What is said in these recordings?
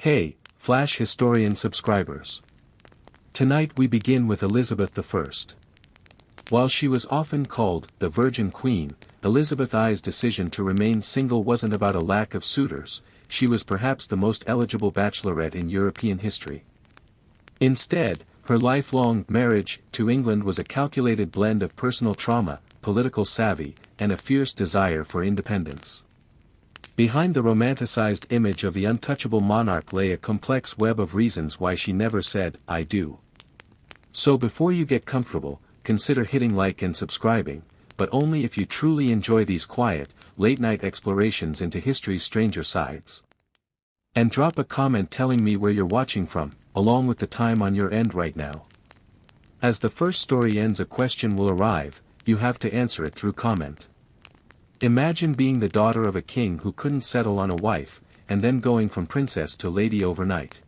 Hey, Flash Historian subscribers. Tonight we begin with Elizabeth I. While she was often called the Virgin Queen, Elizabeth I's decision to remain single wasn't about a lack of suitors, she was perhaps the most eligible bachelorette in European history. Instead, her lifelong marriage to England was a calculated blend of personal trauma, political savvy, and a fierce desire for independence. Behind the romanticized image of the untouchable monarch lay a complex web of reasons why she never said, "I do." So before you get comfortable, consider hitting like and subscribing, but only if you truly enjoy these quiet, late-night explorations into history's stranger sides. And drop a comment telling me where you're watching from, along with the time on your end right now. As the first story ends, a question will arrive, you have to answer it through comment. Imagine being the daughter of a king who couldn't settle on a wife, and then going from princess to lady overnight.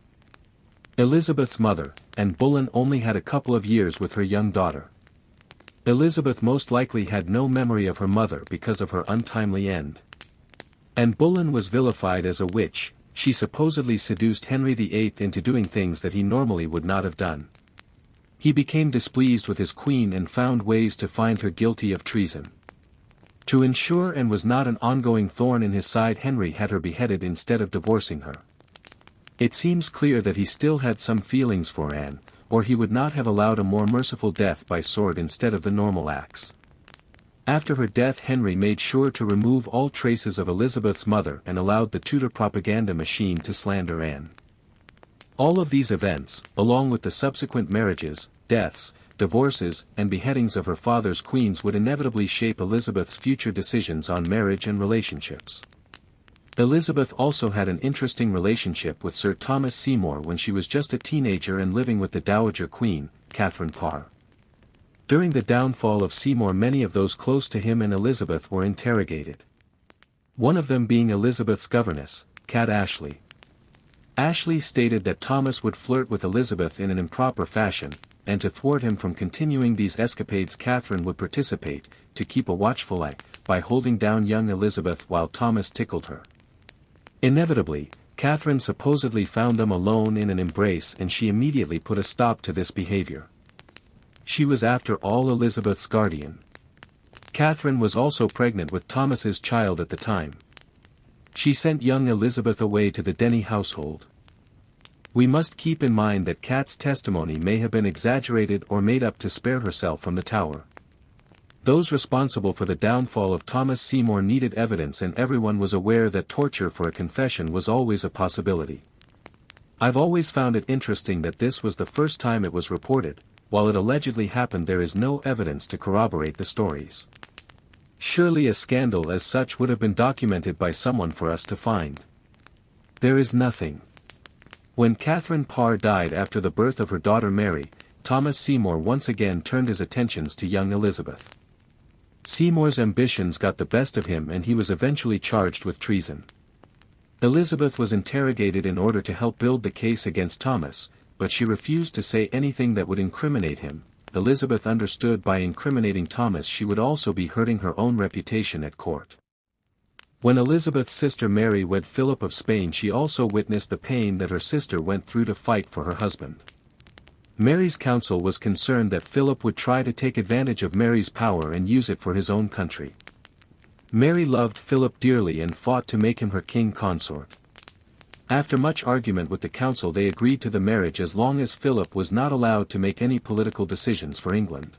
Elizabeth's mother, Anne Boleyn, only had a couple of years with her young daughter. Elizabeth most likely had no memory of her mother because of her untimely end. Anne Boleyn was vilified as a witch. She supposedly seduced Henry VIII into doing things that he normally would not have done. He became displeased with his queen and found ways to find her guilty of treason. To ensure Anne was not an ongoing thorn in his side, Henry had her beheaded instead of divorcing her. It seems clear that he still had some feelings for Anne, or he would not have allowed a more merciful death by sword instead of the normal axe. After her death, Henry made sure to remove all traces of Elizabeth's mother and allowed the Tudor propaganda machine to slander Anne. All of these events, along with the subsequent marriages, deaths, divorces, and beheadings of her father's queens, would inevitably shape Elizabeth's future decisions on marriage and relationships. Elizabeth also had an interesting relationship with Sir Thomas Seymour when she was just a teenager and living with the Dowager Queen, Catherine Parr. During the downfall of Seymour, many of those close to him and Elizabeth were interrogated. One of them being Elizabeth's governess, Cat Ashley. Ashley stated that Thomas would flirt with Elizabeth in an improper fashion, and to thwart him from continuing these escapades, Catherine would participate, to keep a watchful eye, by holding down young Elizabeth while Thomas tickled her. Inevitably, Catherine supposedly found them alone in an embrace, and she immediately put a stop to this behavior. She was after all Elizabeth's guardian. Catherine was also pregnant with Thomas's child at the time. She sent young Elizabeth away to the Denny household. We must keep in mind that Cat's testimony may have been exaggerated or made up to spare herself from the Tower. Those responsible for the downfall of Thomas Seymour needed evidence, and everyone was aware that torture for a confession was always a possibility. I've always found it interesting that this was the first time it was reported. While it allegedly happened, there is no evidence to corroborate the stories. Surely a scandal as such would have been documented by someone for us to find. There is nothing. When Catherine Parr died after the birth of her daughter Mary, Thomas Seymour once again turned his attentions to young Elizabeth. Seymour's ambitions got the best of him, and he was eventually charged with treason. Elizabeth was interrogated in order to help build the case against Thomas, but she refused to say anything that would incriminate him. Elizabeth understood by incriminating Thomas she would also be hurting her own reputation at court. When Elizabeth's sister Mary wed Philip of Spain, she also witnessed the pain that her sister went through to fight for her husband. Mary's counsel was concerned that Philip would try to take advantage of Mary's power and use it for his own country. Mary loved Philip dearly and fought to make him her king consort. After much argument with the council, they agreed to the marriage as long as Philip was not allowed to make any political decisions for England.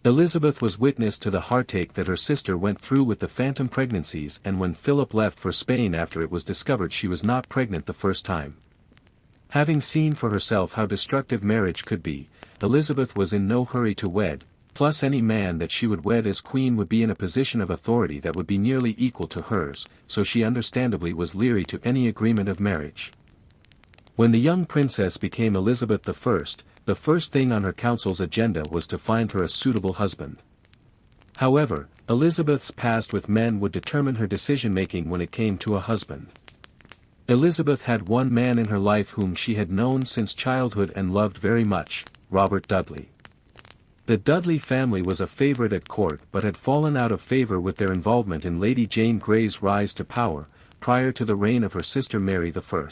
Elizabeth was witness to the heartache that her sister went through with the phantom pregnancies, and when Philip left for Spain after it was discovered she was not pregnant the first time. Having seen for herself how destructive marriage could be, Elizabeth was in no hurry to wed, plus any man that she would wed as queen would be in a position of authority that would be nearly equal to hers, so she understandably was leery to any agreement of marriage. When the young princess became Elizabeth I, the first thing on her council's agenda was to find her a suitable husband. However, Elizabeth's past with men would determine her decision-making when it came to a husband. Elizabeth had one man in her life whom she had known since childhood and loved very much, Robert Dudley. The Dudley family was a favorite at court but had fallen out of favor with their involvement in Lady Jane Grey's rise to power, prior to the reign of her sister Mary I.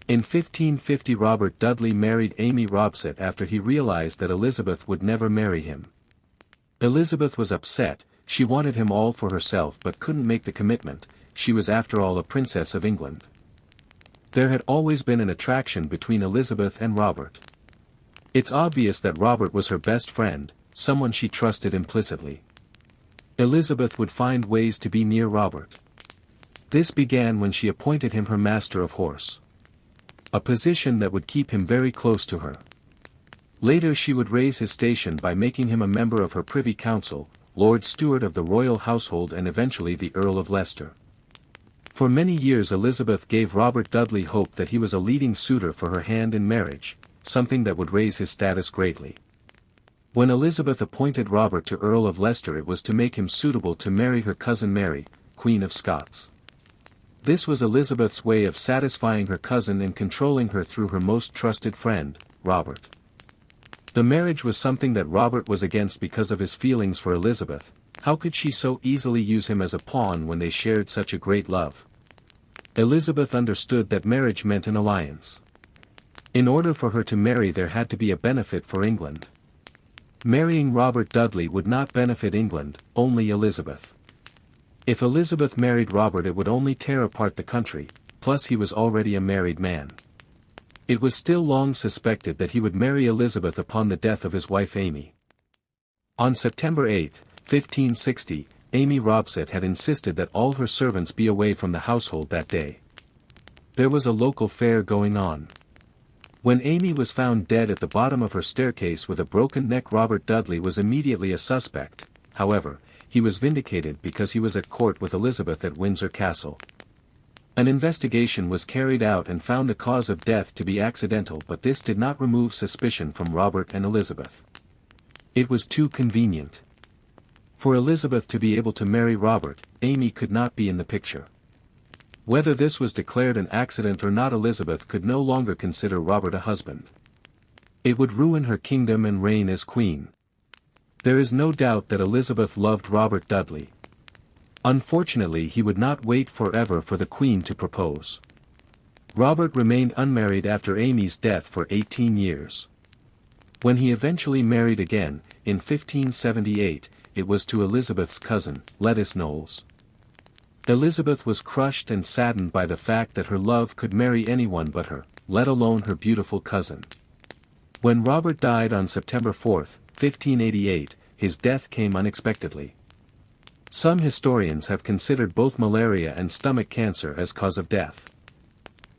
In 1550 Robert Dudley married Amy Robsart after he realized that Elizabeth would never marry him. Elizabeth was upset, she wanted him all for herself but couldn't make the commitment, she was after all a princess of England. There had always been an attraction between Elizabeth and Robert. It's obvious that Robert was her best friend, someone she trusted implicitly. Elizabeth would find ways to be near Robert. This began when she appointed him her master of horse. A position that would keep him very close to her. Later she would raise his station by making him a member of her Privy Council, Lord Steward of the royal household and eventually the Earl of Leicester. For many years Elizabeth gave Robert Dudley hope that he was a leading suitor for her hand in marriage, something that would raise his status greatly. When Elizabeth appointed Robert to Earl of Leicester it was to make him suitable to marry her cousin Mary, Queen of Scots. This was Elizabeth's way of satisfying her cousin and controlling her through her most trusted friend, Robert. The marriage was something that Robert was against because of his feelings for Elizabeth. How could she so easily use him as a pawn when they shared such a great love? Elizabeth understood that marriage meant an alliance. In order for her to marry there had to be a benefit for England. Marrying Robert Dudley would not benefit England, only Elizabeth. If Elizabeth married Robert it would only tear apart the country, plus he was already a married man. It was still long suspected that he would marry Elizabeth upon the death of his wife Amy. On September 8, 1560, Amy Robsart had insisted that all her servants be away from the household that day. There was a local fair going on. When Amy was found dead at the bottom of her staircase with a broken neck Robert Dudley was immediately a suspect. However, he was vindicated because he was at court with Elizabeth at Windsor Castle. An investigation was carried out and found the cause of death to be accidental but this did not remove suspicion from Robert and Elizabeth. It was too convenient. For Elizabeth to be able to marry Robert, Amy could not be in the picture. Whether this was declared an accident or not Elizabeth could no longer consider Robert a husband. It would ruin her kingdom and reign as queen. There is no doubt that Elizabeth loved Robert Dudley. Unfortunately he would not wait forever for the Queen to propose. Robert remained unmarried after Amy's death for 18 years. When he eventually married again, in 1578, it was to Elizabeth's cousin, Lettice Knowles. Elizabeth was crushed and saddened by the fact that her love could marry anyone but her, let alone her beautiful cousin. When Robert died on September 4, 1588, his death came unexpectedly. Some historians have considered both malaria and stomach cancer as cause of death.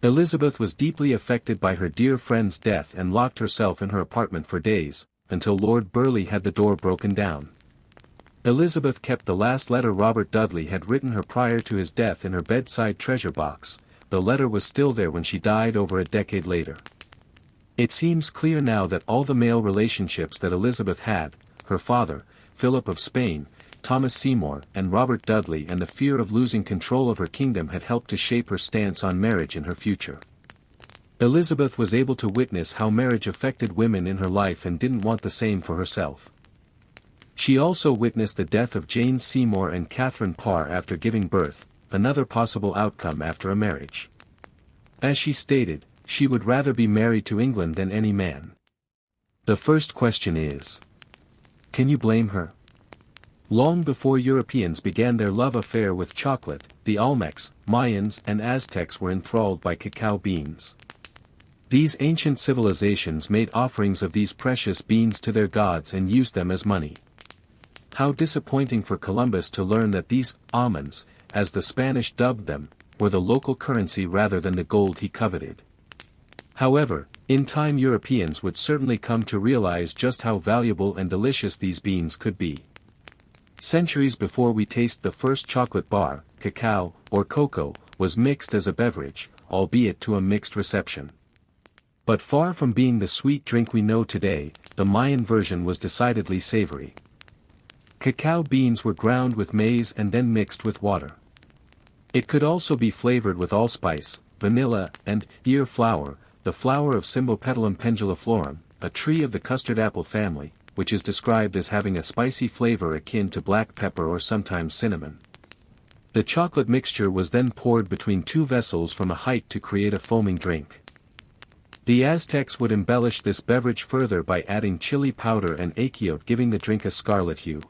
Elizabeth was deeply affected by her dear friend's death and locked herself in her apartment for days, until Lord Burleigh had the door broken down. Elizabeth kept the last letter Robert Dudley had written her prior to his death in her bedside treasure box. The letter was still there when she died over a decade later. It seems clear now that all the male relationships that Elizabeth had, her father, Philip of Spain, Thomas Seymour and Robert Dudley and the fear of losing control of her kingdom had helped to shape her stance on marriage in her future. Elizabeth was able to witness how marriage affected women in her life and didn't want the same for herself. She also witnessed the death of Jane Seymour and Catherine Parr after giving birth, another possible outcome after a marriage. As she stated, she would rather be married to England than any man. The first question is, can you blame her? Long before Europeans began their love affair with chocolate, the Olmecs, Mayans and Aztecs were enthralled by cacao beans. These ancient civilizations made offerings of these precious beans to their gods and used them as money. How disappointing for Columbus to learn that these almonds, as the Spanish dubbed them, were the local currency rather than the gold he coveted. However, in time Europeans would certainly come to realize just how valuable and delicious these beans could be. Centuries before we taste the first chocolate bar, cacao, or cocoa, was mixed as a beverage, albeit to a mixed reception. But far from being the sweet drink we know today, the Mayan version was decidedly savory. Cacao beans were ground with maize and then mixed with water. It could also be flavored with allspice, vanilla, and ear flower, the flower of Cymbopetalum penduliflorum, a tree of the custard apple family, which is described as having a spicy flavor akin to black pepper or sometimes cinnamon. The chocolate mixture was then poured between two vessels from a height to create a foaming drink. The Aztecs would embellish this beverage further by adding chili powder and achiote, giving the drink a scarlet hue.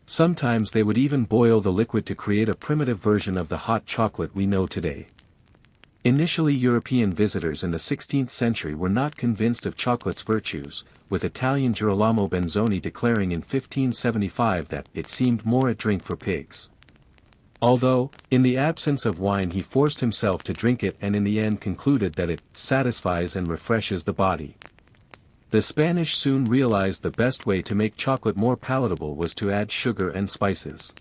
Sometimes they would even boil the liquid to create a primitive version of the hot chocolate we know today. Initially, European visitors in the 16th century were not convinced of chocolate's virtues, with Italian Girolamo Benzoni declaring in 1575 that it seemed more a drink for pigs. Although, in the absence of wine, he forced himself to drink it and in the end concluded that it satisfies and refreshes the body. The Spanish soon realized the best way to make chocolate more palatable was to add sugar and spices.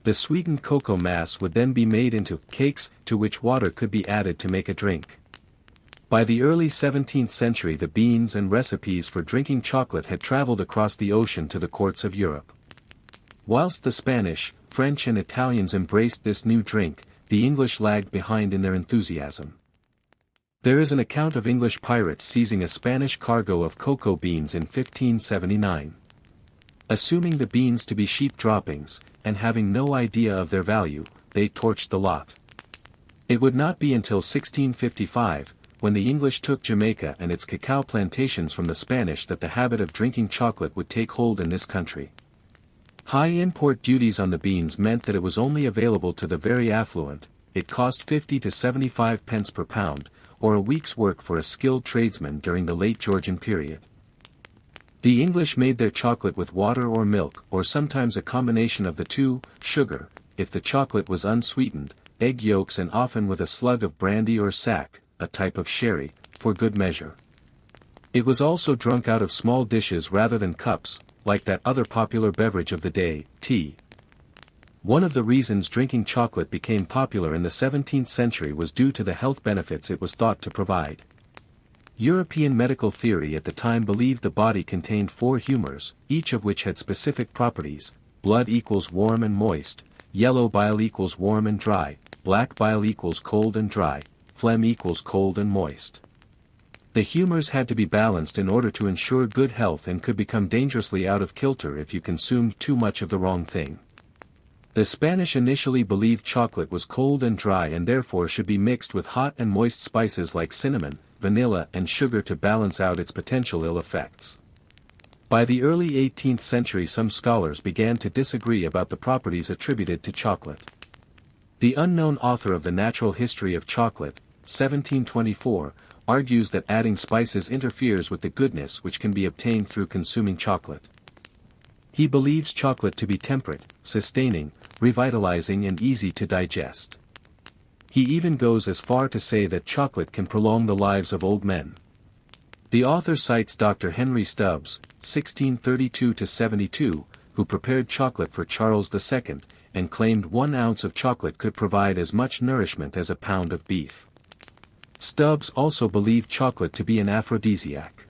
The sweetened cocoa mass would then be made into cakes, to which water could be added to make a drink. By the early 17th century, the beans and recipes for drinking chocolate had traveled across the ocean to the courts of Europe. Whilst the Spanish, French and Italians embraced this new drink, the English lagged behind in their enthusiasm. There is an account of English pirates seizing a Spanish cargo of cocoa beans in 1579. Assuming the beans to be sheep droppings, and having no idea of their value, they torched the lot. It would not be until 1655, when the English took Jamaica and its cacao plantations from the Spanish, that the habit of drinking chocolate would take hold in this country. High import duties on the beans meant that it was only available to the very affluent. It cost 50 to 75 pence per pound, or a week's work for a skilled tradesman during the late Georgian period. The English made their chocolate with water or milk, or sometimes a combination of the two, sugar, if the chocolate was unsweetened, egg yolks, and often with a slug of brandy or sack, a type of sherry, for good measure. It was also drunk out of small dishes rather than cups, like that other popular beverage of the day, tea. One of the reasons drinking chocolate became popular in the 17th century was due to the health benefits it was thought to provide. European medical theory at the time believed the body contained 4 humors, each of which had specific properties: blood equals warm and moist, yellow bile equals warm and dry, black bile equals cold and dry, phlegm equals cold and moist. The humors had to be balanced in order to ensure good health and could become dangerously out of kilter if you consumed too much of the wrong thing. The Spanish initially believed chocolate was cold and dry and therefore should be mixed with hot and moist spices like cinnamon, vanilla and sugar to balance out its potential ill effects. By the early 18th century, some scholars began to disagree about the properties attributed to chocolate. The unknown author of The Natural History of Chocolate, 1724, argues that adding spices interferes with the goodness which can be obtained through consuming chocolate. He believes chocolate to be temperate, sustaining, revitalizing and easy to digest. He even goes as far to say that chocolate can prolong the lives of old men. The author cites Dr. Henry Stubbs, 1632-72, who prepared chocolate for Charles II, and claimed 1 ounce of chocolate could provide as much nourishment as a pound of beef. Stubbs also believed chocolate to be an aphrodisiac.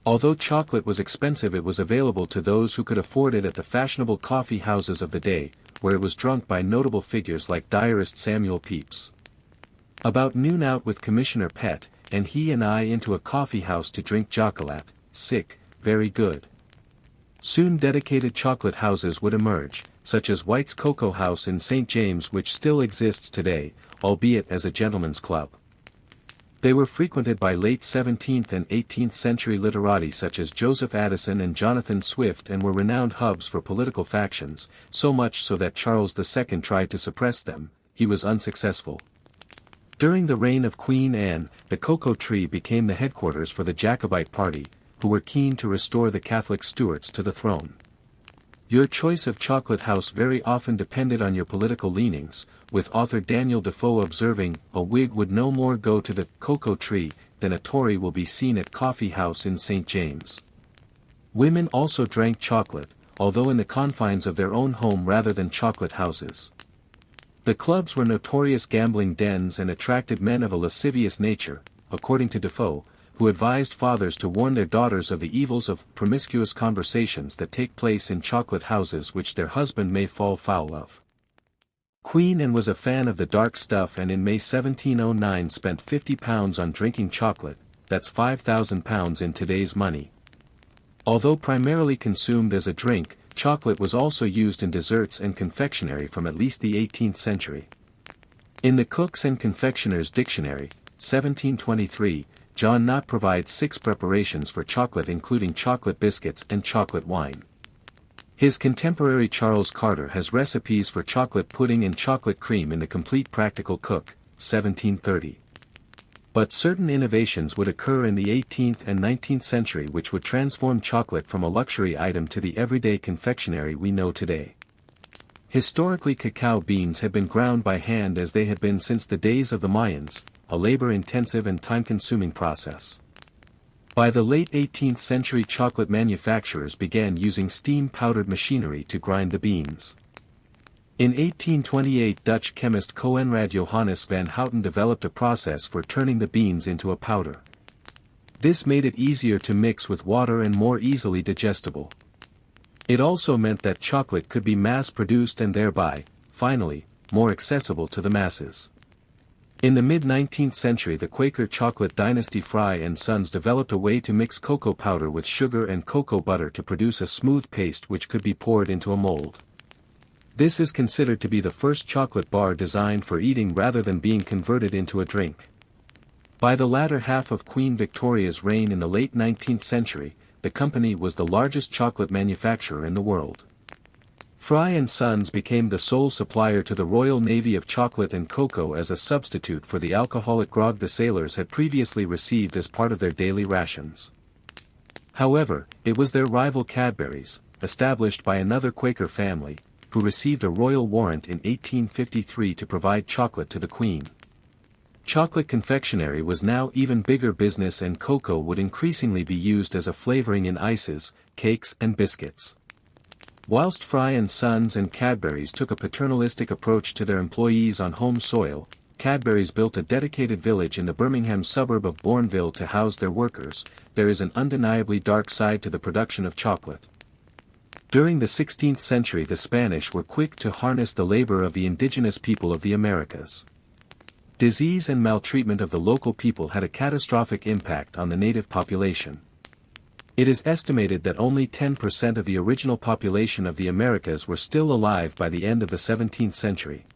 Although chocolate was expensive, it was available to those who could afford it at the fashionable coffee houses of the day, where it was drunk by notable figures like diarist Samuel Pepys. About noon out with Commissioner Pett, and he and I into a coffee house to drink chocolate, sick, very good. Soon dedicated chocolate houses would emerge, such as White's Cocoa House in St. James, which still exists today, albeit as a gentleman's club. They were frequented by late 17th and 18th century literati such as Joseph Addison and Jonathan Swift, and were renowned hubs for political factions, so much so that Charles II tried to suppress them. He was unsuccessful. During the reign of Queen Anne, the Cocoa Tree became the headquarters for the Jacobite Party, who were keen to restore the Catholic Stuarts to the throne. Your choice of chocolate house very often depended on your political leanings, with author Daniel Defoe observing, "A Whig would no more go to the Cocoa Tree than a Tory will be seen at Coffee House in St. James." Women also drank chocolate, although in the confines of their own home rather than chocolate houses. The clubs were notorious gambling dens and attracted men of a lascivious nature, according to Defoe, who advised fathers to warn their daughters of the evils of promiscuous conversations that take place in chocolate houses which their husband may fall foul of. Queen Anne was a fan of the dark stuff and in May 1709 spent £50 on drinking chocolate, that's £5,000 in today's money. Although primarily consumed as a drink, chocolate was also used in desserts and confectionery from at least the 18th century. In the Cook's and Confectioner's Dictionary, 1723, John Knott provides 6 preparations for chocolate including chocolate biscuits and chocolate wine. His contemporary Charles Carter has recipes for chocolate pudding and chocolate cream in The Complete Practical Cook, 1730. But certain innovations would occur in the 18th and 19th century which would transform chocolate from a luxury item to the everyday confectionery we know today. Historically, cacao beans had been ground by hand as they had been since the days of the Mayans, a labor-intensive and time-consuming process. By the late 18th century, chocolate manufacturers began using steam-powdered machinery to grind the beans. In 1828, Dutch chemist Coenraad Johannes van Houten developed a process for turning the beans into a powder. This made it easier to mix with water and more easily digestible. It also meant that chocolate could be mass-produced and thereby, finally, more accessible to the masses. In the mid-19th century, the Quaker chocolate dynasty Fry and Sons developed a way to mix cocoa powder with sugar and cocoa butter to produce a smooth paste which could be poured into a mold. This is considered to be the first chocolate bar designed for eating rather than being converted into a drink. By the latter half of Queen Victoria's reign in the late 19th century, the company was the largest chocolate manufacturer in the world. Fry and Sons became the sole supplier to the Royal Navy of chocolate and cocoa as a substitute for the alcoholic grog the sailors had previously received as part of their daily rations. However, it was their rival Cadbury's, established by another Quaker family, who received a royal warrant in 1853 to provide chocolate to the Queen. Chocolate confectionery was now even bigger business and cocoa would increasingly be used as a flavoring in ices, cakes and biscuits. Whilst Fry and Sons and Cadbury's took a paternalistic approach to their employees on home soil, Cadbury's built a dedicated village in the Birmingham suburb of Bourneville to house their workers. There is an undeniably dark side to the production of chocolate. During the 16th century, the Spanish were quick to harness the labor of the indigenous people of the Americas. Disease and maltreatment of the local people had a catastrophic impact on the native population. It is estimated that only 10% of the original population of the Americas were still alive by the end of the 17th century.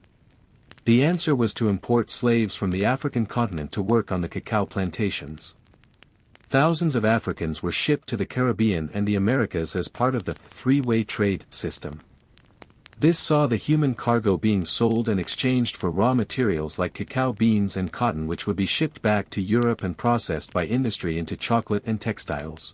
The answer was to import slaves from the African continent to work on the cacao plantations. Thousands of Africans were shipped to the Caribbean and the Americas as part of the three-way trade system. This saw the human cargo being sold and exchanged for raw materials like cacao beans and cotton, which would be shipped back to Europe and processed by industry into chocolate and textiles.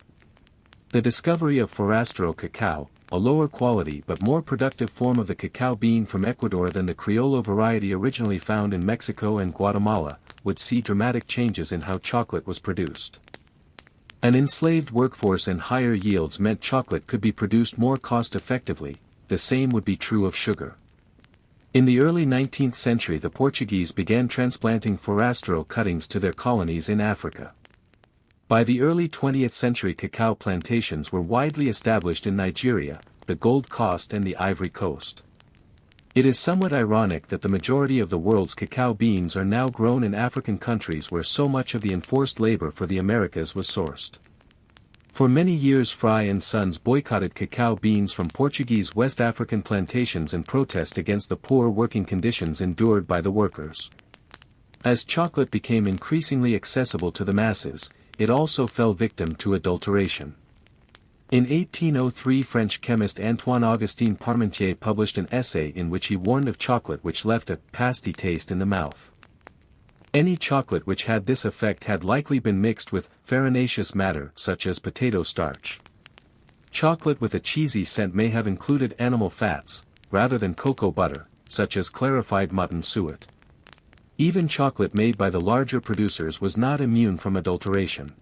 The discovery of forastero cacao, a lower quality but more productive form of the cacao bean from Ecuador than the Criollo variety originally found in Mexico and Guatemala, would see dramatic changes in how chocolate was produced. An enslaved workforce and higher yields meant chocolate could be produced more cost-effectively. The same would be true of sugar. In the early 19th century, the Portuguese began transplanting forastero cuttings to their colonies in Africa. By the early 20th century, cacao plantations were widely established in Nigeria, the Gold Coast and the Ivory Coast. It is somewhat ironic that the majority of the world's cacao beans are now grown in African countries where so much of the enforced labor for the Americas was sourced. For many years, Fry and Sons boycotted cacao beans from Portuguese West African plantations in protest against the poor working conditions endured by the workers. As chocolate became increasingly accessible to the masses, it also fell victim to adulteration. In 1803, French chemist Antoine-Augustin Parmentier published an essay in which he warned of chocolate which left a pasty taste in the mouth. Any chocolate which had this effect had likely been mixed with farinaceous matter such as potato starch. Chocolate with a cheesy scent may have included animal fats, rather than cocoa butter, such as clarified mutton suet. Even chocolate made by the larger producers was not immune from adulteration.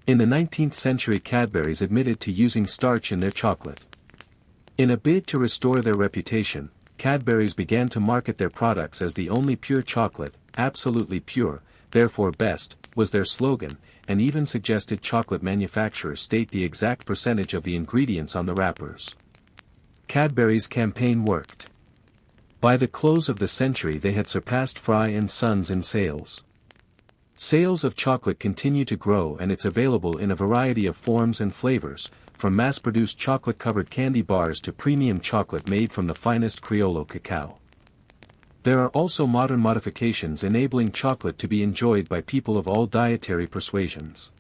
In the 19th century, Cadbury's admitted to using starch in their chocolate. In a bid to restore their reputation, Cadbury's began to market their products as the only pure chocolate, absolutely pure, therefore best, was their slogan, and even suggested chocolate manufacturers state the exact percentage of the ingredients on the wrappers. Cadbury's campaign worked. By the close of the century, they had surpassed Fry and Sons in sales. Sales of chocolate continue to grow, and it's available in a variety of forms and flavors, from mass-produced chocolate-covered candy bars to premium chocolate made from the finest Criollo cacao. There are also modern modifications enabling chocolate to be enjoyed by people of all dietary persuasions.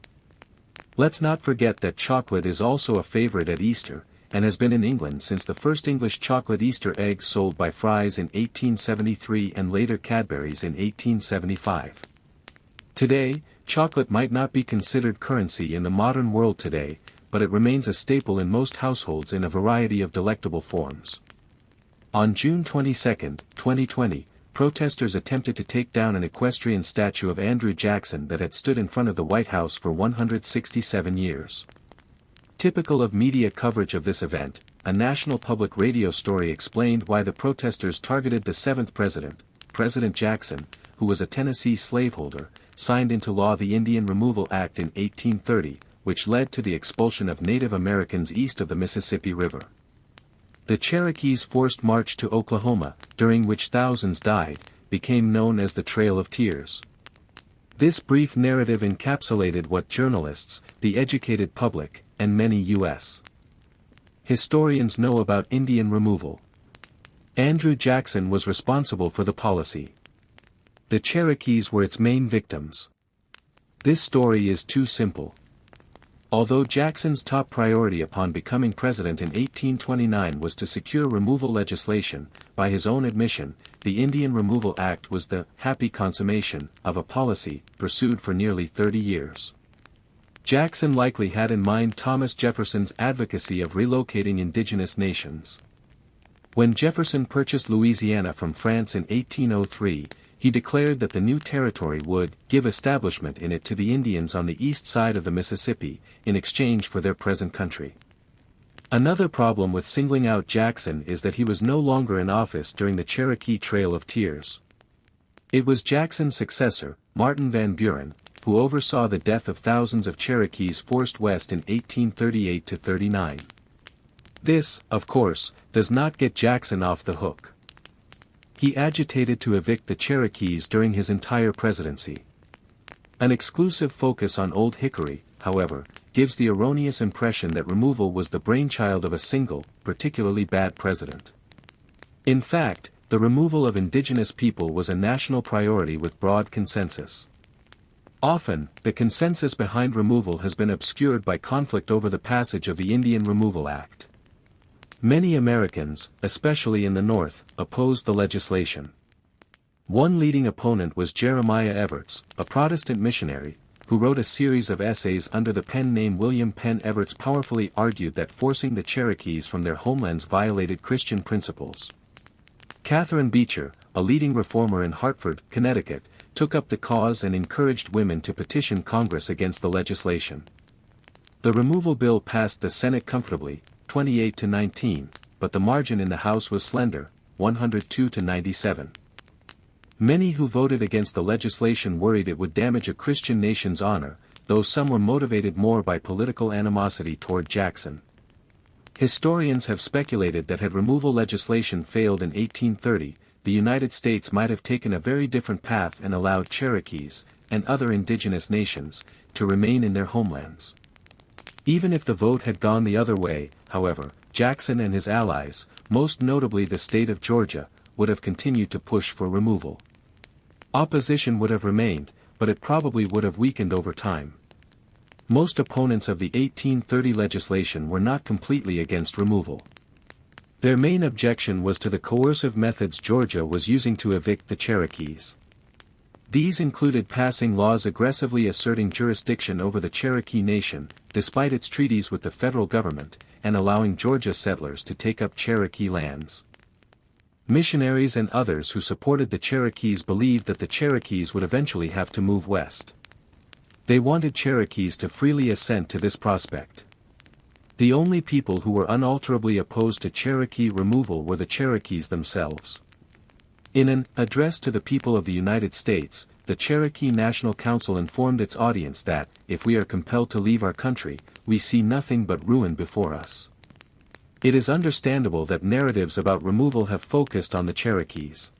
Let's not forget that chocolate is also a favorite at Easter, and has been in England since the first English chocolate Easter eggs sold by Fry's in 1873 and later Cadbury's in 1875. Today, chocolate might not be considered currency in the modern world today, but it remains a staple in most households in a variety of delectable forms. On June 22, 2020, protesters attempted to take down an equestrian statue of Andrew Jackson that had stood in front of the White House for 167 years. Typical of media coverage of this event, a national public radio story explained why the protesters targeted the seventh president, President Jackson, who was a Tennessee slaveholder, signed into law the Indian Removal Act in 1830, which led to the expulsion of Native Americans east of the Mississippi River. The Cherokees' forced march to Oklahoma, during which thousands died, became known as the Trail of Tears. This brief narrative encapsulated what journalists, the educated public, and many U.S. historians know about Indian removal. Andrew Jackson was responsible for the policy. The Cherokees were its main victims. This story is too simple. Although Jackson's top priority upon becoming president in 1829 was to secure removal legislation, by his own admission, the Indian Removal Act was the happy consummation of a policy pursued for nearly 30 years. Jackson likely had in mind Thomas Jefferson's advocacy of relocating indigenous nations. When Jefferson purchased Louisiana from France in 1803, he declared that the new territory would give establishment in it to the Indians on the east side of the Mississippi, in exchange for their present country. Another problem with singling out Jackson is that he was no longer in office during the Cherokee Trail of Tears. It was Jackson's successor, Martin Van Buren, who oversaw the death of thousands of Cherokees forced west in 1838–39. This, of course, does not get Jackson off the hook. He agitated to evict the Cherokees during his entire presidency. An exclusive focus on Old Hickory, however, gives the erroneous impression that removal was the brainchild of a single, particularly bad president. In fact, the removal of indigenous people was a national priority with broad consensus. Often, the consensus behind removal has been obscured by conflict over the passage of the Indian Removal Act. Many Americans, especially in the North, opposed the legislation. One leading opponent was Jeremiah Evarts, a Protestant missionary, who wrote a series of essays under the pen name William Penn. Evarts powerfully argued that forcing the Cherokees from their homelands violated Christian principles. Catherine Beecher, a leading reformer in Hartford, Connecticut, took up the cause and encouraged women to petition Congress against the legislation. The removal bill passed the Senate comfortably, 28–19, but the margin in the House was slender, 102–97. Many who voted against the legislation worried it would damage a Christian nation's honor, though some were motivated more by political animosity toward Jackson. Historians have speculated that had removal legislation failed in 1830, the United States might have taken a very different path and allowed Cherokees, and other indigenous nations, to remain in their homelands. Even if the vote had gone the other way, however, Jackson and his allies, most notably the state of Georgia, would have continued to push for removal. Opposition would have remained, but it probably would have weakened over time. Most opponents of the 1830 legislation were not completely against removal. Their main objection was to the coercive methods Georgia was using to evict the Cherokees. These included passing laws aggressively asserting jurisdiction over the Cherokee Nation, despite its treaties with the federal government, and allowing Georgia settlers to take up Cherokee lands. Missionaries and others who supported the Cherokees believed that the Cherokees would eventually have to move west. They wanted Cherokees to freely assent to this prospect. The only people who were unalterably opposed to Cherokee removal were the Cherokees themselves. In an address to the people of the United States, the Cherokee National Council informed its audience that, if we are compelled to leave our country, we see nothing but ruin before us. It is understandable that narratives about removal have focused on the Cherokees.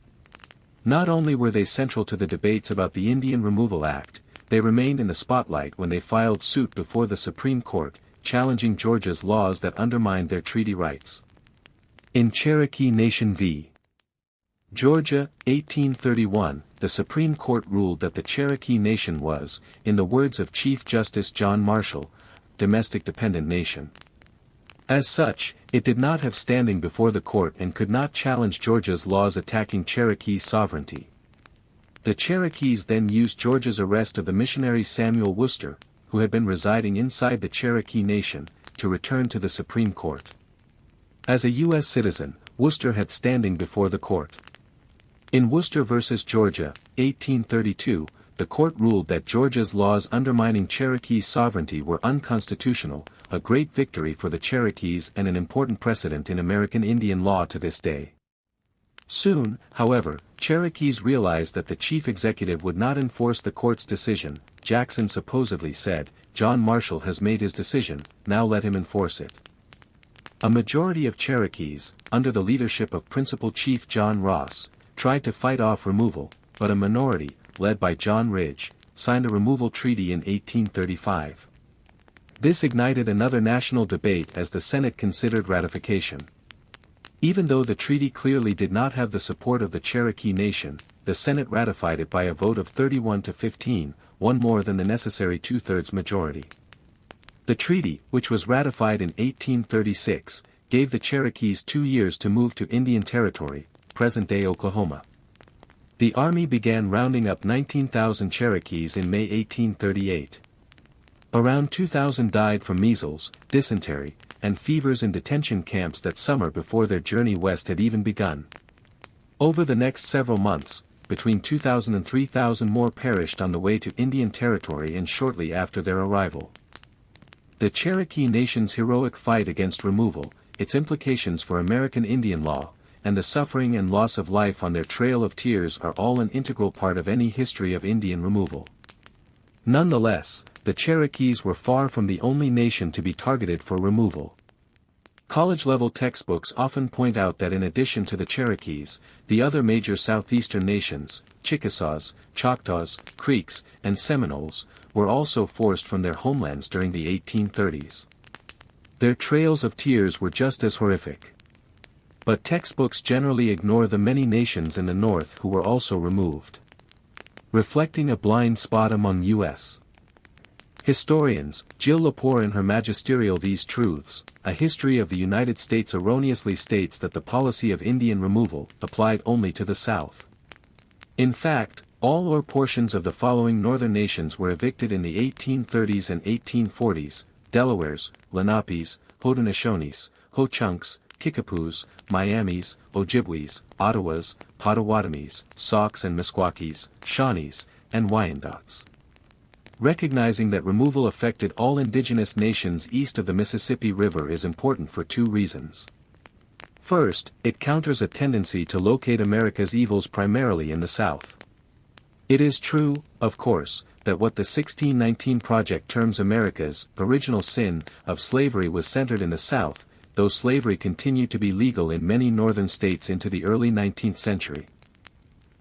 Not only were they central to the debates about the Indian Removal Act, they remained in the spotlight when they filed suit before the Supreme Court, challenging Georgia's laws that undermined their treaty rights. In Cherokee Nation v. Georgia, 1831, the Supreme Court ruled that the Cherokee Nation was, in the words of Chief Justice John Marshall, domestic dependent nation. As such, it did not have standing before the court and could not challenge Georgia's laws attacking Cherokee sovereignty. The Cherokees then used Georgia's arrest of the missionary Samuel Worcester, who had been residing inside the Cherokee Nation, to return to the Supreme Court. As a U.S. citizen, Worcester had standing before the court. In Worcester v. Georgia, 1832, the court ruled that Georgia's laws undermining Cherokee sovereignty were unconstitutional, a great victory for the Cherokees and an important precedent in American Indian law to this day. Soon, however, Cherokees realized that the chief executive would not enforce the court's decision. Jackson supposedly said, "John Marshall has made his decision, now let him enforce it." A majority of Cherokees, under the leadership of Principal Chief John Ross, tried to fight off removal, but a minority, led by John Ridge, signed a removal treaty in 1835. This ignited another national debate as the Senate considered ratification. Even though the treaty clearly did not have the support of the Cherokee Nation, the Senate ratified it by a vote of 31 to 15, one more than the necessary two-thirds majority. The treaty, which was ratified in 1836, gave the Cherokees 2 years to move to Indian Territory, present-day Oklahoma. The Army began rounding up 19,000 Cherokees in May 1838. Around 2,000 died from measles, dysentery, and fevers in detention camps that summer before their journey west had even begun. Over the next several months, between 2,000 and 3,000 more perished on the way to Indian Territory and shortly after their arrival. The Cherokee Nation's heroic fight against removal, its implications for American Indian law, and the suffering and loss of life on their trail of tears are all an integral part of any history of Indian removal. Nonetheless, the Cherokees were far from the only nation to be targeted for removal. College-level textbooks often point out that in addition to the Cherokees, the other major southeastern nations, Chickasaws, Choctaws, Creeks, and Seminoles, were also forced from their homelands during the 1830s. Their trails of tears were just as horrific. But textbooks generally ignore the many nations in the North who were also removed. Reflecting a blind spot among U.S. historians, Jill Lepore in her magisterial These Truths, A History of the United States erroneously states that the policy of Indian removal applied only to the South. In fact, all or portions of the following northern nations were evicted in the 1830s and 1840s: Delawares, Lenapes, Haudenosaunees, Ho-Chunks, Kickapoos, Miamis, Ojibwe's, Ottawas, Potawatomis, Saukes and Meskwakis, Shawnees, and Wyandots. Recognizing that removal affected all indigenous nations east of the Mississippi River is important for two reasons. First, it counters a tendency to locate America's evils primarily in the South. It is true, of course, that what the 1619 Project terms America's original sin of slavery was centered in the South, though slavery continued to be legal in many northern states into the early 19th century.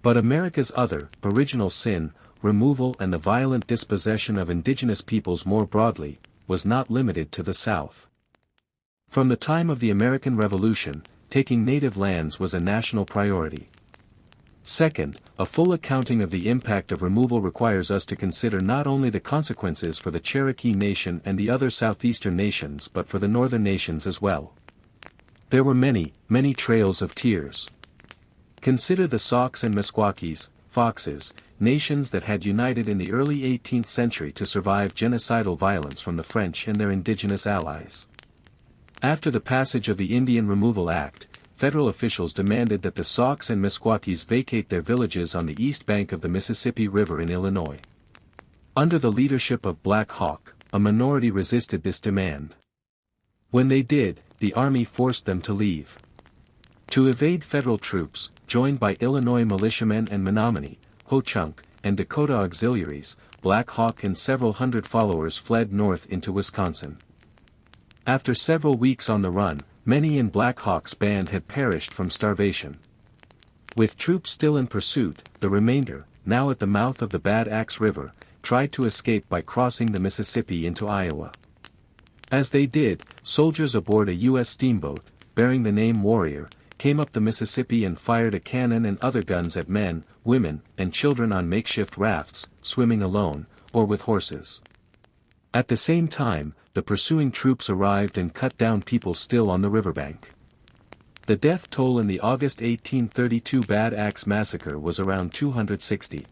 But America's other, original sin, removal and the violent dispossession of indigenous peoples more broadly, was not limited to the South. From the time of the American Revolution, taking native lands was a national priority. Second, a full accounting of the impact of removal requires us to consider not only the consequences for the Cherokee Nation and the other southeastern nations but for the northern nations as well. There were many, many trails of tears. Consider the Saukes and Meskwakis, Foxes, nations that had united in the early 18th century to survive genocidal violence from the French and their indigenous allies. After the passage of the Indian Removal Act, federal officials demanded that the Saukes and Meskwakis vacate their villages on the east bank of the Mississippi River in Illinois. Under the leadership of Black Hawk, a minority resisted this demand. When they did, the Army forced them to leave. To evade federal troops, joined by Illinois militiamen and Menominee, Ho-Chunk, and Dakota auxiliaries, Black Hawk and several hundred followers fled north into Wisconsin. After several weeks on the run, many in Black Hawk's band had perished from starvation. With troops still in pursuit, the remainder, now at the mouth of the Bad Axe River, tried to escape by crossing the Mississippi into Iowa. As they did, soldiers aboard a U.S. steamboat, bearing the name Warrior, came up the Mississippi and fired a cannon and other guns at men, women, and children on makeshift rafts, swimming alone, or with horses. At the same time, the pursuing troops arrived and cut down people still on the riverbank. The death toll in the August 1832 Bad Axe Massacre was around 260.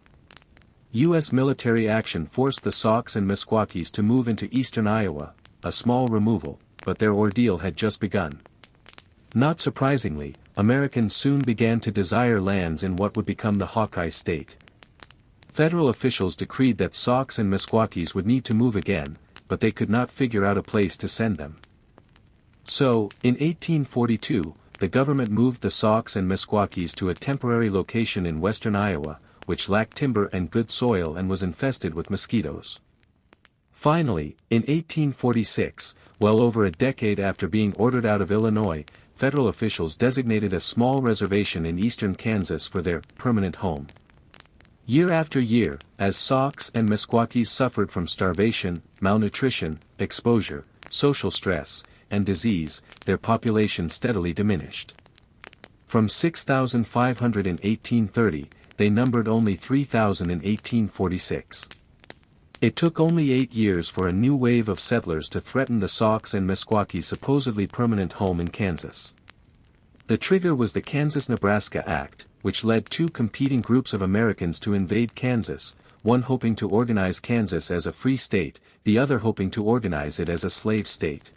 U.S. military action forced the Saukes and Meskwakis to move into eastern Iowa, a small removal, but their ordeal had just begun. Not surprisingly, Americans soon began to desire lands in what would become the Hawkeye State. Federal officials decreed that Saukes and Meskwakis would need to move again, but they could not figure out a place to send them. So, in 1842, the government moved the Saukes and Meskwakis to a temporary location in western Iowa, which lacked timber and good soil and was infested with mosquitoes. Finally, in 1846, well over a decade after being ordered out of Illinois, federal officials designated a small reservation in eastern Kansas for their permanent home. Year after year, as Saukes and Meskwakis suffered from starvation, malnutrition, exposure, social stress, and disease, their population steadily diminished. From 6,500 in 1830, they numbered only 3,000 in 1846. It took only 8 years for a new wave of settlers to threaten the Saukes and Meskwakis' supposedly permanent home in Kansas. The trigger was the Kansas-Nebraska Act, which led two competing groups of Americans to invade Kansas, one hoping to organize Kansas as a free state, the other hoping to organize it as a slave state.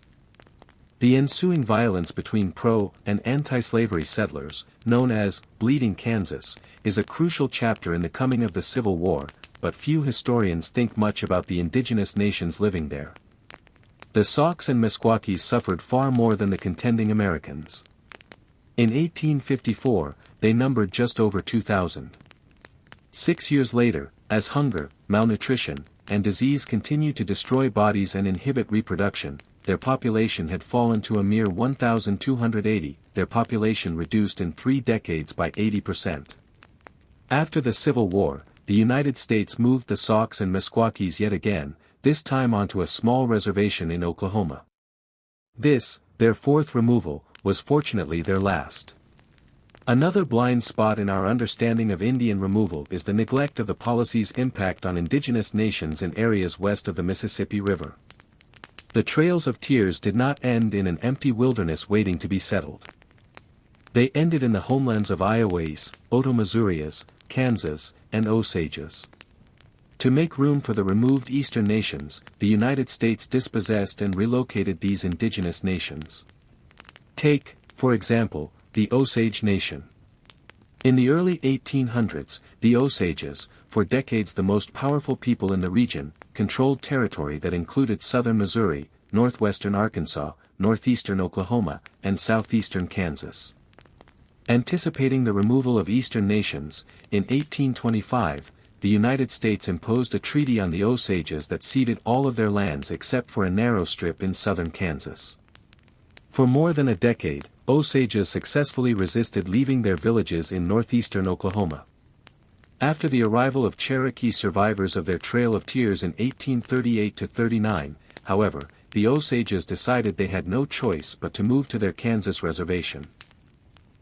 The ensuing violence between pro- and anti-slavery settlers, known as Bleeding Kansas, is a crucial chapter in the coming of the Civil War, but few historians think much about the indigenous nations living there. The Saukes and Meskwakis suffered far more than the contending Americans. In 1854, they numbered just over 2,000. 6 years later, as hunger, malnutrition, and disease continued to destroy bodies and inhibit reproduction, their population had fallen to a mere 1,280, their population reduced in 3 decades by 80%. After the Civil War, the United States moved the Saukes and Meskwakis yet again, this time onto a small reservation in Oklahoma. This, their fourth removal, was fortunately their last. Another blind spot in our understanding of Indian removal is the neglect of the policy's impact on indigenous nations in areas west of the Mississippi River. The Trails of Tears did not end in an empty wilderness waiting to be settled. They ended in the homelands of Iowas, Oto-Missourias, Kansas, and Osages. To make room for the removed eastern nations, the United States dispossessed and relocated these indigenous nations. Take, for example, the Osage Nation. In the early 1800s, the Osages, for decades the most powerful people in the region, controlled territory that included southern Missouri, northwestern Arkansas, northeastern Oklahoma, and southeastern Kansas. Anticipating the removal of eastern nations, in 1825, the United States imposed a treaty on the Osages that ceded all of their lands except for a narrow strip in southern Kansas. For more than a decade, Osages successfully resisted leaving their villages in northeastern Oklahoma. After the arrival of Cherokee survivors of their Trail of Tears in 1838-39, however, the Osages decided they had no choice but to move to their Kansas reservation.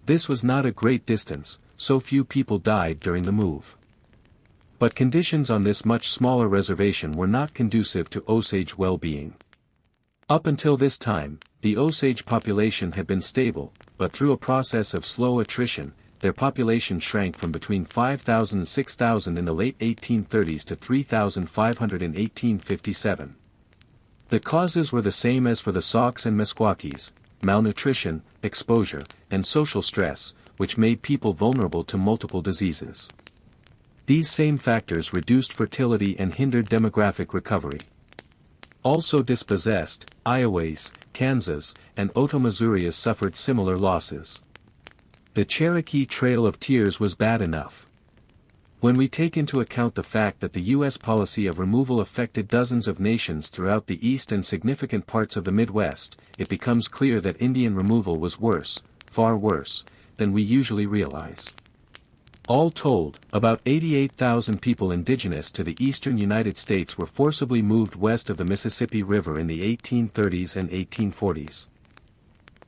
This was not a great distance, so few people died during the move. But conditions on this much smaller reservation were not conducive to Osage well-being. Up until this time, the Osage population had been stable, but through a process of slow attrition, their population shrank from between 5,000 and 6,000 in the late 1830s to 3,500 in 1857. The causes were the same as for the Saukes and Meskwakis: malnutrition, exposure, and social stress, which made people vulnerable to multiple diseases. These same factors reduced fertility and hindered demographic recovery. Also dispossessed, Iowas, Kansas, and Oto-Missourias suffered similar losses. The Cherokee Trail of Tears was bad enough. When we take into account the fact that the U.S. policy of removal affected dozens of nations throughout the East and significant parts of the Midwest, it becomes clear that Indian removal was worse, far worse, than we usually realize. All told, about 88,000 people indigenous to the eastern United States were forcibly moved west of the Mississippi River in the 1830s and 1840s.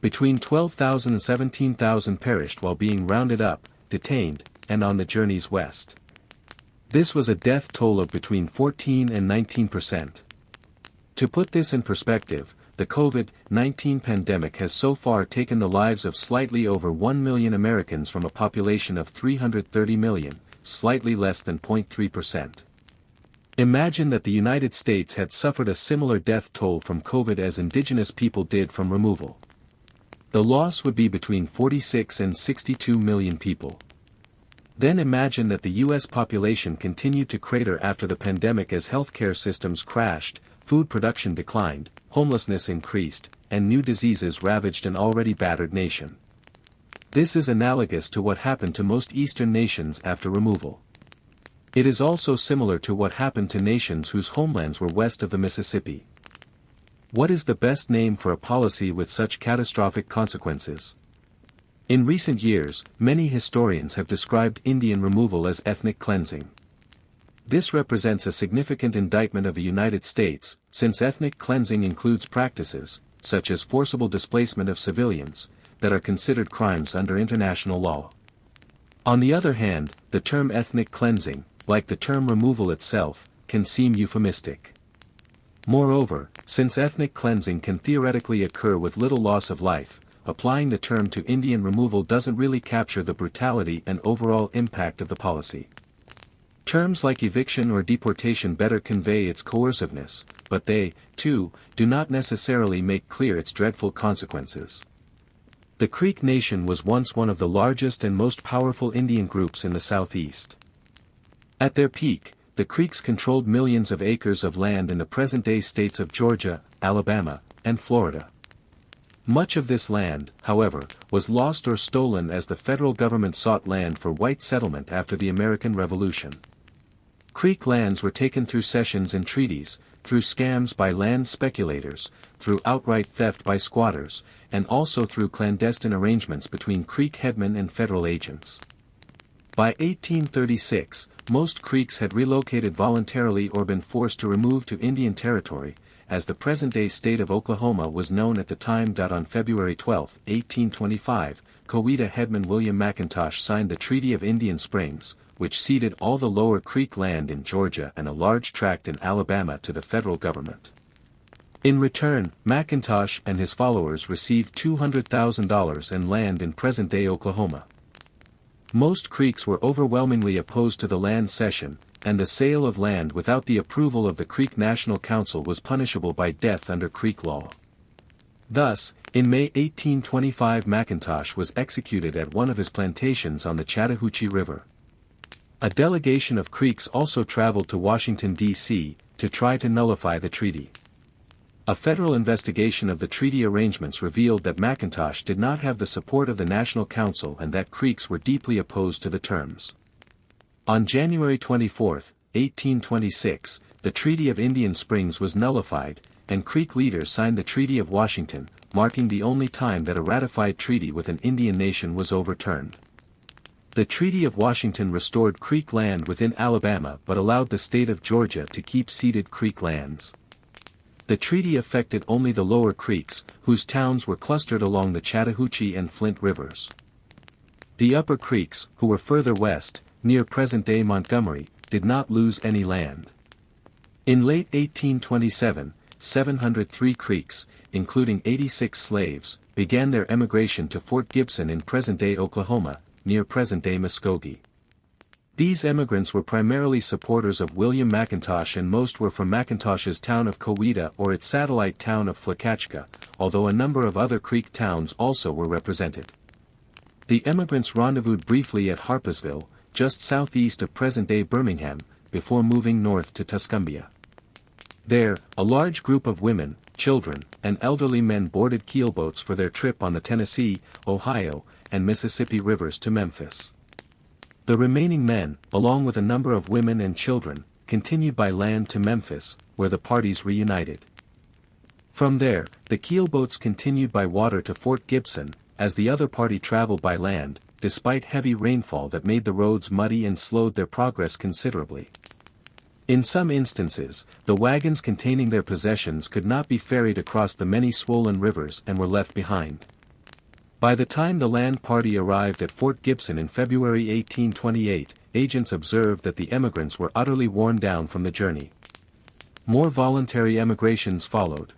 Between 12,000 and 17,000 perished while being rounded up, detained, and on the journeys west. This was a death toll of between 14 and 19%. To put this in perspective, the COVID-19 pandemic has so far taken the lives of slightly over 1 million Americans from a population of 330 million, slightly less than 0.3%. Imagine that the United States had suffered a similar death toll from COVID as indigenous people did from removal. The loss would be between 46 and 62 million people. Then imagine that the U.S. population continued to crater after the pandemic as healthcare systems crashed, food production declined, homelessness increased, and new diseases ravaged an already battered nation. This is analogous to what happened to most Eastern nations after removal. It is also similar to what happened to nations whose homelands were west of the Mississippi. What is the best name for a policy with such catastrophic consequences? In recent years, many historians have described Indian removal as ethnic cleansing. This represents a significant indictment of the United States, since ethnic cleansing includes practices, such as forcible displacement of civilians, that are considered crimes under international law. On the other hand, the term ethnic cleansing, like the term removal itself, can seem euphemistic. Moreover, since ethnic cleansing can theoretically occur with little loss of life, applying the term to Indian removal doesn't really capture the brutality and overall impact of the policy. Terms like eviction or deportation better convey its coerciveness, but they, too, do not necessarily make clear its dreadful consequences. The Creek Nation was once one of the largest and most powerful Indian groups in the Southeast. At their peak, the Creeks controlled millions of acres of land in the present-day states of Georgia, Alabama, and Florida. Much of this land, however, was lost or stolen as the federal government sought land for white settlement after the American Revolution. Creek lands were taken through cessions and treaties, through scams by land speculators, through outright theft by squatters, and also through clandestine arrangements between Creek headmen and federal agents. By 1836, most Creeks had relocated voluntarily or been forced to remove to Indian Territory, as the present-day state of Oklahoma was known at the time. On February 12, 1825, Coweta headman William McIntosh signed the Treaty of Indian Springs, which ceded all the lower Creek land in Georgia and a large tract in Alabama to the federal government. In return, McIntosh and his followers received $200,000 in land in present-day Oklahoma. Most Creeks were overwhelmingly opposed to the land cession, and the sale of land without the approval of the Creek National Council was punishable by death under Creek law. Thus, in May 1825 McIntosh was executed at one of his plantations on the Chattahoochee River. A delegation of Creeks also traveled to Washington, D.C., to try to nullify the treaty. A federal investigation of the treaty arrangements revealed that McIntosh did not have the support of the National Council and that Creeks were deeply opposed to the terms. On January 24, 1826, the Treaty of Indian Springs was nullified, and Creek leaders signed the Treaty of Washington, marking the only time that a ratified treaty with an Indian nation was overturned. The Treaty of Washington restored Creek land within Alabama but allowed the state of Georgia to keep ceded Creek lands. The treaty affected only the lower Creeks, whose towns were clustered along the Chattahoochee and Flint rivers. The upper Creeks, who were further west, near present-day Montgomery, did not lose any land. In late 1827, 703 Creeks, including 86 slaves, began their emigration to Fort Gibson in present-day Oklahoma, near present-day Muskogee. These emigrants were primarily supporters of William McIntosh, and most were from McIntosh's town of Coweta or its satellite town of Fleckachka, although a number of other Creek towns also were represented. The emigrants rendezvoused briefly at Harpsville, just southeast of present-day Birmingham, before moving north to Tuscumbia. There, a large group of women, children, and elderly men boarded keelboats for their trip on the Tennessee, Ohio, and Mississippi rivers to Memphis. The remaining men, along with a number of women and children, continued by land to Memphis, where the parties reunited. From there, the keelboats continued by water to Fort Gibson, as the other party traveled by land, despite heavy rainfall that made the roads muddy and slowed their progress considerably. In some instances, the wagons containing their possessions could not be ferried across the many swollen rivers and were left behind. By the time the land party arrived at Fort Gibson in February 1828, agents observed that the emigrants were utterly worn down from the journey. More voluntary emigrations followed.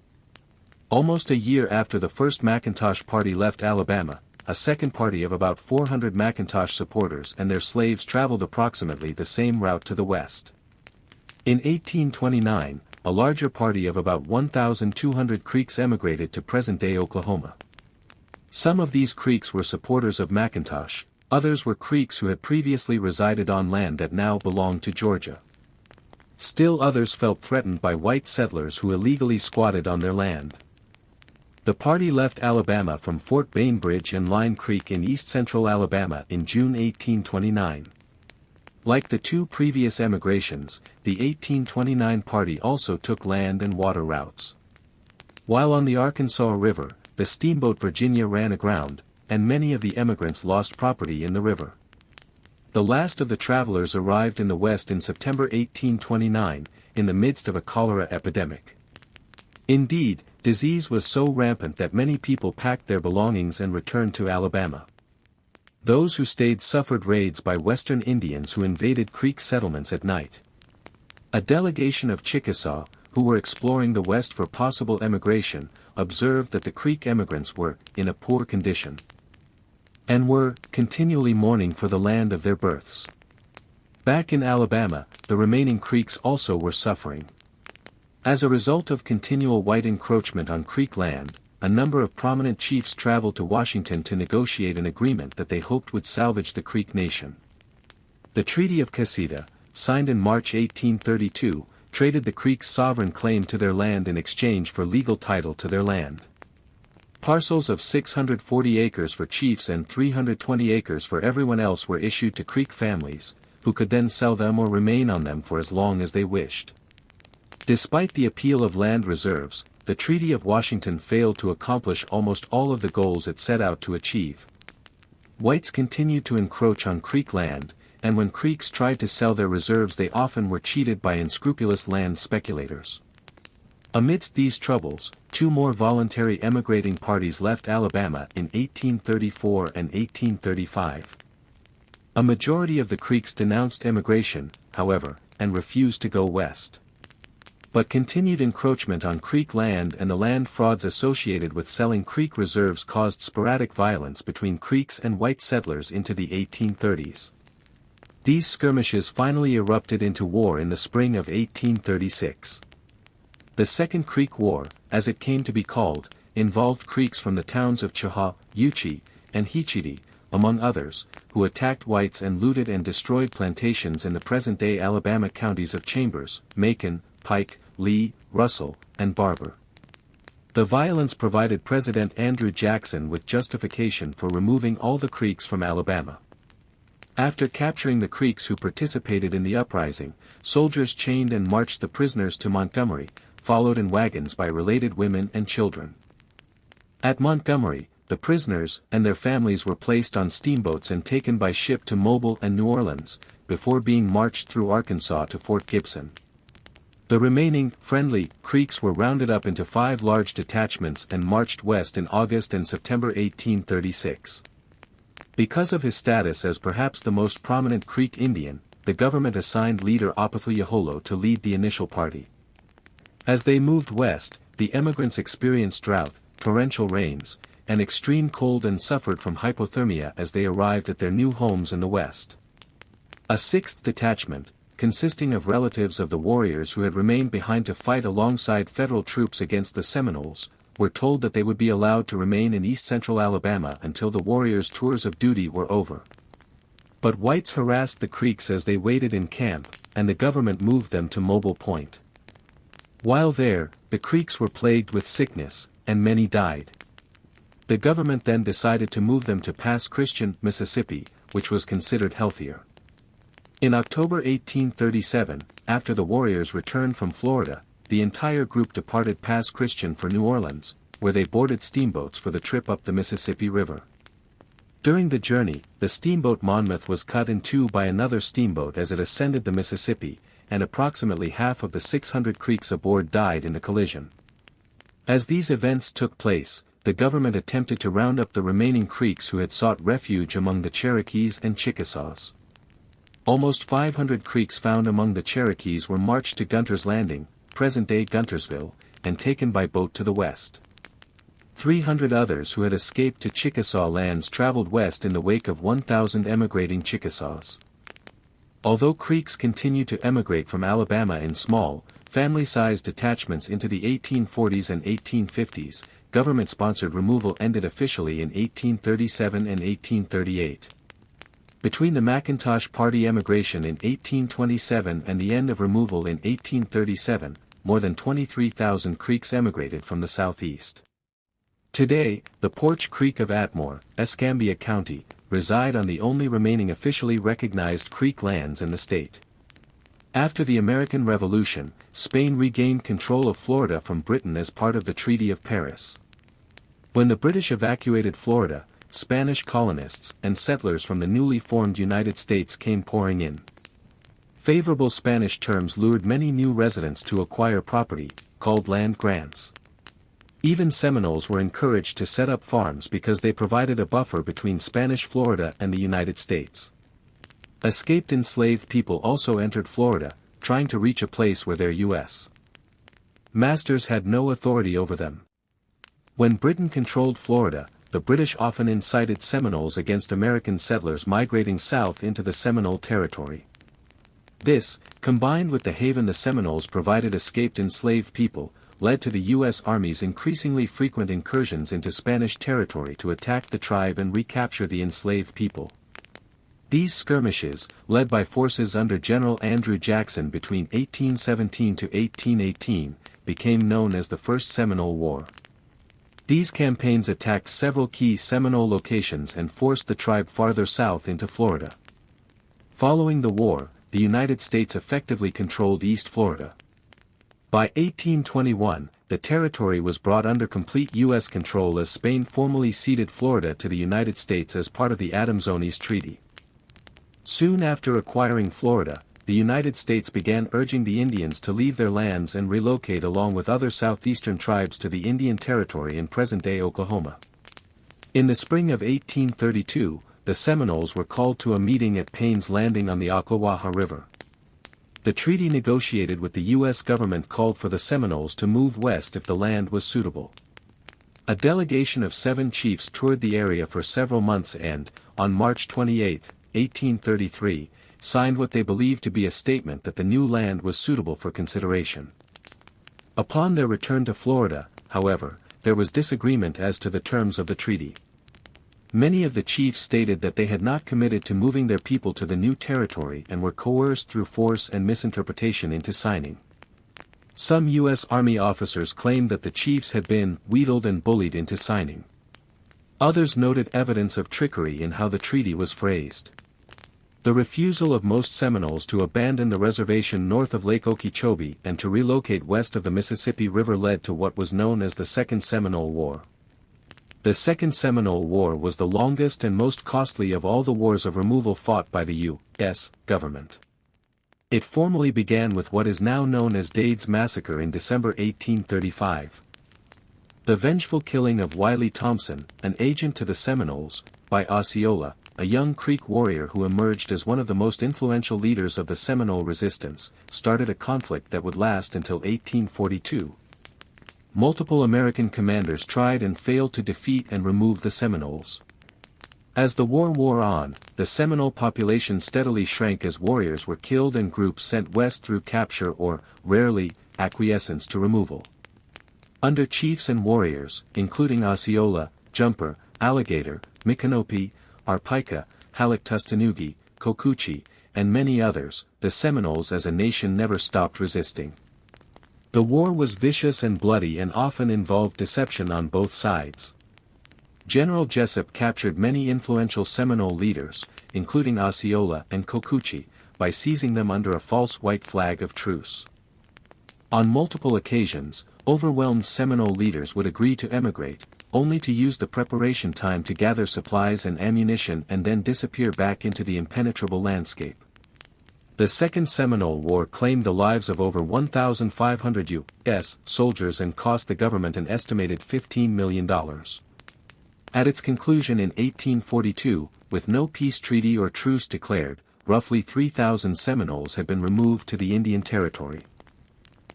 Almost a year after the first McIntosh party left Alabama, a second party of about 400 McIntosh supporters and their slaves traveled approximately the same route to the west. In 1829, a larger party of about 1,200 Creeks emigrated to present-day Oklahoma. Some of these Creeks were supporters of McIntosh, others were Creeks who had previously resided on land that now belonged to Georgia. Still others felt threatened by white settlers who illegally squatted on their land. The party left Alabama from Fort Bainbridge and Line Creek in east-central Alabama in June 1829. Like the two previous emigrations, the 1829 party also took land and water routes. While on the Arkansas River, the steamboat Virginia ran aground, and many of the emigrants lost property in the river. The last of the travelers arrived in the West in September 1829, in the midst of a cholera epidemic. Indeed, disease was so rampant that many people packed their belongings and returned to Alabama. Those who stayed suffered raids by Western Indians who invaded Creek settlements at night. A delegation of Chickasaw, who were exploring the West for possible emigration, observed that the Creek emigrants were in a poor condition, and were continually mourning for the land of their births. Back in Alabama, the remaining Creeks also were suffering. As a result of continual white encroachment on Creek land, a number of prominent chiefs traveled to Washington to negotiate an agreement that they hoped would salvage the Creek nation. The Treaty of Casita, signed in March 1832, traded the Creeks' sovereign claim to their land in exchange for legal title to their land. Parcels of 640 acres for chiefs and 320 acres for everyone else were issued to Creek families, who could then sell them or remain on them for as long as they wished. Despite the appeal of land reserves, the Treaty of Washington failed to accomplish almost all of the goals it set out to achieve. Whites continued to encroach on Creek land, and when Creeks tried to sell their reserves they often were cheated by unscrupulous land speculators. Amidst these troubles, two more voluntary emigrating parties left Alabama in 1834 and 1835. A majority of the Creeks denounced emigration, however, and refused to go west. But continued encroachment on Creek land and the land frauds associated with selling Creek reserves caused sporadic violence between Creeks and white settlers into the 1830s. These skirmishes finally erupted into war in the spring of 1836. The Second Creek War, as it came to be called, involved Creeks from the towns of Chaha, Uchee, and Heechee, among others, who attacked whites and looted and destroyed plantations in the present-day Alabama counties of Chambers, Macon, Pike, Lee, Russell, and Barber. The violence provided President Andrew Jackson with justification for removing all the Creeks from Alabama. After capturing the Creeks who participated in the uprising, soldiers chained and marched the prisoners to Montgomery, followed in wagons by related women and children. At Montgomery, the prisoners and their families were placed on steamboats and taken by ship to Mobile and New Orleans, before being marched through Arkansas to Fort Gibson. The remaining, friendly, Creeks were rounded up into 5 large detachments and marched west in August and September 1836. Because of his status as perhaps the most prominent Creek Indian, the government assigned leader Opathu Yaholo to lead the initial party. As they moved west, the emigrants experienced drought, torrential rains, and extreme cold and suffered from hypothermia as they arrived at their new homes in the west. A 6th detachment, consisting of relatives of the warriors who had remained behind to fight alongside federal troops against the Seminoles, were told that they would be allowed to remain in east-central Alabama until the warriors' tours of duty were over. But whites harassed the Creeks as they waited in camp, and the government moved them to Mobile Point. While there, the Creeks were plagued with sickness, and many died. The government then decided to move them to Pass Christian, Mississippi, which was considered healthier. In October 1837, after the warriors returned from Florida, the entire group departed Pass Christian for New Orleans, where they boarded steamboats for the trip up the Mississippi River. During the journey, the steamboat Monmouth was cut in two by another steamboat as it ascended the Mississippi, and approximately half of the 600 Creeks aboard died in the collision. As these events took place, the government attempted to round up the remaining Creeks who had sought refuge among the Cherokees and Chickasaws. Almost 500 Creeks found among the Cherokees were marched to Gunter's Landing, present-day Guntersville, and taken by boat to the west. 300 others who had escaped to Chickasaw lands traveled west in the wake of 1,000 emigrating Chickasaws. Although Creeks continued to emigrate from Alabama in small, family-sized detachments into the 1840s and 1850s, government-sponsored removal ended officially in 1837 and 1838. Between the Macintosh Party emigration in 1827 and the end of removal in 1837, more than 23,000 Creeks emigrated from the southeast. Today, the Porch Creek of Atmore, Escambia County, reside on the only remaining officially recognized Creek lands in the state. After the American Revolution, Spain regained control of Florida from Britain as part of the Treaty of Paris. When the British evacuated Florida, Spanish colonists and settlers from the newly formed United States came pouring in. Favorable Spanish terms lured many new residents to acquire property, called land grants. Even Seminoles were encouraged to set up farms because they provided a buffer between Spanish Florida and the United States. Escaped enslaved people also entered Florida, trying to reach a place where their U.S. masters had no authority over them. When Britain controlled Florida, the British often incited Seminoles against American settlers migrating south into the Seminole Territory. This, combined with the haven the Seminoles provided escaped enslaved people, led to the U.S. Army's increasingly frequent incursions into Spanish territory to attack the tribe and recapture the enslaved people. These skirmishes, led by forces under General Andrew Jackson between 1817 to 1818, became known as the First Seminole War. These campaigns attacked several key Seminole locations and forced the tribe farther south into Florida. Following the war, the United States effectively controlled East Florida. By 1821, the territory was brought under complete U.S. control as Spain formally ceded Florida to the United States as part of the Adams-Onis Treaty. Soon after acquiring Florida, the United States began urging the Indians to leave their lands and relocate along with other southeastern tribes to the Indian Territory in present-day Oklahoma. In the spring of 1832, the Seminoles were called to a meeting at Payne's Landing on the Ocklawaha River. The treaty negotiated with the U.S. government called for the Seminoles to move west if the land was suitable. A delegation of 7 chiefs toured the area for several months and, on March 28, 1833, signed what they believed to be a statement that the new land was suitable for consideration. Upon their return to Florida, however, there was disagreement as to the terms of the treaty. Many of the chiefs stated that they had not committed to moving their people to the new territory and were coerced through force and misinterpretation into signing. Some U.S. Army officers claimed that the chiefs had been wheedled and bullied into signing. Others noted evidence of trickery in how the treaty was phrased. The refusal of most Seminoles to abandon the reservation north of Lake Okeechobee and to relocate west of the Mississippi River led to what was known as the Second Seminole War. The Second Seminole War was the longest and most costly of all the wars of removal fought by the U.S. government. It formally began with what is now known as Dade's Massacre in December 1835. The vengeful killing of Wiley Thompson, an agent to the Seminoles, by Osceola, a young Creek warrior who emerged as one of the most influential leaders of the Seminole resistance, started a conflict that would last until 1842. Multiple American commanders tried and failed to defeat and remove the Seminoles. As the war wore on, the Seminole population steadily shrank as warriors were killed and groups sent west through capture or, rarely, acquiescence to removal. Under chiefs and warriors, including Osceola, Jumper, Alligator, Micanopy, Arpika, Halleck-Tustanugi, Cocucci, and many others, the Seminoles as a nation never stopped resisting. The war was vicious and bloody and often involved deception on both sides. General Jessup captured many influential Seminole leaders, including Osceola and Cocucci, by seizing them under a false white flag of truce. On multiple occasions, overwhelmed Seminole leaders would agree to emigrate, only to use the preparation time to gather supplies and ammunition and then disappear back into the impenetrable landscape. The Second Seminole War claimed the lives of over 1,500 U.S. soldiers and cost the government an estimated $15 million. At its conclusion in 1842, with no peace treaty or truce declared, roughly 3,000 Seminoles had been removed to the Indian Territory.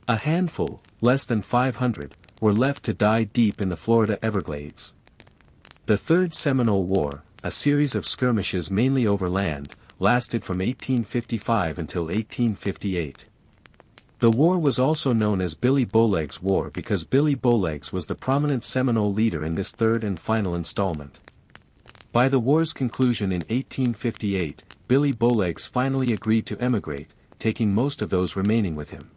A handful, less than 500, were left to die deep in the Florida Everglades. The Third Seminole War, a series of skirmishes mainly over land, lasted from 1855 until 1858. The war was also known as Billy Bowlegs' War because Billy Bowlegs was the prominent Seminole leader in this third and final installment. By the war's conclusion in 1858, Billy Bowlegs finally agreed to emigrate, taking most of those remaining with him.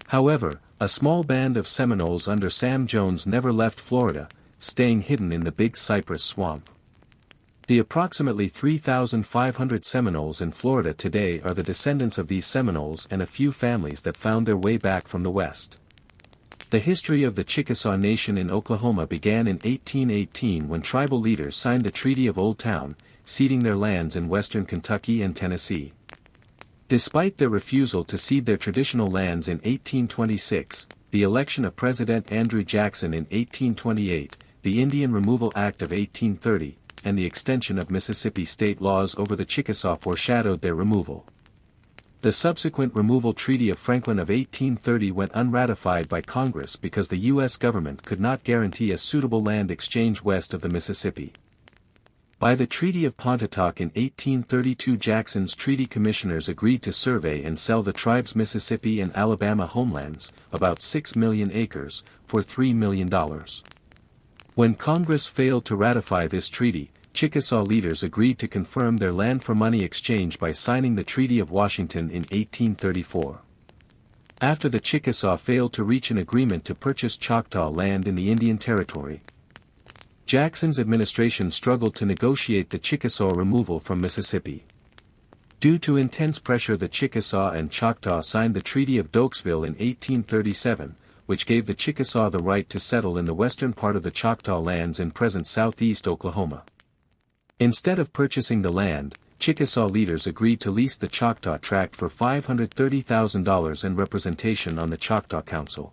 However, a small band of Seminoles under Sam Jones never left Florida, staying hidden in the Big Cypress Swamp. The approximately 3,500 Seminoles in Florida today are the descendants of these Seminoles and a few families that found their way back from the West. The history of the Chickasaw Nation in Oklahoma began in 1818 when tribal leaders signed the Treaty of Old Town, ceding their lands in western Kentucky and Tennessee. Despite their refusal to cede their traditional lands in 1826, the election of President Andrew Jackson in 1828, the Indian Removal Act of 1830, and the extension of Mississippi state laws over the Chickasaw foreshadowed their removal. The subsequent Removal Treaty of Franklin of 1830 went unratified by Congress because the U.S. government could not guarantee a suitable land exchange west of the Mississippi. By the Treaty of Pontotoc in 1832, Jackson's treaty commissioners agreed to survey and sell the tribe's Mississippi and Alabama homelands, about 6 million acres, for $3 million. When Congress failed to ratify this treaty, Chickasaw leaders agreed to confirm their land-for-money exchange by signing the Treaty of Washington in 1834. After the Chickasaw failed to reach an agreement to purchase Choctaw land in the Indian Territory, Jackson's administration struggled to negotiate the Chickasaw removal from Mississippi. Due to intense pressure, the Chickasaw and Choctaw signed the Treaty of Dokesville in 1837, which gave the Chickasaw the right to settle in the western part of the Choctaw lands in present southeast Oklahoma. Instead of purchasing the land, Chickasaw leaders agreed to lease the Choctaw Tract for $530,000 and representation on the Choctaw Council.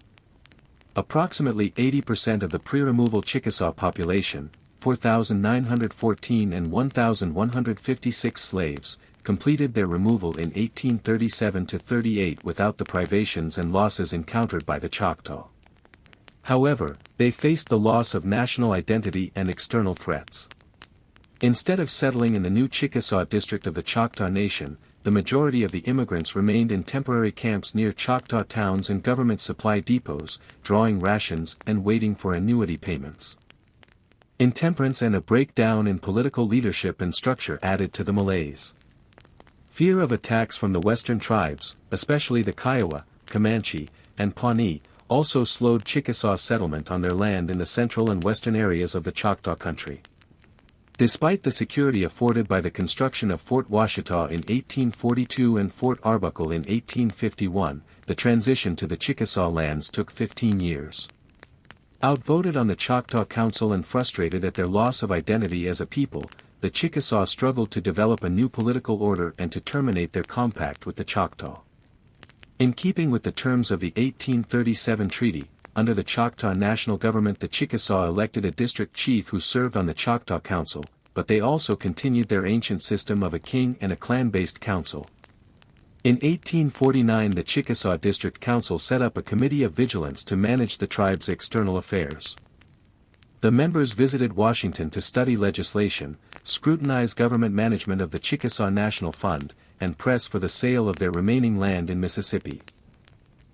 Approximately 80% of the pre-removal Chickasaw population, 4,914 and 1,156 slaves, completed their removal in 1837–38 without the privations and losses encountered by the Choctaw. However, they faced the loss of national identity and external threats. Instead of settling in the new Chickasaw district of the Choctaw Nation, the majority of the immigrants remained in temporary camps near Choctaw towns and government supply depots, drawing rations and waiting for annuity payments. Intemperance and a breakdown in political leadership and structure added to the malaise. Fear of attacks from the western tribes, especially the Kiowa, Comanche, and Pawnee, also slowed Chickasaw settlement on their land in the central and western areas of the Choctaw country. Despite the security afforded by the construction of Fort Washita in 1842 and Fort Arbuckle in 1851, the transition to the Chickasaw lands took 15 years. Outvoted on the Choctaw Council and frustrated at their loss of identity as a people, the Chickasaw struggled to develop a new political order and to terminate their compact with the Choctaw. In keeping with the terms of the 1837 treaty, under the Choctaw National Government, the Chickasaw elected a district chief who served on the Choctaw Council, but they also continued their ancient system of a king and a clan-based council. In 1849, the Chickasaw District Council set up a committee of vigilance to manage the tribe's external affairs. The members visited Washington to study legislation, scrutinize government management of the Chickasaw National Fund, and press for the sale of their remaining land in Mississippi.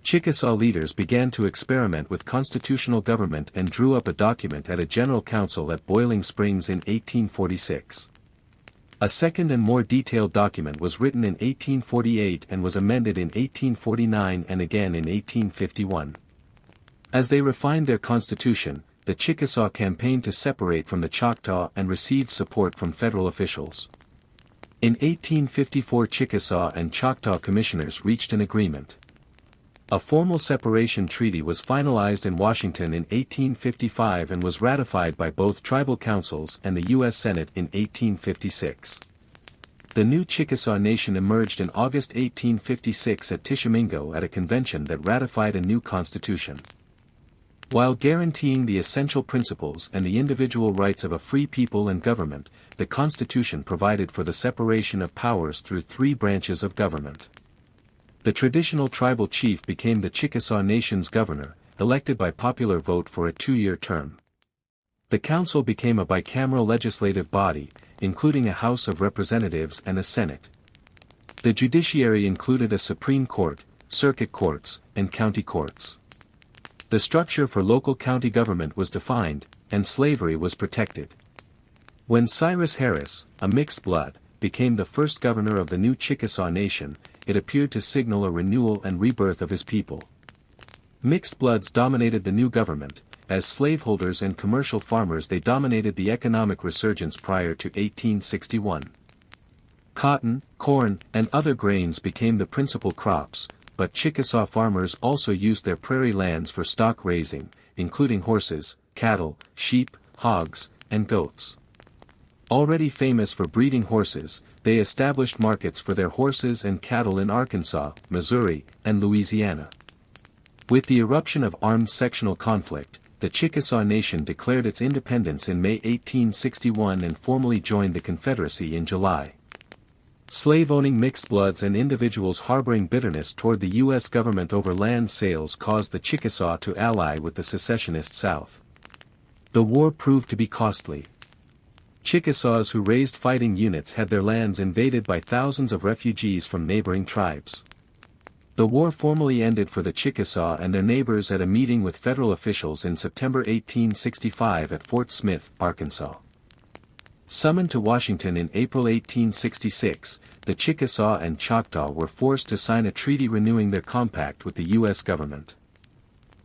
Chickasaw leaders began to experiment with constitutional government and drew up a document at a general council at Boiling Springs in 1846. A second and more detailed document was written in 1848 and was amended in 1849 and again in 1851. As they refined their constitution, the Chickasaw campaigned to separate from the Choctaw and received support from federal officials. In 1854, Chickasaw and Choctaw commissioners reached an agreement. A formal separation treaty was finalized in Washington in 1855 and was ratified by both tribal councils and the U.S. Senate in 1856. The new Chickasaw Nation emerged in August 1856 at Tishomingo at a convention that ratified a new constitution. While guaranteeing the essential principles and the individual rights of a free people and government, the Constitution provided for the separation of powers through three branches of government. The traditional tribal chief became the Chickasaw Nation's governor, elected by popular vote for a 2-year term. The council became a bicameral legislative body, including a House of Representatives and a Senate. The judiciary included a Supreme Court, circuit courts, and county courts. The structure for local county government was defined, and slavery was protected. When Cyrus Harris, a mixed blood, became the first governor of the new Chickasaw Nation, it appeared to signal a renewal and rebirth of his people. Mixed bloods dominated the new government. As slaveholders and commercial farmers they dominated the economic resurgence prior to 1861. Cotton, corn, and other grains became the principal crops, but Chickasaw farmers also used their prairie lands for stock raising, including horses, cattle, sheep, hogs, and goats. Already famous for breeding horses, they established markets for their horses and cattle in Arkansas, Missouri, and Louisiana. With the eruption of armed sectional conflict, the Chickasaw Nation declared its independence in May 1861 and formally joined the Confederacy in July. Slave-owning mixed bloods and individuals harboring bitterness toward the U.S. government over land sales caused the Chickasaw to ally with the secessionist South. The war proved to be costly. Chickasaws who raised fighting units had their lands invaded by thousands of refugees from neighboring tribes. The war formally ended for the Chickasaw and their neighbors at a meeting with federal officials in September 1865 at Fort Smith, Arkansas. Summoned to Washington in April 1866, the Chickasaw and Choctaw were forced to sign a treaty renewing their compact with the U.S. government.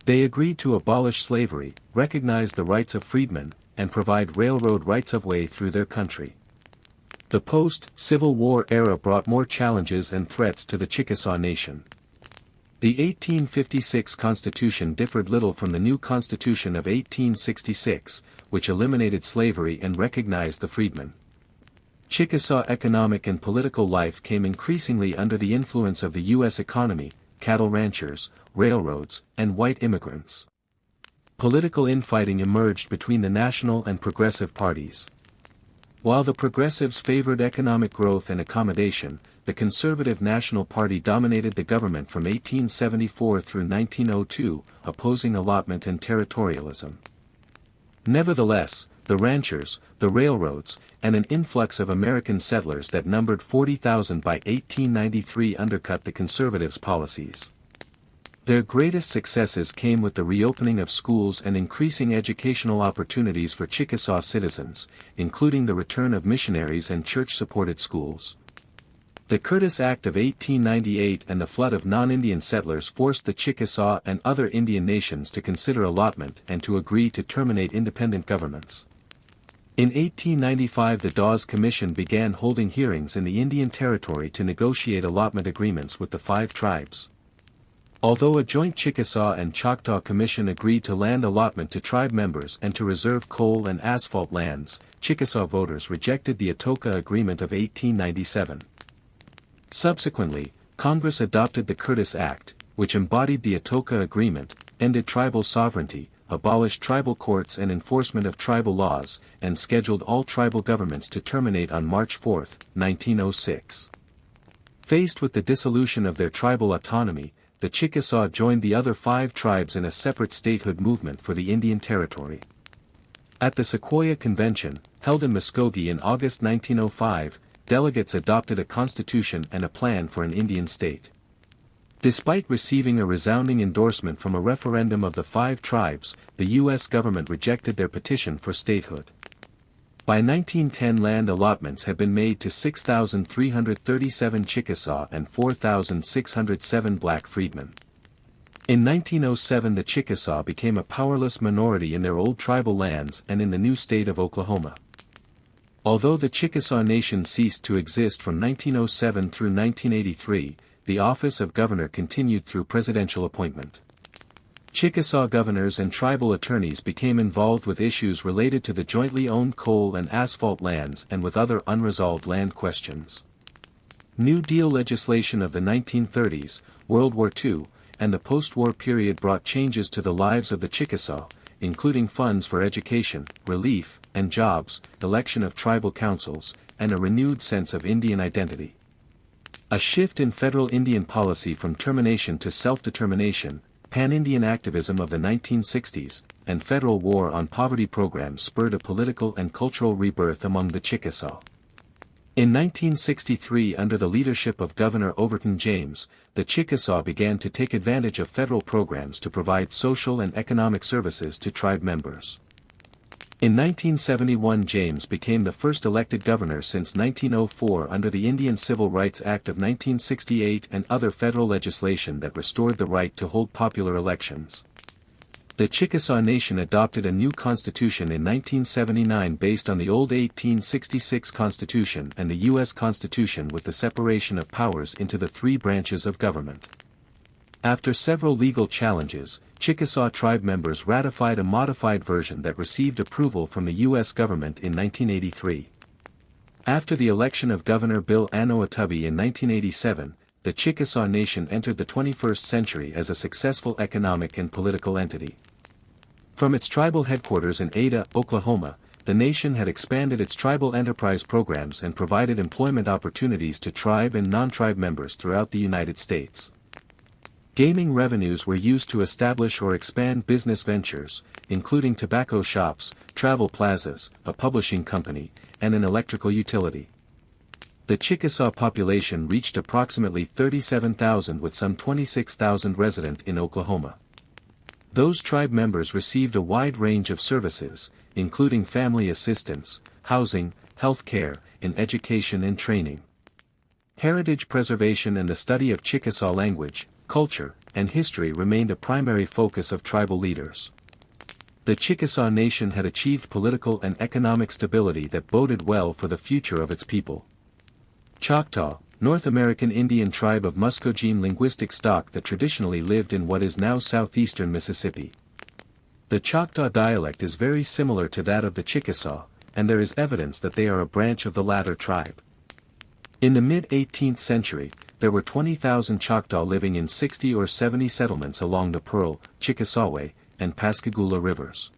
They agreed to abolish slavery, recognize the rights of freedmen, and provide railroad rights-of-way through their country. The post-Civil War era brought more challenges and threats to the Chickasaw Nation. The 1856 Constitution differed little from the new Constitution of 1866, which eliminated slavery and recognized the freedmen. Chickasaw economic and political life came increasingly under the influence of the U.S. economy, cattle ranchers, railroads, and white immigrants. Political infighting emerged between the national and progressive parties. While the progressives favored economic growth and accommodation, the conservative National Party dominated the government from 1874 through 1902, opposing allotment and territorialism. Nevertheless, the ranchers, the railroads, and an influx of American settlers that numbered 40,000 by 1893 undercut the conservatives' policies. Their greatest successes came with the reopening of schools and increasing educational opportunities for Chickasaw citizens, including the return of missionaries and church-supported schools. The Curtis Act of 1898 and the flood of non-Indian settlers forced the Chickasaw and other Indian nations to consider allotment and to agree to terminate independent governments. In 1895 the Dawes Commission began holding hearings in the Indian Territory to negotiate allotment agreements with the 5 tribes. Although a joint Chickasaw and Choctaw Commission agreed to land allotment to tribe members and to reserve coal and asphalt lands, Chickasaw voters rejected the Atoka Agreement of 1897. Subsequently, Congress adopted the Curtis Act, which embodied the Atoka Agreement, ended tribal sovereignty, abolished tribal courts and enforcement of tribal laws, and scheduled all tribal governments to terminate on March 4, 1906. Faced with the dissolution of their tribal autonomy, the Chickasaw joined the other 5 tribes in a separate statehood movement for the Indian Territory. At the Sequoia Convention, held in Muskogee in August 1905, delegates adopted a constitution and a plan for an Indian state. Despite receiving a resounding endorsement from a referendum of the 5 tribes, the U.S. government rejected their petition for statehood. By 1910 land allotments had been made to 6,337 Chickasaw and 4,607 black freedmen. In 1907 the Chickasaw became a powerless minority in their old tribal lands and in the new state of Oklahoma. Although the Chickasaw Nation ceased to exist from 1907 through 1983, the office of governor continued through presidential appointment. Chickasaw governors and tribal attorneys became involved with issues related to the jointly owned coal and asphalt lands and with other unresolved land questions. New Deal legislation of the 1930s, World War II, and the post-war period brought changes to the lives of the Chickasaw, including funds for education, relief, and jobs, election of tribal councils, and a renewed sense of Indian identity. A shift in federal Indian policy from termination to self-determination, pan-Indian activism of the 1960s, and federal war on poverty programs spurred a political and cultural rebirth among the Chickasaw. In 1963, under the leadership of Governor Overton James, the Chickasaw began to take advantage of federal programs to provide social and economic services to tribe members. In 1971, James became the first elected governor since 1904 under the Indian Civil Rights Act of 1968 and other federal legislation that restored the right to hold popular elections. The Chickasaw Nation adopted a new constitution in 1979 based on the old 1866 Constitution and the U.S. Constitution, with the separation of powers into the three branches of government. After several legal challenges, Chickasaw tribe members ratified a modified version that received approval from the U.S. government in 1983. After the election of Governor Bill Anoatubby in 1987, the Chickasaw Nation entered the 21st century as a successful economic and political entity. From its tribal headquarters in Ada, Oklahoma, the nation had expanded its tribal enterprise programs and provided employment opportunities to tribe and non-tribe members throughout the United States. Gaming revenues were used to establish or expand business ventures, including tobacco shops, travel plazas, a publishing company, and an electrical utility. The Chickasaw population reached approximately 37,000, with some 26,000 resident in Oklahoma. Those tribe members received a wide range of services, including family assistance, housing, health care, and education and training. Heritage preservation and the study of Chickasaw language, culture, and history remained a primary focus of tribal leaders. The Chickasaw Nation had achieved political and economic stability that boded well for the future of its people. Choctaw, North American Indian tribe of Muscogene linguistic stock that traditionally lived in what is now southeastern Mississippi. The Choctaw dialect is very similar to that of the Chickasaw, and there is evidence that they are a branch of the latter tribe. In the mid-18th century, there were 20,000 Choctaw living in 60 or 70 settlements along the Pearl, Chickasaway, and Pascagoula rivers.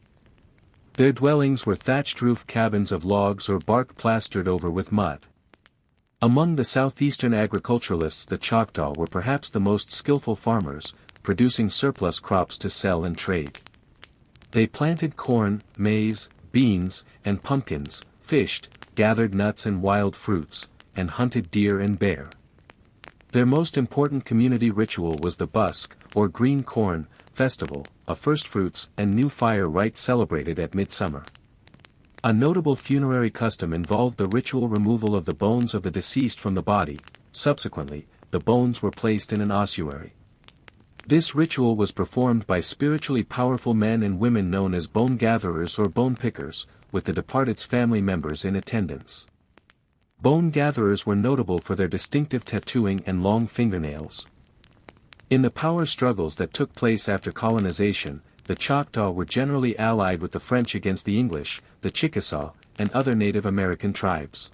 Their dwellings were thatched roof cabins of logs or bark plastered over with mud. Among the southeastern agriculturalists, the Choctaw were perhaps the most skillful farmers, producing surplus crops to sell and trade. They planted corn, maize, beans, and pumpkins, fished, gathered nuts and wild fruits, and hunted deer and bear. Their most important community ritual was the Busk, or Green Corn, Festival, a firstfruits and new fire rite celebrated at midsummer. A notable funerary custom involved the ritual removal of the bones of the deceased from the body. Subsequently, the bones were placed in an ossuary. This ritual was performed by spiritually powerful men and women known as bone gatherers or bone pickers, with the departed's family members in attendance. Bone gatherers were notable for their distinctive tattooing and long fingernails. In the power struggles that took place after colonization, the Choctaw were generally allied with the French against the English, the Chickasaw, and other Native American tribes.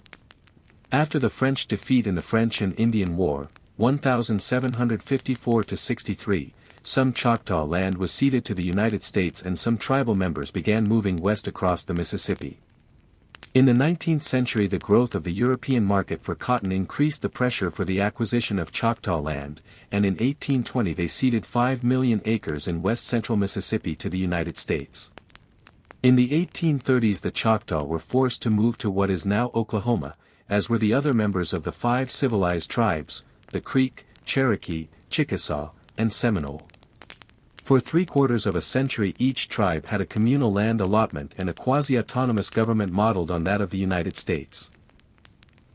After the French defeat in the French and Indian War, 1754–63, some Choctaw land was ceded to the United States and some tribal members began moving west across the Mississippi. In the 19th century, the growth of the European market for cotton increased the pressure for the acquisition of Choctaw land, and in 1820 they ceded 5 million acres in west-central Mississippi to the United States. In the 1830s, the Choctaw were forced to move to what is now Oklahoma, as were the other members of the 5 civilized tribes, the Creek, Cherokee, Chickasaw, and Seminole. For 3/4 of a century each tribe had a communal land allotment and a quasi-autonomous government modeled on that of the United States.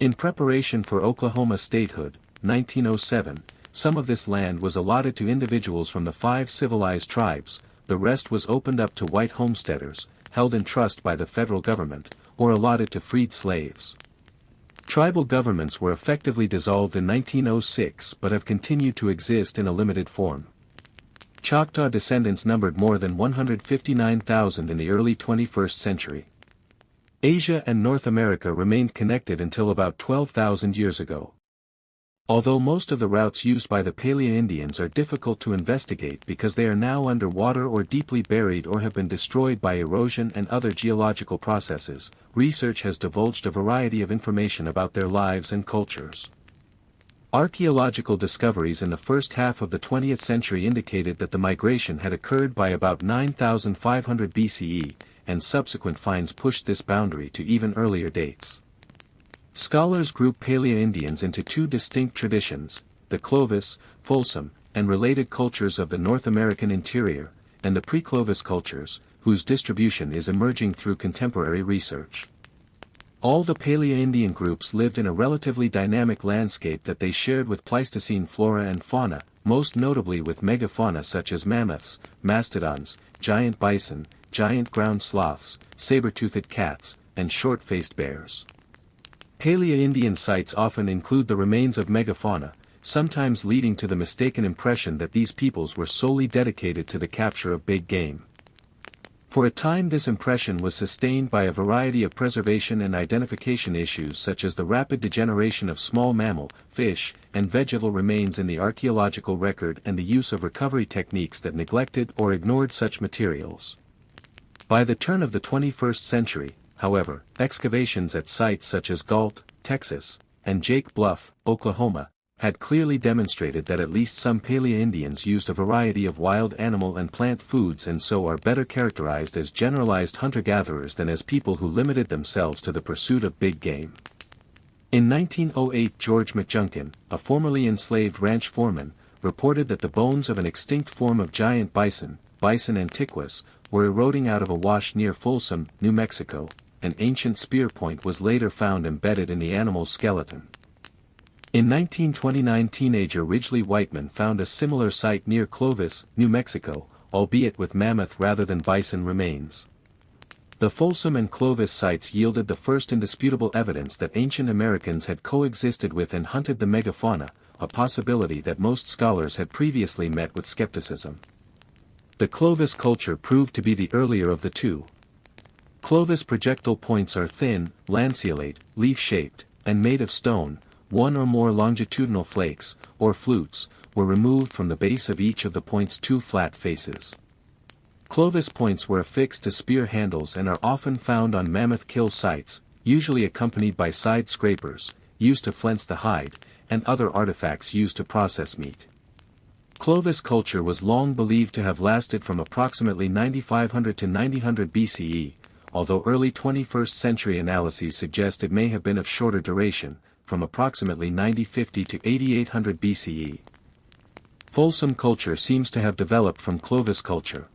In preparation for Oklahoma statehood, 1907, some of this land was allotted to individuals from the 5 civilized tribes, the rest was opened up to white homesteaders, held in trust by the federal government, or allotted to freed slaves. Tribal governments were effectively dissolved in 1906 but have continued to exist in a limited form. Choctaw descendants numbered more than 159,000 in the early 21st century. Asia and North America remained connected until about 12,000 years ago. Although most of the routes used by the Paleo-Indians are difficult to investigate because they are now under water or deeply buried or have been destroyed by erosion and other geological processes, research has divulged a variety of information about their lives and cultures. Archaeological discoveries in the first half of the 20th century indicated that the migration had occurred by about 9,500 BCE, and subsequent finds pushed this boundary to even earlier dates. Scholars group Paleo-Indians into two distinct traditions, the Clovis, Folsom, and related cultures of the North American interior, and the pre-Clovis cultures, whose distribution is emerging through contemporary research. All the Paleo-Indian groups lived in a relatively dynamic landscape that they shared with Pleistocene flora and fauna, most notably with megafauna such as mammoths, mastodons, giant bison, giant ground sloths, saber-toothed cats, and short-faced bears. Paleo-Indian sites often include the remains of megafauna, sometimes leading to the mistaken impression that these peoples were solely dedicated to the capture of big game. For a time this impression was sustained by a variety of preservation and identification issues such as the rapid degeneration of small mammal, fish, and vegetal remains in the archaeological record and the use of recovery techniques that neglected or ignored such materials. By the turn of the 21st century, however, excavations at sites such as Galt, Texas, and Jake Bluff, Oklahoma, had clearly demonstrated that at least some Paleo-Indians used a variety of wild animal and plant foods and so are better characterized as generalized hunter-gatherers than as people who limited themselves to the pursuit of big game. In 1908 George McJunkin, a formerly enslaved ranch foreman, reported that the bones of an extinct form of giant bison, Bison antiquus, were eroding out of a wash near Folsom, New Mexico. An ancient spear point was later found embedded in the animal's skeleton. In 1929 teenager Ridgely Whiteman found a similar site near Clovis, New Mexico, albeit with mammoth rather than bison remains. The Folsom and Clovis sites yielded the first indisputable evidence that ancient Americans had coexisted with and hunted the megafauna, a possibility that most scholars had previously met with skepticism. The Clovis culture proved to be the earlier of the two. Clovis projectile points are thin, lanceolate, leaf-shaped, and made of stone. One or more longitudinal flakes, or flutes, were removed from the base of each of the point's two flat faces. Clovis points were affixed to spear handles and are often found on mammoth kill sites, usually accompanied by side scrapers, used to flence the hide, and other artifacts used to process meat. Clovis culture was long believed to have lasted from approximately 9500 to 9000 BCE, although early 21st century analyses suggest it may have been of shorter duration, from approximately 9050 to 8800 BCE. Folsom culture seems to have developed from Clovis culture.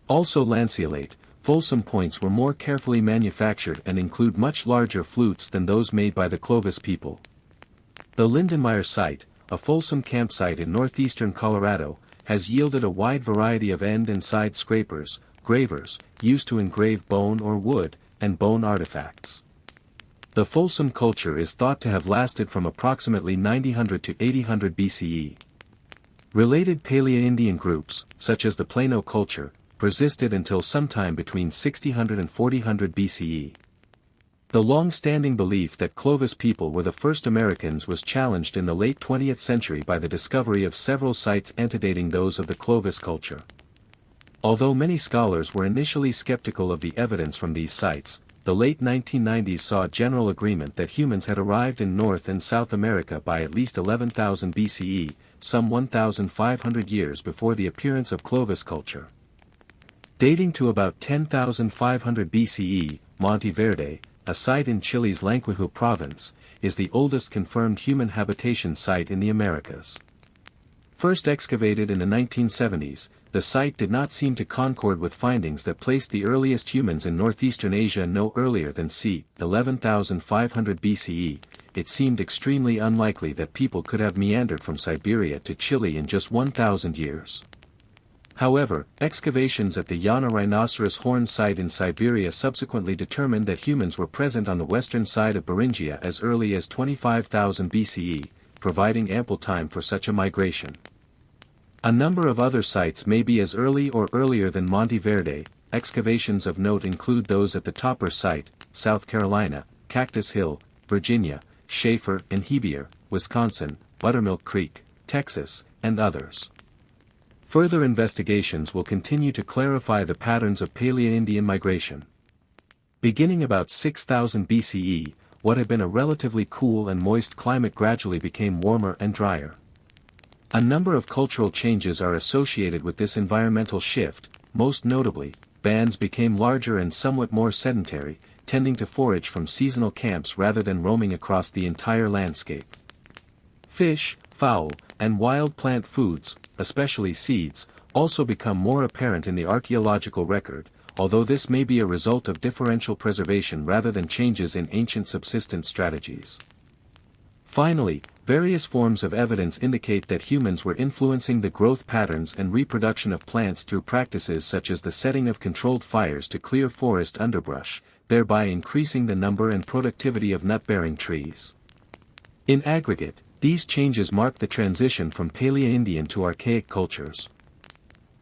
Also lanceolate, Folsom points were more carefully manufactured and include much larger flutes than those made by the Clovis people. The Lindenmeyer site, a Folsom campsite in northeastern Colorado, has yielded a wide variety of end and side scrapers, gravers, used to engrave bone or wood, and bone artifacts. The Folsom culture is thought to have lasted from approximately 9000 to 8000 BCE. Related Paleo-Indian groups, such as the Plano culture, persisted until sometime between 6000 and 4000 BCE. The long-standing belief that Clovis people were the first Americans was challenged in the late 20th century by the discovery of several sites antedating those of the Clovis culture. Although many scholars were initially skeptical of the evidence from these sites, the late 1990s saw general agreement that humans had arrived in North and South America by at least 11,000 BCE, some 1,500 years before the appearance of Clovis culture. Dating to about 10,500 BCE, Monte Verde, a site in Chile's Lanquihue province, is the oldest confirmed human habitation site in the Americas. First excavated in the 1970s, the site did not seem to concord with findings that placed the earliest humans in northeastern Asia no earlier than c. 11,500 BCE. It seemed extremely unlikely that people could have meandered from Siberia to Chile in just 1,000 years. However, excavations at the Yana rhinoceros horn site in Siberia subsequently determined that humans were present on the western side of Beringia as early as 25,000 BCE, providing ample time for such a migration. A number of other sites may be as early or earlier than Monte Verde. Excavations of note include those at the Topper site, South Carolina, Cactus Hill, Virginia, Schaefer and Heber, Wisconsin, Buttermilk Creek, Texas, and others. Further investigations will continue to clarify the patterns of Paleo-Indian migration. Beginning about 6000 BCE, what had been a relatively cool and moist climate gradually became warmer and drier. A number of cultural changes are associated with this environmental shift, most notably, bands became larger and somewhat more sedentary, tending to forage from seasonal camps rather than roaming across the entire landscape. Fish, fowl, and wild plant foods, especially seeds, also become more apparent in the archaeological record, although this may be a result of differential preservation rather than changes in ancient subsistence strategies. Finally, various forms of evidence indicate that humans were influencing the growth patterns and reproduction of plants through practices such as the setting of controlled fires to clear forest underbrush, thereby increasing the number and productivity of nut-bearing trees. In aggregate, these changes mark the transition from Paleo-Indian to archaic cultures.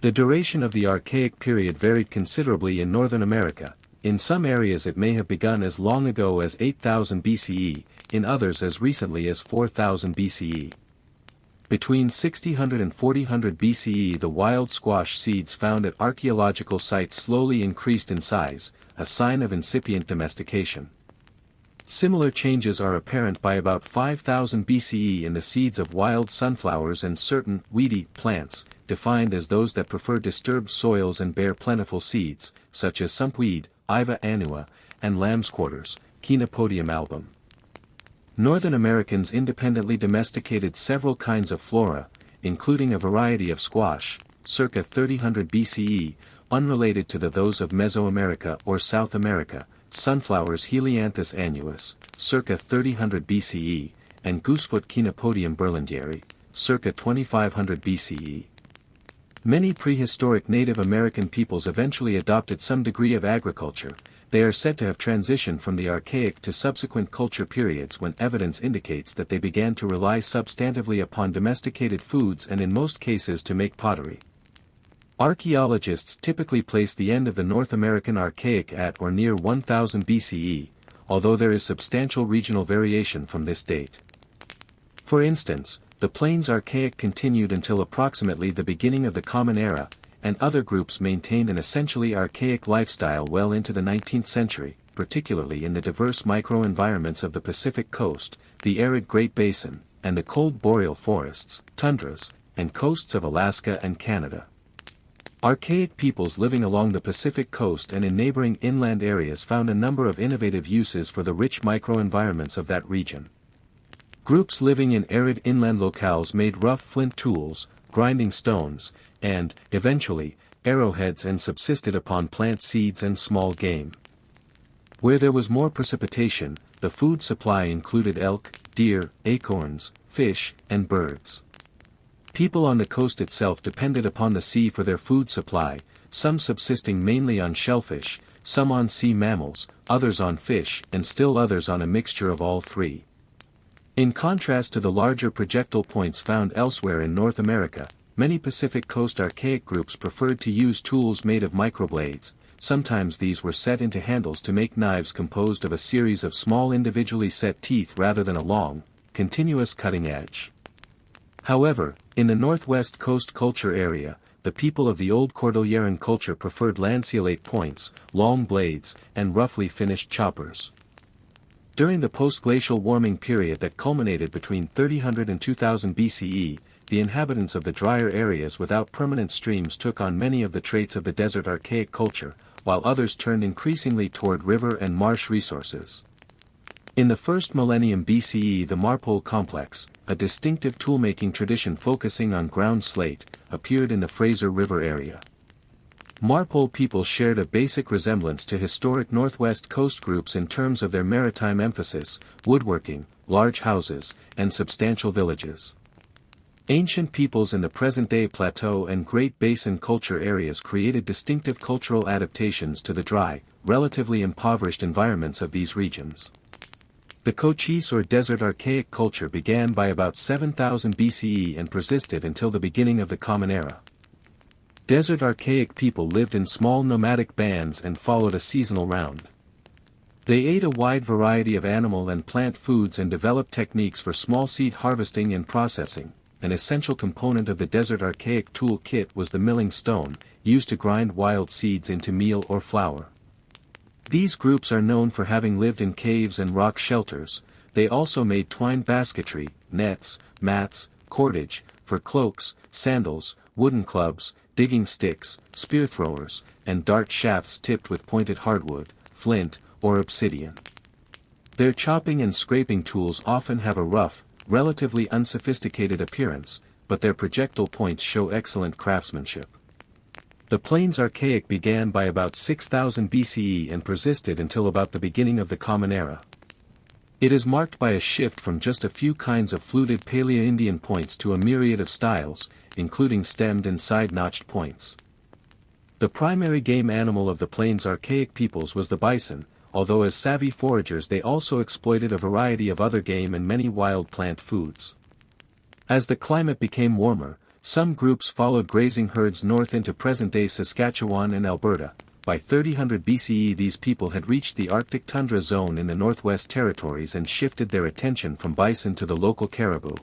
The duration of the archaic period varied considerably in Northern America. In some areas it may have begun as long ago as 8000 BCE, in others as recently as 4000 BCE. Between 6000 and 4000 BCE the wild squash seeds found at archaeological sites slowly increased in size, a sign of incipient domestication. Similar changes are apparent by about 5000 BCE in the seeds of wild sunflowers and certain weedy plants, defined as those that prefer disturbed soils and bear plentiful seeds, such as sumpweed, Iva annua, and lamb's quarters, Chenopodium album. Northern Americans independently domesticated several kinds of flora, including a variety of squash, circa 3000 BCE, unrelated to those of Mesoamerica or South America, sunflowers Helianthus annuus, circa 3000 BCE, and goosefoot Chenopodium berlandieri, circa 2500 BCE. Many prehistoric Native American peoples eventually adopted some degree of agriculture. They are said to have transitioned from the archaic to subsequent culture periods when evidence indicates that they began to rely substantively upon domesticated foods and in most cases to make pottery. Archaeologists typically place the end of the North American Archaic at or near 1000 BCE, although there is substantial regional variation from this date. For instance, the Plains Archaic continued until approximately the beginning of the Common Era, and other groups maintained an essentially archaic lifestyle well into the 19th century, particularly in the diverse microenvironments of the Pacific Coast, the arid Great Basin, and the cold boreal forests, tundras, and coasts of Alaska and Canada. Archaic peoples living along the Pacific Coast and in neighboring inland areas found a number of innovative uses for the rich microenvironments of that region. Groups living in arid inland locales made rough flint tools, grinding stones, and, eventually, arrowheads and subsisted upon plant seeds and small game. Where there was more precipitation, the food supply included elk, deer, acorns, fish, and birds. People on the coast itself depended upon the sea for their food supply, some subsisting mainly on shellfish, some on sea mammals, others on fish, and still others on a mixture of all three. In contrast to the larger projectile points found elsewhere in North America, many Pacific Coast archaic groups preferred to use tools made of microblades. Sometimes these were set into handles to make knives composed of a series of small individually set teeth rather than a long, continuous cutting edge. However, in the Northwest Coast culture area, the people of the Old Cordilleran culture preferred lanceolate points, long blades, and roughly finished choppers. During the post-glacial warming period that culminated between 3000 and 2000 BCE, the inhabitants of the drier areas without permanent streams took on many of the traits of the desert archaic culture, while others turned increasingly toward river and marsh resources. In the first millennium BCE the Marpole complex, a distinctive toolmaking tradition focusing on ground slate, appeared in the Fraser River area. Marpole people shared a basic resemblance to historic Northwest Coast groups in terms of their maritime emphasis, woodworking, large houses, and substantial villages. Ancient peoples in the present-day Plateau and Great Basin culture areas created distinctive cultural adaptations to the dry, relatively impoverished environments of these regions. The Cochise or Desert Archaic culture began by about 7000 BCE and persisted until the beginning of the Common Era. Desert Archaic people lived in small nomadic bands and followed a seasonal round. They ate a wide variety of animal and plant foods and developed techniques for small seed harvesting and processing. An essential component of the desert archaic tool kit was the milling stone, used to grind wild seeds into meal or flour. These groups are known for having lived in caves and rock shelters. They also made twine basketry, nets, mats, cordage, for cloaks, sandals, wooden clubs, digging sticks, spear throwers, and dart shafts tipped with pointed hardwood, flint, or obsidian. Their chopping and scraping tools often have a rough, relatively unsophisticated appearance, but their projectile points show excellent craftsmanship. The Plains Archaic began by about 6000 BCE and persisted until about the beginning of the Common Era. It is marked by a shift from just a few kinds of fluted Paleo-Indian points to a myriad of styles, including stemmed and side-notched points. The primary game animal of the Plains Archaic peoples was the bison, although as savvy foragers they also exploited a variety of other game and many wild plant foods. As the climate became warmer, some groups followed grazing herds north into present-day Saskatchewan and Alberta. By 3000 BCE these people had reached the Arctic tundra zone in the Northwest Territories and shifted their attention from bison to the local caribou.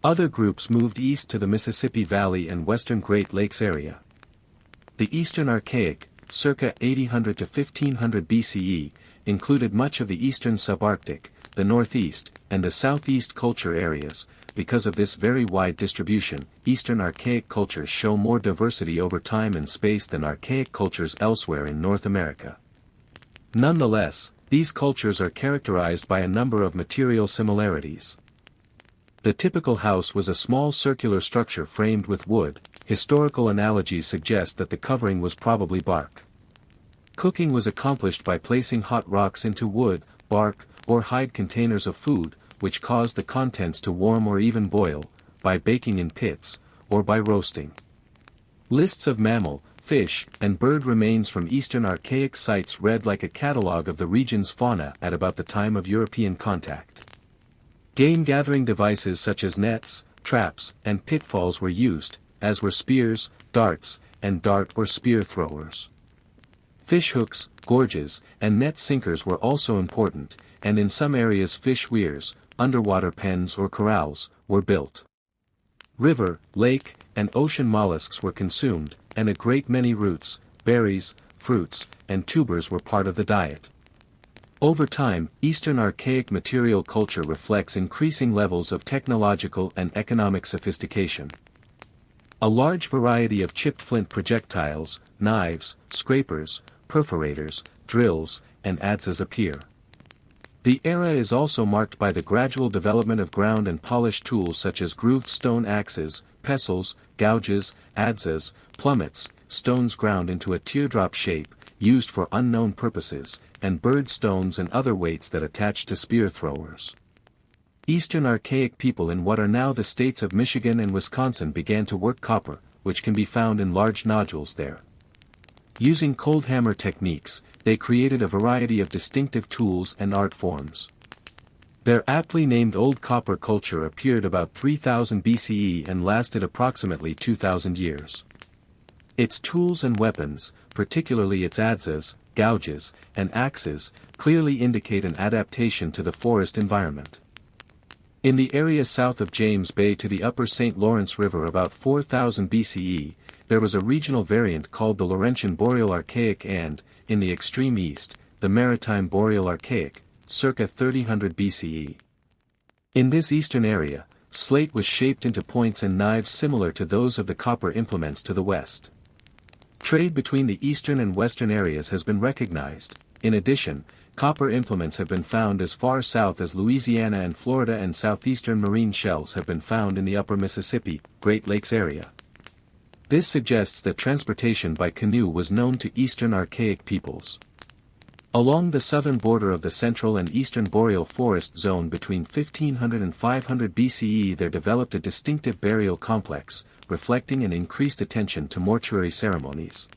Other groups moved east to the Mississippi Valley and western Great Lakes area. The Eastern Archaic, circa 800 to 1500 BCE, included much of the eastern subarctic, the northeast, and the southeast culture areas. Because of this very wide distribution, Eastern Archaic cultures show more diversity over time and space than archaic cultures elsewhere in North America. Nonetheless, these cultures are characterized by a number of material similarities. The typical house was a small circular structure framed with wood. Historical analogies suggest that the covering was probably bark. Cooking was accomplished by placing hot rocks into wood, bark, or hide containers of food, which caused the contents to warm or even boil, by baking in pits, or by roasting. Lists of mammal, fish, and bird remains from Eastern Archaic sites read like a catalogue of the region's fauna at about the time of European contact. Game-gathering devices such as nets, traps, and pitfalls were used, as were spears, darts, and dart or spear throwers. Fish hooks, gorges, and net sinkers were also important, and in some areas fish weirs, underwater pens or corrals, were built. River, lake, and ocean mollusks were consumed, and a great many roots, berries, fruits, and tubers were part of the diet. Over time, Eastern Archaic material culture reflects increasing levels of technological and economic sophistication. A large variety of chipped flint projectiles, knives, scrapers, perforators, drills, and adzes appear. The era is also marked by the gradual development of ground and polished tools such as grooved stone axes, pestles, gouges, adzes, plummets, stones ground into a teardrop shape, used for unknown purposes, and bird stones and other weights that attach to spear throwers. Eastern Archaic people in what are now the states of Michigan and Wisconsin began to work copper, which can be found in large nodules there. Using cold hammer techniques, they created a variety of distinctive tools and art forms. Their aptly named Old Copper culture appeared about 3000 BCE and lasted approximately 2000 years. Its tools and weapons, particularly its adzes, gouges, and axes, clearly indicate an adaptation to the forest environment. In the area south of James Bay to the upper St. Lawrence River about 4000 BCE, there was a regional variant called the Laurentian Boreal Archaic and, in the extreme east, the Maritime Boreal Archaic, circa 3000 BCE. In this eastern area, slate was shaped into points and knives similar to those of the copper implements to the west. Trade between the eastern and western areas has been recognized. In addition, copper implements have been found as far south as Louisiana and Florida, and southeastern marine shells have been found in the upper Mississippi, Great Lakes area. This suggests that transportation by canoe was known to Eastern Archaic peoples. Along the southern border of the central and eastern boreal forest zone between 1500 and 500 BCE there developed a distinctive burial complex, reflecting an increased attention to mortuary ceremonies.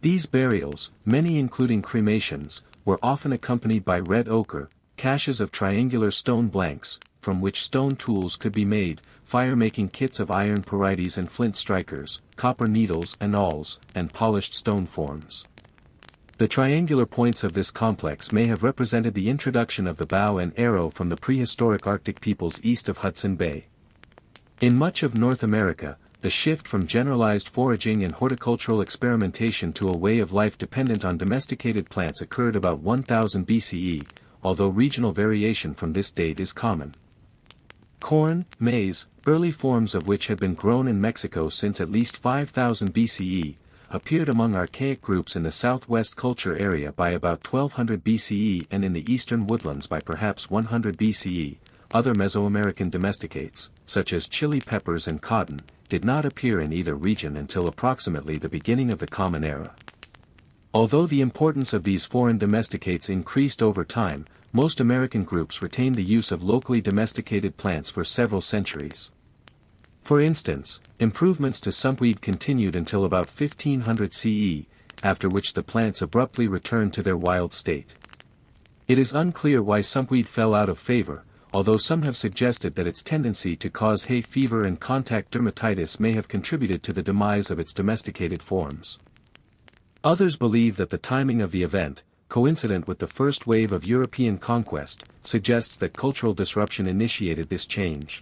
These burials, many including cremations, were often accompanied by red ochre, caches of triangular stone blanks, from which stone tools could be made, fire-making kits of iron porites and flint strikers, copper needles and awls, and polished stone forms. The triangular points of this complex may have represented the introduction of the bow and arrow from the prehistoric Arctic peoples east of Hudson Bay. In much of North America, the shift from generalized foraging and horticultural experimentation to a way of life dependent on domesticated plants occurred about 1000 BCE, although regional variation from this date is common. Corn, maize, early forms of which had been grown in Mexico since at least 5000 BCE, appeared among archaic groups in the southwest culture area by about 1200 BCE and in the eastern woodlands by perhaps 100 BCE. Other Mesoamerican domesticates, such as chili peppers and cotton, did not appear in either region until approximately the beginning of the Common Era. Although the importance of these foreign domesticates increased over time, most American groups retained the use of locally domesticated plants for several centuries. For instance, improvements to sumpweed continued until about 1500 CE, after which the plants abruptly returned to their wild state. It is unclear why sumpweed fell out of favor, although some have suggested that its tendency to cause hay fever and contact dermatitis may have contributed to the demise of its domesticated forms. Others believe that the timing of the event, coincident with the first wave of European conquest, suggests that cultural disruption initiated this change.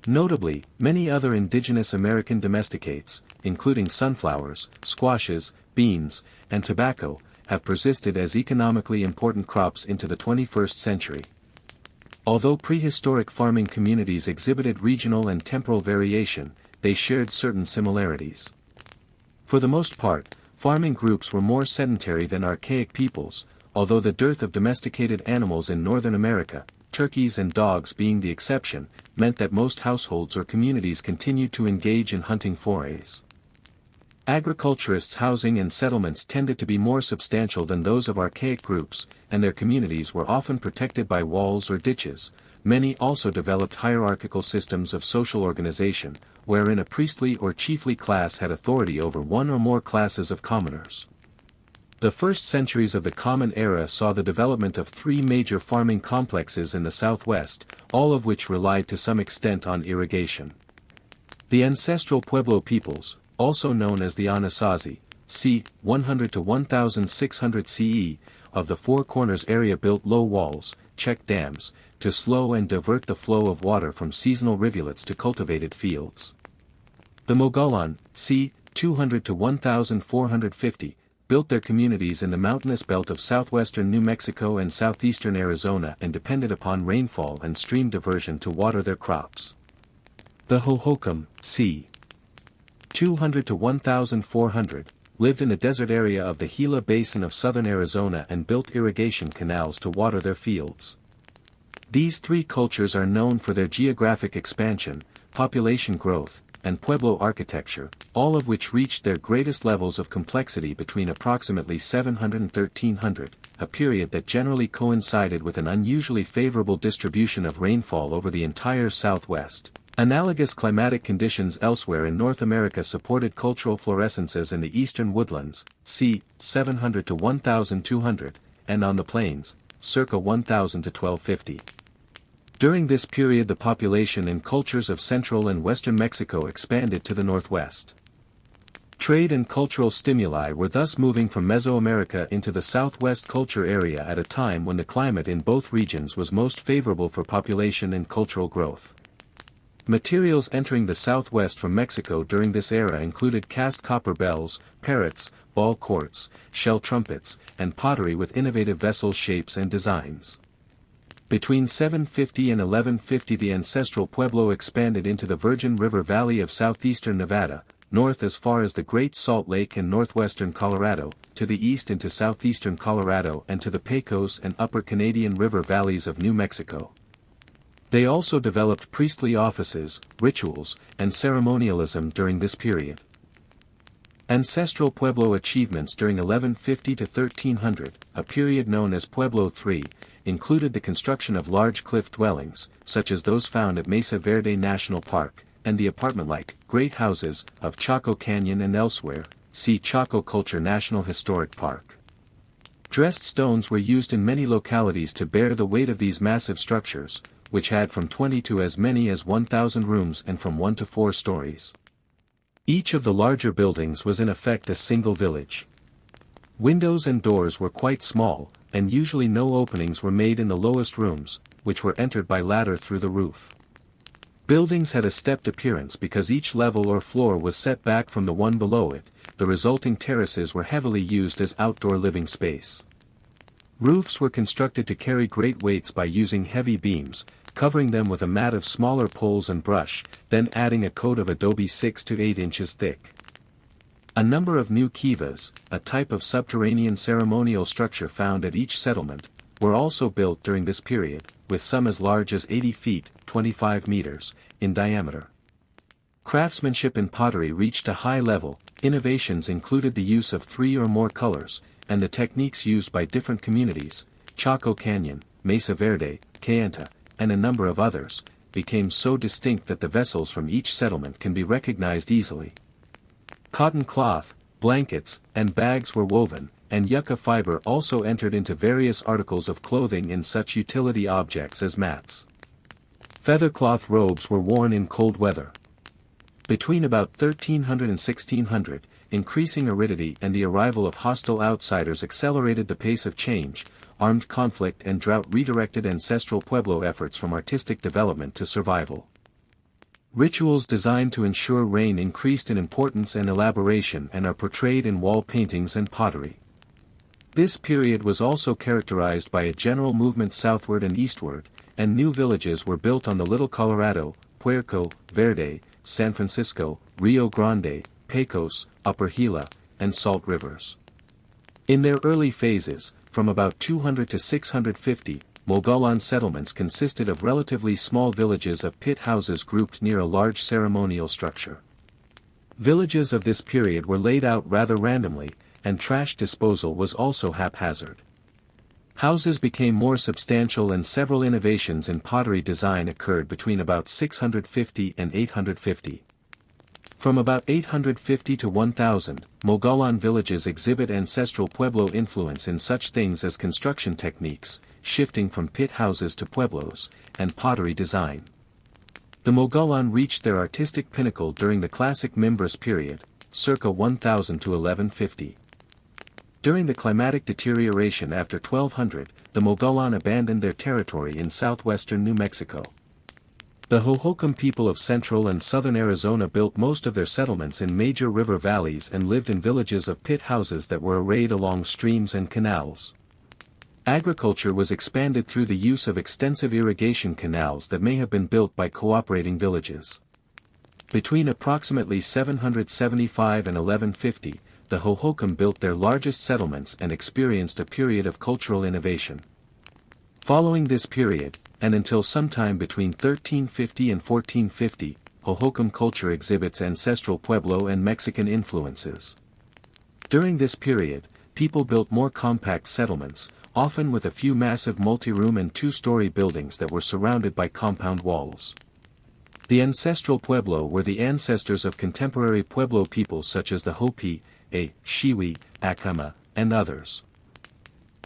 Notably, many other indigenous American domesticates, including sunflowers, squashes, beans, and tobacco, have persisted as economically important crops into the 21st century. Although prehistoric farming communities exhibited regional and temporal variation, they shared certain similarities. For the most part, farming groups were more sedentary than archaic peoples, although the dearth of domesticated animals in Northern America, turkeys and dogs being the exception, meant that most households or communities continued to engage in hunting forays. Agriculturists' housing and settlements tended to be more substantial than those of archaic groups, and their communities were often protected by walls or ditches. Many also developed hierarchical systems of social organization, wherein a priestly or chiefly class had authority over one or more classes of commoners. The first centuries of the Common Era saw the development of three major farming complexes in the southwest, all of which relied to some extent on irrigation. The ancestral Pueblo peoples, also known as the Anasazi, c. 100 to 1600 CE, of the Four Corners area built low walls, check dams, to slow and divert the flow of water from seasonal rivulets to cultivated fields. The Mogollon, c. 200 to 1450, built their communities in the mountainous belt of southwestern New Mexico and southeastern Arizona and depended upon rainfall and stream diversion to water their crops. The Hohokam, c. 200 to 1400, lived in the desert area of the Gila Basin of southern Arizona and built irrigation canals to water their fields. These three cultures are known for their geographic expansion, population growth, and Pueblo architecture, all of which reached their greatest levels of complexity between approximately 700 and 1300, a period that generally coincided with an unusually favorable distribution of rainfall over the entire Southwest. Analogous climatic conditions elsewhere in North America supported cultural florescences in the eastern woodlands, c. 700 to 1200, and on the plains, circa 1000 to 1250. During this period the population and cultures of central and western Mexico expanded to the northwest. Trade and cultural stimuli were thus moving from Mesoamerica into the southwest culture area at a time when the climate in both regions was most favorable for population and cultural growth. Materials entering the southwest from Mexico during this era included cast copper bells, parrots, ball courts, shell trumpets, and pottery with innovative vessel shapes and designs. Between 750 and 1150 the ancestral Pueblo expanded into the Virgin River Valley of southeastern Nevada, north as far as the Great Salt Lake and northwestern Colorado, to the east into southeastern Colorado and to the Pecos and upper Canadian River valleys of New Mexico. They also developed priestly offices, rituals, and ceremonialism during this period. Ancestral Pueblo achievements during 1150 to 1300, a period known as Pueblo III, included the construction of large cliff dwellings, such as those found at Mesa Verde National Park, and the apartment-like, great houses, of Chaco Canyon and elsewhere, see Chaco Culture National Historic Park. Dressed stones were used in many localities to bear the weight of these massive structures, which had from 20 to as many as 1,000 rooms and from 1 to 4 stories. Each of the larger buildings was in effect a single village. Windows and doors were quite small, and usually no openings were made in the lowest rooms, which were entered by ladder through the roof. Buildings had a stepped appearance because each level or floor was set back from the one below it. The resulting terraces were heavily used as outdoor living space. Roofs were constructed to carry great weights by using heavy beams, covering them with a mat of smaller poles and brush, then adding a coat of adobe 6 to 8 inches thick. A number of new kivas, a type of subterranean ceremonial structure found at each settlement, were also built during this period, with some as large as 80 feet, 25 meters, in diameter. Craftsmanship in pottery reached a high level. Innovations included the use of 3 or more colors, and the techniques used by different communities, Chaco Canyon, Mesa Verde, Kayenta, and a number of others, became so distinct that the vessels from each settlement can be recognized easily. Cotton cloth, blankets, and bags were woven, and yucca fiber also entered into various articles of clothing in such utility objects as mats. Feathercloth robes were worn in cold weather. Between about 1300 and 1600, increasing aridity and the arrival of hostile outsiders accelerated the pace of change. Armed conflict and drought redirected ancestral Pueblo efforts from artistic development to survival. Rituals designed to ensure rain increased in importance and elaboration and are portrayed in wall paintings and pottery. This period was also characterized by a general movement southward and eastward, and new villages were built on the Little Colorado, Puerco Verde, San Francisco, Rio Grande, Pecos, Upper Gila, and Salt rivers. In their early phases, from about 200 to 650, Mogollon settlements consisted of relatively small villages of pit houses grouped near a large ceremonial structure. Villages of this period were laid out rather randomly, and trash disposal was also haphazard. Houses became more substantial and several innovations in pottery design occurred between about 650 and 850. From about 850 to 1000, Mogollon villages exhibit ancestral Pueblo influence in such things as construction techniques, shifting from pit houses to pueblos, and pottery design. The Mogollon reached their artistic pinnacle during the classic Mimbres period, circa 1000 to 1150. During the climatic deterioration after 1200, the Mogollon abandoned their territory in southwestern New Mexico. The Hohokam people of central and southern Arizona built most of their settlements in major river valleys and lived in villages of pit houses that were arrayed along streams and canals. Agriculture was expanded through the use of extensive irrigation canals that may have been built by cooperating villages. Between approximately 775 and 1150, the Hohokam built their largest settlements and experienced a period of cultural innovation. Following this period, and until sometime between 1350 and 1450, Hohokam culture exhibits ancestral Pueblo and Mexican influences. During this period, people built more compact settlements, often with a few massive multi-room and two-story buildings that were surrounded by compound walls. The ancestral Pueblo were the ancestors of contemporary Pueblo peoples such as the Hopi, Shiwi, Acoma, and others.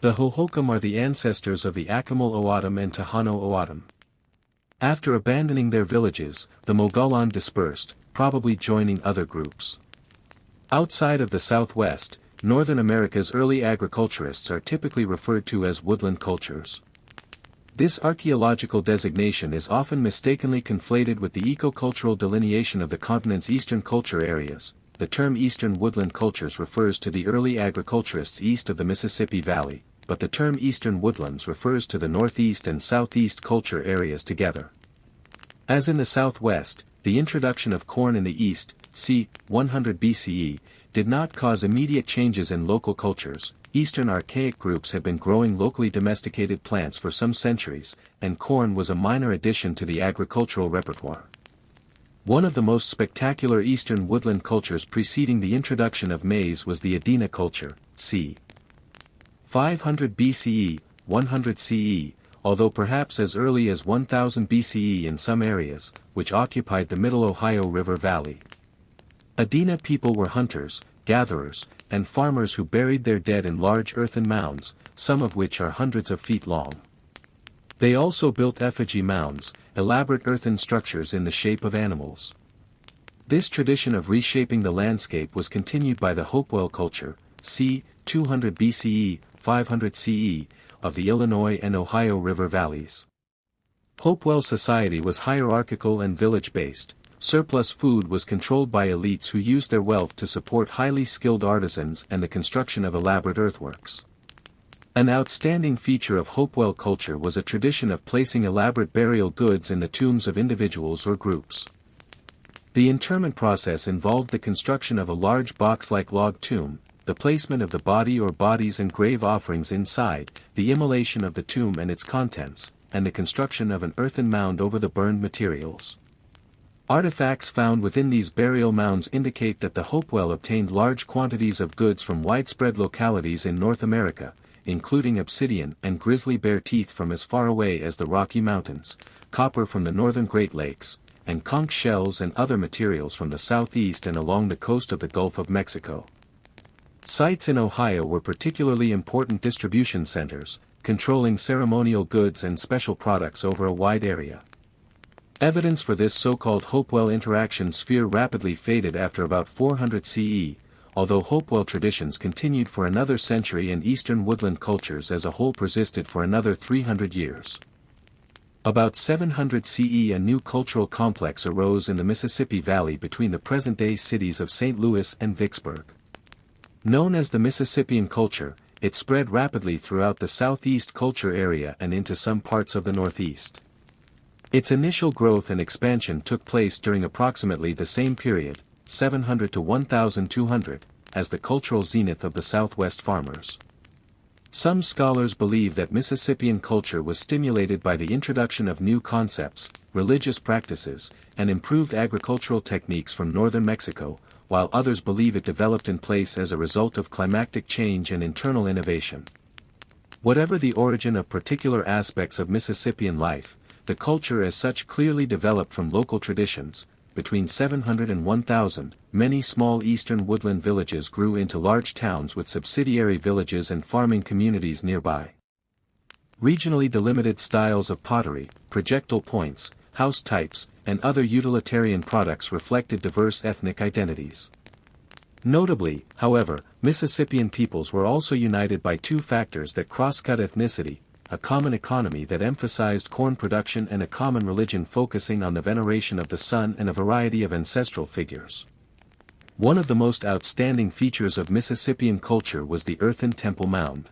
The Hohokam are the ancestors of the Acamul Oatum and Tejano Oatum. After abandoning their villages, the Mogollon dispersed, probably joining other groups. Outside of the Southwest, Northern America's early agriculturists are typically referred to as woodland cultures. This archaeological designation is often mistakenly conflated with the ecocultural delineation of the continent's eastern culture areas. The term Eastern Woodland Cultures refers to the early agriculturists east of the Mississippi Valley, but the term Eastern Woodlands refers to the northeast and southeast culture areas together. As in the Southwest, the introduction of corn in the East, c. 100 BCE, did not cause immediate changes in local cultures. Eastern archaic groups had been growing locally domesticated plants for some centuries, and corn was a minor addition to the agricultural repertoire. One of the most spectacular Eastern woodland cultures preceding the introduction of maize was the Adena culture, c. 500 BCE, 100 CE, although perhaps as early as 1000 BCE in some areas, which occupied the Middle Ohio River Valley. Adena people were hunters, gatherers, and farmers who buried their dead in large earthen mounds, some of which are hundreds of feet long. They also built effigy mounds, elaborate earthen structures in the shape of animals. This tradition of reshaping the landscape was continued by the Hopewell culture, c. 200 BCE, 500 CE, of the Illinois and Ohio River valleys. Hopewell society was hierarchical and village-based. Surplus food was controlled by elites who used their wealth to support highly skilled artisans and the construction of elaborate earthworks. An outstanding feature of Hopewell culture was a tradition of placing elaborate burial goods in the tombs of individuals or groups. The interment process involved the construction of a large box-like log tomb, the placement of the body or bodies and grave offerings inside, the immolation of the tomb and its contents, and the construction of an earthen mound over the burned materials. Artifacts found within these burial mounds indicate that the Hopewell obtained large quantities of goods from widespread localities in North America, including obsidian and grizzly bear teeth from as far away as the Rocky Mountains, copper from the northern Great Lakes, and conch shells and other materials from the southeast and along the coast of the Gulf of Mexico. Sites in Ohio were particularly important distribution centers, controlling ceremonial goods and special products over a wide area. Evidence for this so-called Hopewell interaction sphere rapidly faded after about 400 CE, although Hopewell traditions continued for another century and eastern woodland cultures as a whole persisted for another 300 years. About 700 CE a new cultural complex arose in the Mississippi Valley between the present-day cities of St. Louis and Vicksburg. Known as the Mississippian culture, it spread rapidly throughout the southeast culture area and into some parts of the northeast. Its initial growth and expansion took place during approximately the same period, 700 to 1200, as the cultural zenith of the Southwest farmers. Some scholars believe that Mississippian culture was stimulated by the introduction of new concepts, religious practices, and improved agricultural techniques from northern Mexico, while others believe it developed in place as a result of climatic change and internal innovation. Whatever the origin of particular aspects of Mississippian life, the culture as such clearly developed from local traditions. Between 700 and 1000, many small eastern woodland villages grew into large towns with subsidiary villages and farming communities nearby. Regionally delimited styles of pottery, projectile points, house types, and other utilitarian products reflected diverse ethnic identities. Notably, however, Mississippian peoples were also united by two factors that cross-cut ethnicity: a common economy that emphasized corn production and a common religion focusing on the veneration of the sun and a variety of ancestral figures. One of the most outstanding features of Mississippian culture was the earthen temple mound.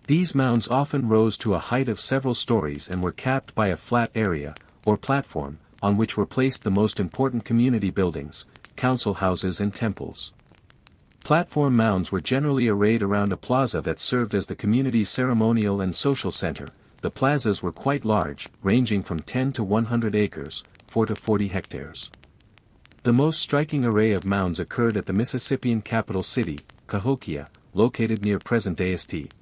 These mounds often rose to a height of several stories and were capped by a flat area, or platform, on which were placed the most important community buildings, council houses and temples. Platform mounds were generally arrayed around a plaza that served as the community's ceremonial and social center. The plazas were quite large, ranging from 10 to 100 acres, 4 to 40 hectares. The most striking array of mounds occurred at the Mississippian capital city, Cahokia, located near present-day St.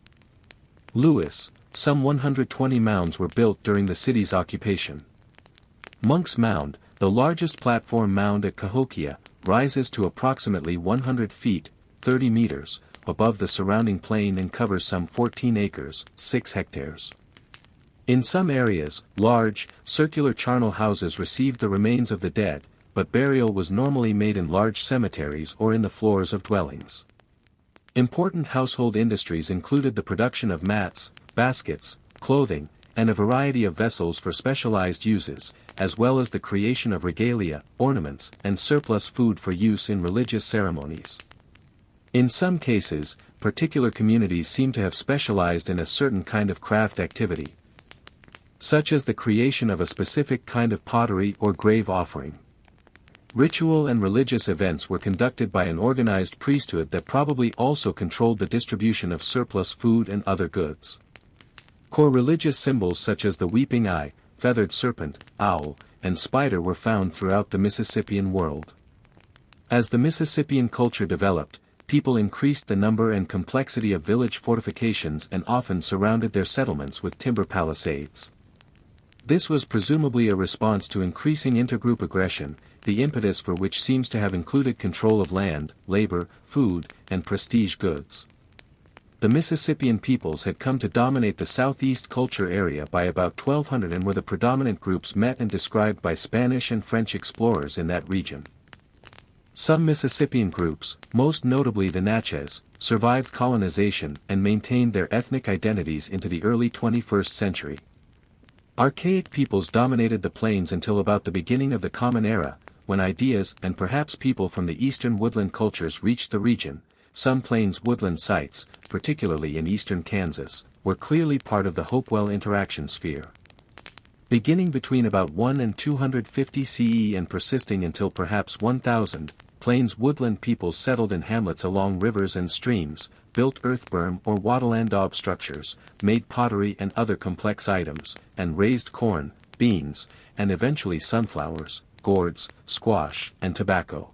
Louis. Some 120 mounds were built during the city's occupation. Monk's Mound, the largest platform mound at Cahokia, rises to approximately 100 feet, 30 meters, above the surrounding plain and covers some 14 acres, 6 hectares. In some areas, large, circular charnel houses received the remains of the dead, but burial was normally made in large cemeteries or in the floors of dwellings. Important household industries included the production of mats, baskets, clothing, and a variety of vessels for specialized uses, as well as the creation of regalia, ornaments, and surplus food for use in religious ceremonies. In some cases, particular communities seem to have specialized in a certain kind of craft activity, such as the creation of a specific kind of pottery or grave offering. Ritual and religious events were conducted by an organized priesthood that probably also controlled the distribution of surplus food and other goods. Core religious symbols such as the weeping eye, feathered serpent, owl, and spider were found throughout the Mississippian world. As the Mississippian culture developed, people increased the number and complexity of village fortifications and often surrounded their settlements with timber palisades. This was presumably a response to increasing intergroup aggression, the impetus for which seems to have included control of land, labor, food, and prestige goods. The Mississippian peoples had come to dominate the southeast culture area by about 1200 and were the predominant groups met and described by Spanish and French explorers in that region. Some Mississippian groups, most notably the Natchez, survived colonization and maintained their ethnic identities into the early 21st century. Archaic peoples dominated the plains until about the beginning of the Common Era, when ideas and perhaps people from the eastern woodland cultures reached the region. Some plains woodland sites, particularly in eastern Kansas, were clearly part of the Hopewell interaction sphere. Beginning between about 1 and 250 CE and persisting until perhaps 1000, plains woodland peoples settled in hamlets along rivers and streams, built earthberm or wattle and daub structures, made pottery and other complex items, and raised corn, beans, and eventually sunflowers, gourds, squash, and tobacco.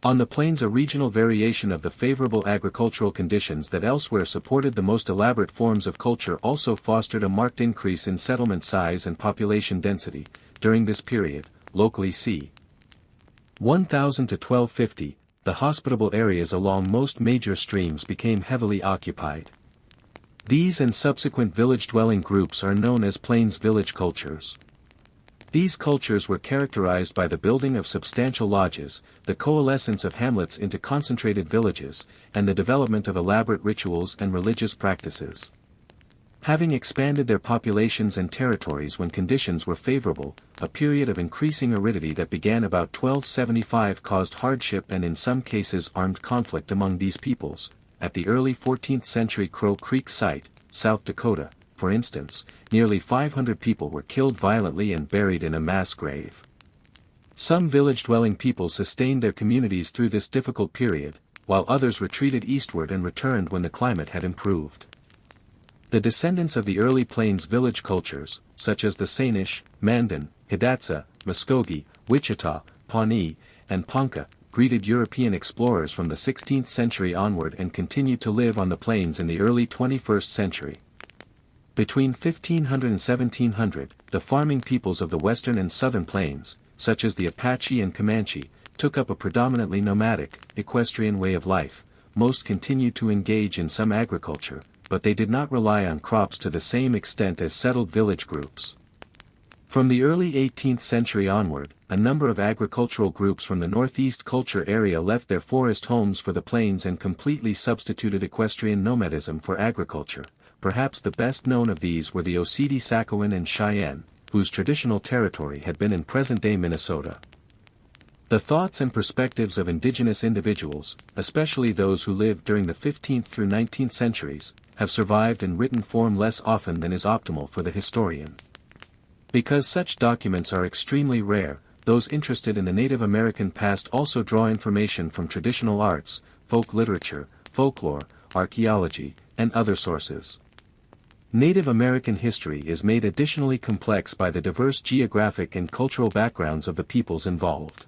On the plains, a regional variation of the favorable agricultural conditions that elsewhere supported the most elaborate forms of culture also fostered a marked increase in settlement size and population density. During this period, locally c. 1000 to 1250, the hospitable areas along most major streams became heavily occupied. These and subsequent village-dwelling groups are known as plains village cultures. These cultures were characterized by the building of substantial lodges, the coalescence of hamlets into concentrated villages, and the development of elaborate rituals and religious practices. Having expanded their populations and territories when conditions were favorable, a period of increasing aridity that began about 1275 caused hardship and in some cases armed conflict among these peoples. At the early 14th century Crow Creek site, South Dakota, for instance, nearly 500 people were killed violently and buried in a mass grave. Some village-dwelling people sustained their communities through this difficult period, while others retreated eastward and returned when the climate had improved. The descendants of the early plains village cultures, such as the Sainish, Mandan, Hidatsa, Muskogee, Wichita, Pawnee, and Ponca, greeted European explorers from the 16th century onward and continued to live on the plains in the early 21st century. Between 1500 and 1700, the farming peoples of the western and southern plains, such as the Apache and Comanche, took up a predominantly nomadic, equestrian way of life. Most continued to engage in some agriculture, but they did not rely on crops to the same extent as settled village groups. From the early 18th century onward, a number of agricultural groups from the northeast culture area left their forest homes for the plains and completely substituted equestrian nomadism for agriculture. Perhaps the best known of these were the Osidi-Sakowin and Cheyenne, whose traditional territory had been in present-day Minnesota. The thoughts and perspectives of indigenous individuals, especially those who lived during the 15th through 19th centuries, have survived in written form less often than is optimal for the historian. Because such documents are extremely rare, those interested in the Native American past also draw information from traditional arts, folk literature, folklore, archaeology, and other sources. Native American history is made additionally complex by the diverse geographic and cultural backgrounds of the peoples involved.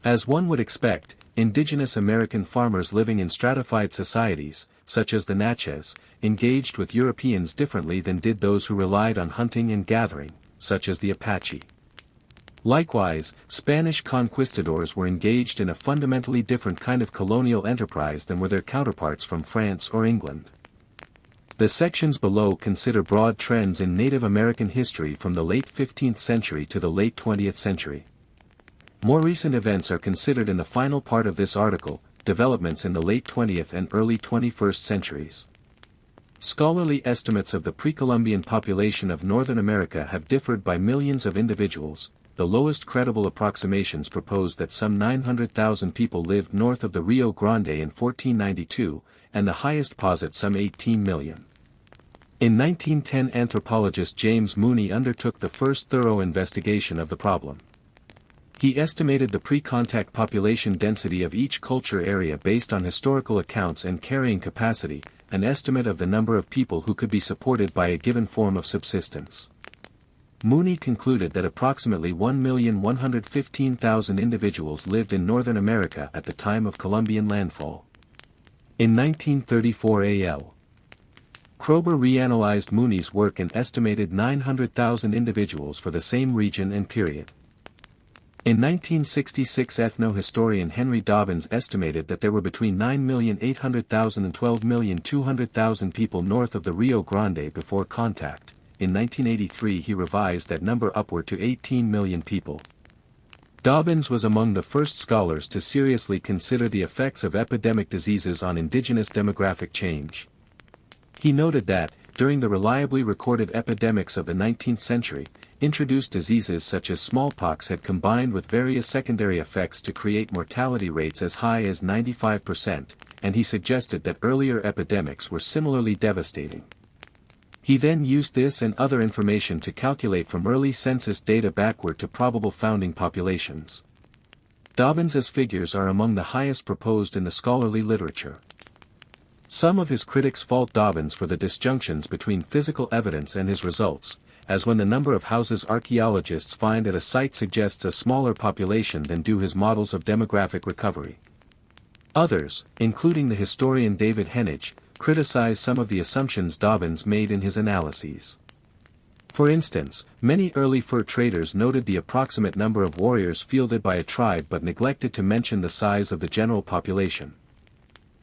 As one would expect, indigenous American farmers living in stratified societies, such as the Natchez, engaged with Europeans differently than did those who relied on hunting and gathering, such as the Apache. Likewise, Spanish conquistadors were engaged in a fundamentally different kind of colonial enterprise than were their counterparts from France or England. The sections below consider broad trends in Native American history from the late 15th century to the late 20th century. More recent events are considered in the final part of this article, developments in the late 20th and early 21st centuries. Scholarly estimates of the pre-Columbian population of Northern America have differed by millions of individuals. The lowest credible approximations propose that some 900,000 people lived north of the Rio Grande in 1492, and the highest posit some 18 million. In 1910, anthropologist James Mooney undertook the first thorough investigation of the problem. He estimated the pre-contact population density of each culture area based on historical accounts and carrying capacity, an estimate of the number of people who could be supported by a given form of subsistence. Mooney concluded that approximately 1,115,000 individuals lived in Northern America at the time of Columbian landfall. In 1934, A.L. Kroeber reanalyzed Mooney's work and estimated 900,000 individuals for the same region and period. In 1966, ethno-historian Henry Dobbins estimated that there were between 9,800,000 and 12,200,000 people north of the Rio Grande before contact. In 1983, he revised that number upward to 18 million people. Dobbins was among the first scholars to seriously consider the effects of epidemic diseases on indigenous demographic change. He noted that, during the reliably recorded epidemics of the 19th century, introduced diseases such as smallpox had combined with various secondary effects to create mortality rates as high as 95%, and he suggested that earlier epidemics were similarly devastating. He then used this and other information to calculate from early census data backward to probable founding populations. Dobbins's figures are among the highest proposed in the scholarly literature. Some of his critics fault Dobbins for the disjunctions between physical evidence and his results, as when the number of houses archaeologists find at a site suggests a smaller population than do his models of demographic recovery. Others, including the historian David Henage, criticize some of the assumptions Dobbins made in his analyses. For instance, many early fur traders noted the approximate number of warriors fielded by a tribe but neglected to mention the size of the general population.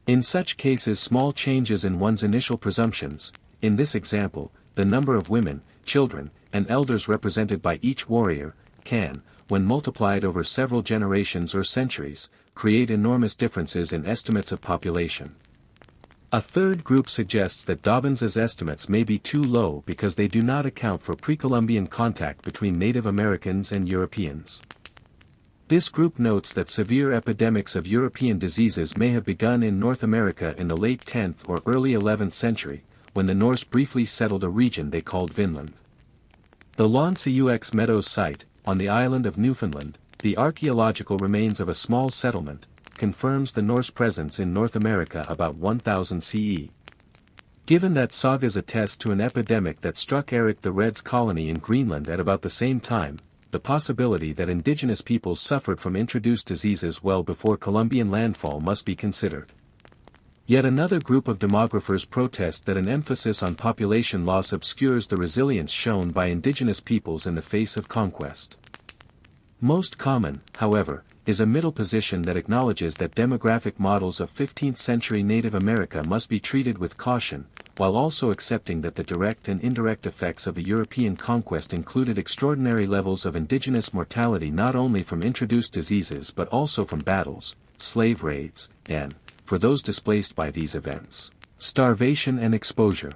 In such cases, small changes in one's initial presumptions, in this example, the number of women, children, and elders represented by each warrior, can, when multiplied over several generations or centuries, create enormous differences in estimates of population. A third group suggests that Dobbins's estimates may be too low because they do not account for pre-Columbian contact between Native Americans and Europeans. This group notes that severe epidemics of European diseases may have begun in North America in the late 10th or early 11th century, when the Norse briefly settled a region they called Vinland. The Lonseux Meadows site, on the island of Newfoundland, the archaeological remains of a small settlement, confirms the Norse presence in North America about 1000 CE. Given that sagas attest to an epidemic that struck Eric the Red's colony in Greenland at about the same time, the possibility that indigenous peoples suffered from introduced diseases well before Columbian landfall must be considered. Yet another group of demographers protest that an emphasis on population loss obscures the resilience shown by indigenous peoples in the face of conquest. Most common, however, is a middle position that acknowledges that demographic models of 15th-century Native America must be treated with caution, while also accepting that the direct and indirect effects of the European conquest included extraordinary levels of indigenous mortality not only from introduced diseases but also from battles, slave raids, and, for those displaced by these events, starvation and exposure.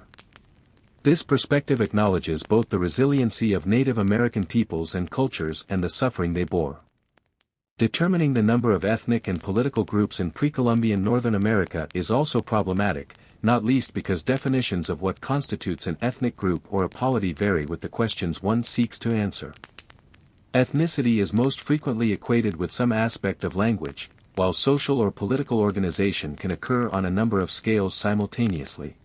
This perspective acknowledges both the resiliency of Native American peoples and cultures and the suffering they bore. Determining the number of ethnic and political groups in pre-Columbian Northern America is also problematic, not least because definitions of what constitutes an ethnic group or a polity vary with the questions one seeks to answer. Ethnicity is most frequently equated with some aspect of language, while social or political organization can occur on a number of scales simultaneously.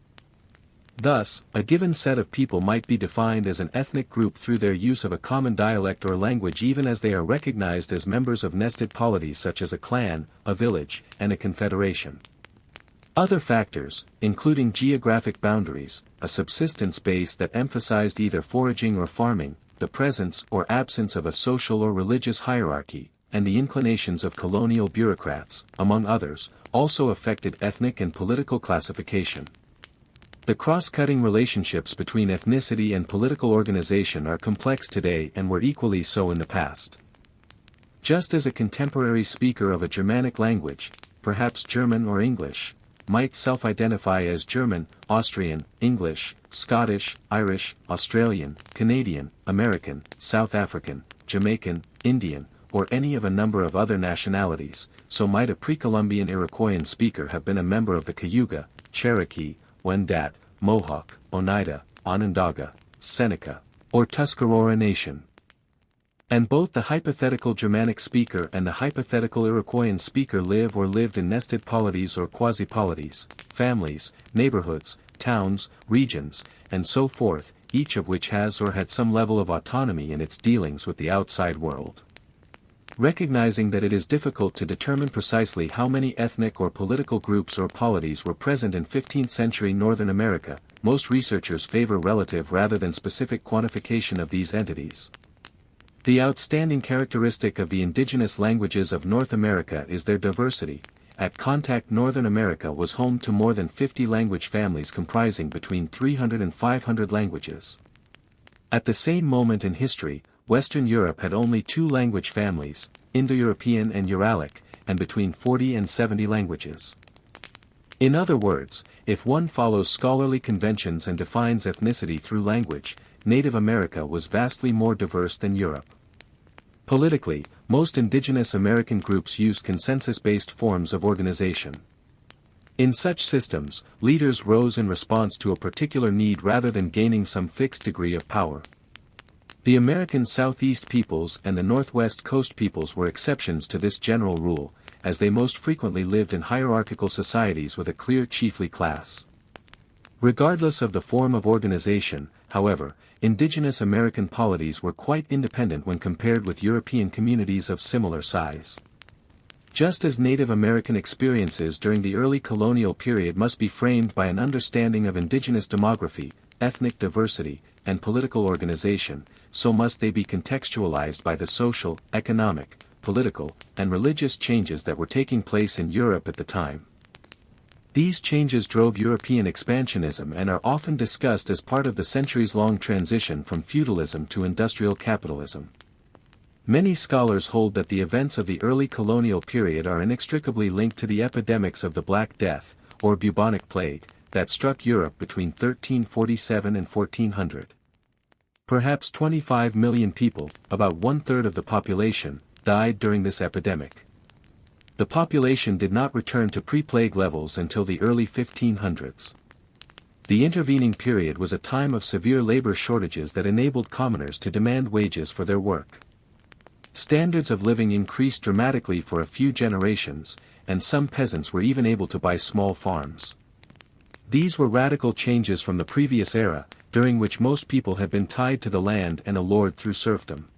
Thus, a given set of people might be defined as an ethnic group through their use of a common dialect or language even as they are recognized as members of nested polities such as a clan, a village, and a confederation. Other factors, including geographic boundaries, a subsistence base that emphasized either foraging or farming, the presence or absence of a social or religious hierarchy, and the inclinations of colonial bureaucrats, among others, also affected ethnic and political classification. The cross-cutting relationships between ethnicity and political organization are complex today and were equally so in the past. Just as a contemporary speaker of a Germanic language, perhaps German or English, might self-identify as German, Austrian, English, Scottish, Irish, Australian, Canadian, American, South African, Jamaican, Indian, or any of a number of other nationalities, so might a pre-Columbian Iroquoian speaker have been a member of the Cayuga, Cherokee, Wendat, Mohawk, Oneida, Onondaga, Seneca, or Tuscarora nation. And both the hypothetical Germanic speaker and the hypothetical Iroquoian speaker live or lived in nested polities or quasi-polities, families, neighborhoods, towns, regions, and so forth, each of which has or had some level of autonomy in its dealings with the outside world. Recognizing that it is difficult to determine precisely how many ethnic or political groups or polities were present in 15th-century Northern America, most researchers favor relative rather than specific quantification of these entities. The outstanding characteristic of the indigenous languages of North America is their diversity. At contact, Northern America was home to more than 50 language families comprising between 300 and 500 languages. At the same moment in history, Western Europe had only 2 language families, Indo-European and Uralic, and between 40 and 70 languages. In other words, if one follows scholarly conventions and defines ethnicity through language, Native America was vastly more diverse than Europe. Politically, most indigenous American groups used consensus-based forms of organization. In such systems, leaders rose in response to a particular need rather than gaining some fixed degree of power. The American Southeast peoples and the Northwest Coast peoples were exceptions to this general rule, as they most frequently lived in hierarchical societies with a clear chiefly class. Regardless of the form of organization, however, indigenous American polities were quite independent when compared with European communities of similar size. Just as Native American experiences during the early colonial period must be framed by an understanding of indigenous demography, ethnic diversity, and political organization, so must they be contextualized by the social, economic, political, and religious changes that were taking place in Europe at the time. These changes drove European expansionism and are often discussed as part of the centuries-long transition from feudalism to industrial capitalism. Many scholars hold that the events of the early colonial period are inextricably linked to the epidemics of the Black Death, or bubonic plague, that struck Europe between 1347 and 1400. Perhaps 25 million people, about one-third of the population, died during this epidemic. The population did not return to pre-plague levels until the early 1500s. The intervening period was a time of severe labor shortages that enabled commoners to demand wages for their work. Standards of living increased dramatically for a few generations, and some peasants were even able to buy small farms. These were radical changes from the previous era, during which most people had been tied to the land and allured through serfdom.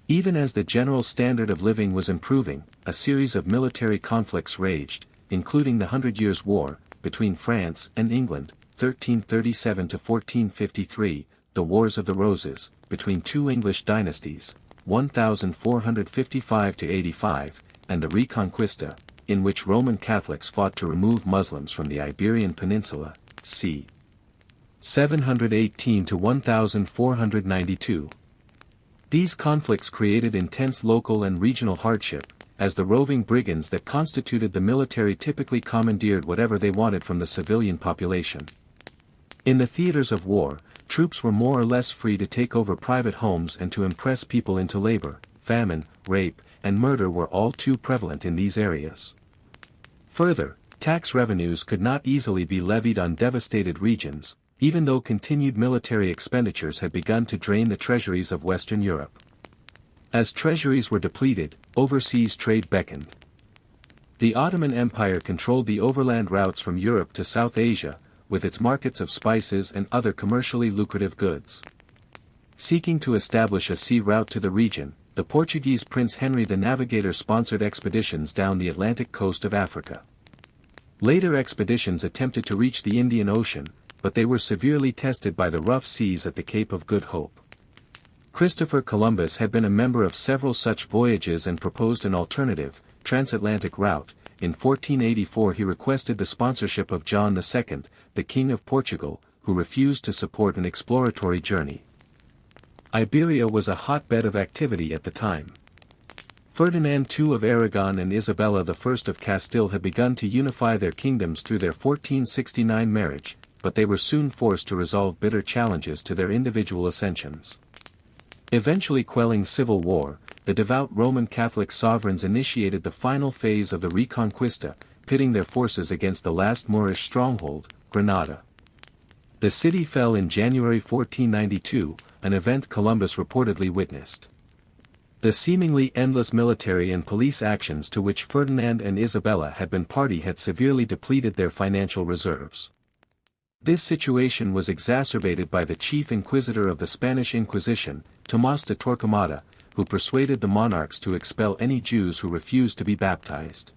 Even as the general standard of living was improving, a series of military conflicts raged, including the Hundred Years' War, between France and England, 1337 to 1453, the Wars of the Roses, between two English dynasties, 1455 to 85, and the Reconquista, in which Roman Catholics fought to remove Muslims from the Iberian Peninsula, c. 718 to 1492. These conflicts created intense local and regional hardship, as the roving brigands that constituted the military typically commandeered whatever they wanted from the civilian population. In the theaters of war, troops were more or less free to take over private homes and to impress people into labor. Famine, rape, and murder were all too prevalent in these areas. Further, tax revenues could not easily be levied on devastated regions, even though continued military expenditures had begun to drain the treasuries of Western Europe. As treasuries were depleted, overseas trade beckoned. The Ottoman Empire controlled the overland routes from Europe to South Asia, with its markets of spices and other commercially lucrative goods. Seeking to establish a sea route to the region, the Portuguese Prince Henry the Navigator sponsored expeditions down the Atlantic coast of Africa. Later expeditions attempted to reach the Indian Ocean, but they were severely tested by the rough seas at the Cape of Good Hope. Christopher Columbus had been a member of several such voyages and proposed an alternative, transatlantic route. In 1484 he requested the sponsorship of John II, the King of Portugal, who refused to support an exploratory journey. Iberia was a hotbed of activity at the time. Ferdinand II of Aragon and Isabella I of Castile had begun to unify their kingdoms through their 1469 marriage, but they were soon forced to resolve bitter challenges to their individual ascensions. Eventually quelling civil war, the devout Roman Catholic sovereigns initiated the final phase of the Reconquista, pitting their forces against the last Moorish stronghold, Granada. The city fell in January 1492, an event Columbus reportedly witnessed. The seemingly endless military and police actions to which Ferdinand and Isabella had been party had severely depleted their financial reserves. This situation was exacerbated by the chief inquisitor of the Spanish Inquisition, Tomás de Torquemada, who persuaded the monarchs to expel any Jews who refused to be baptized.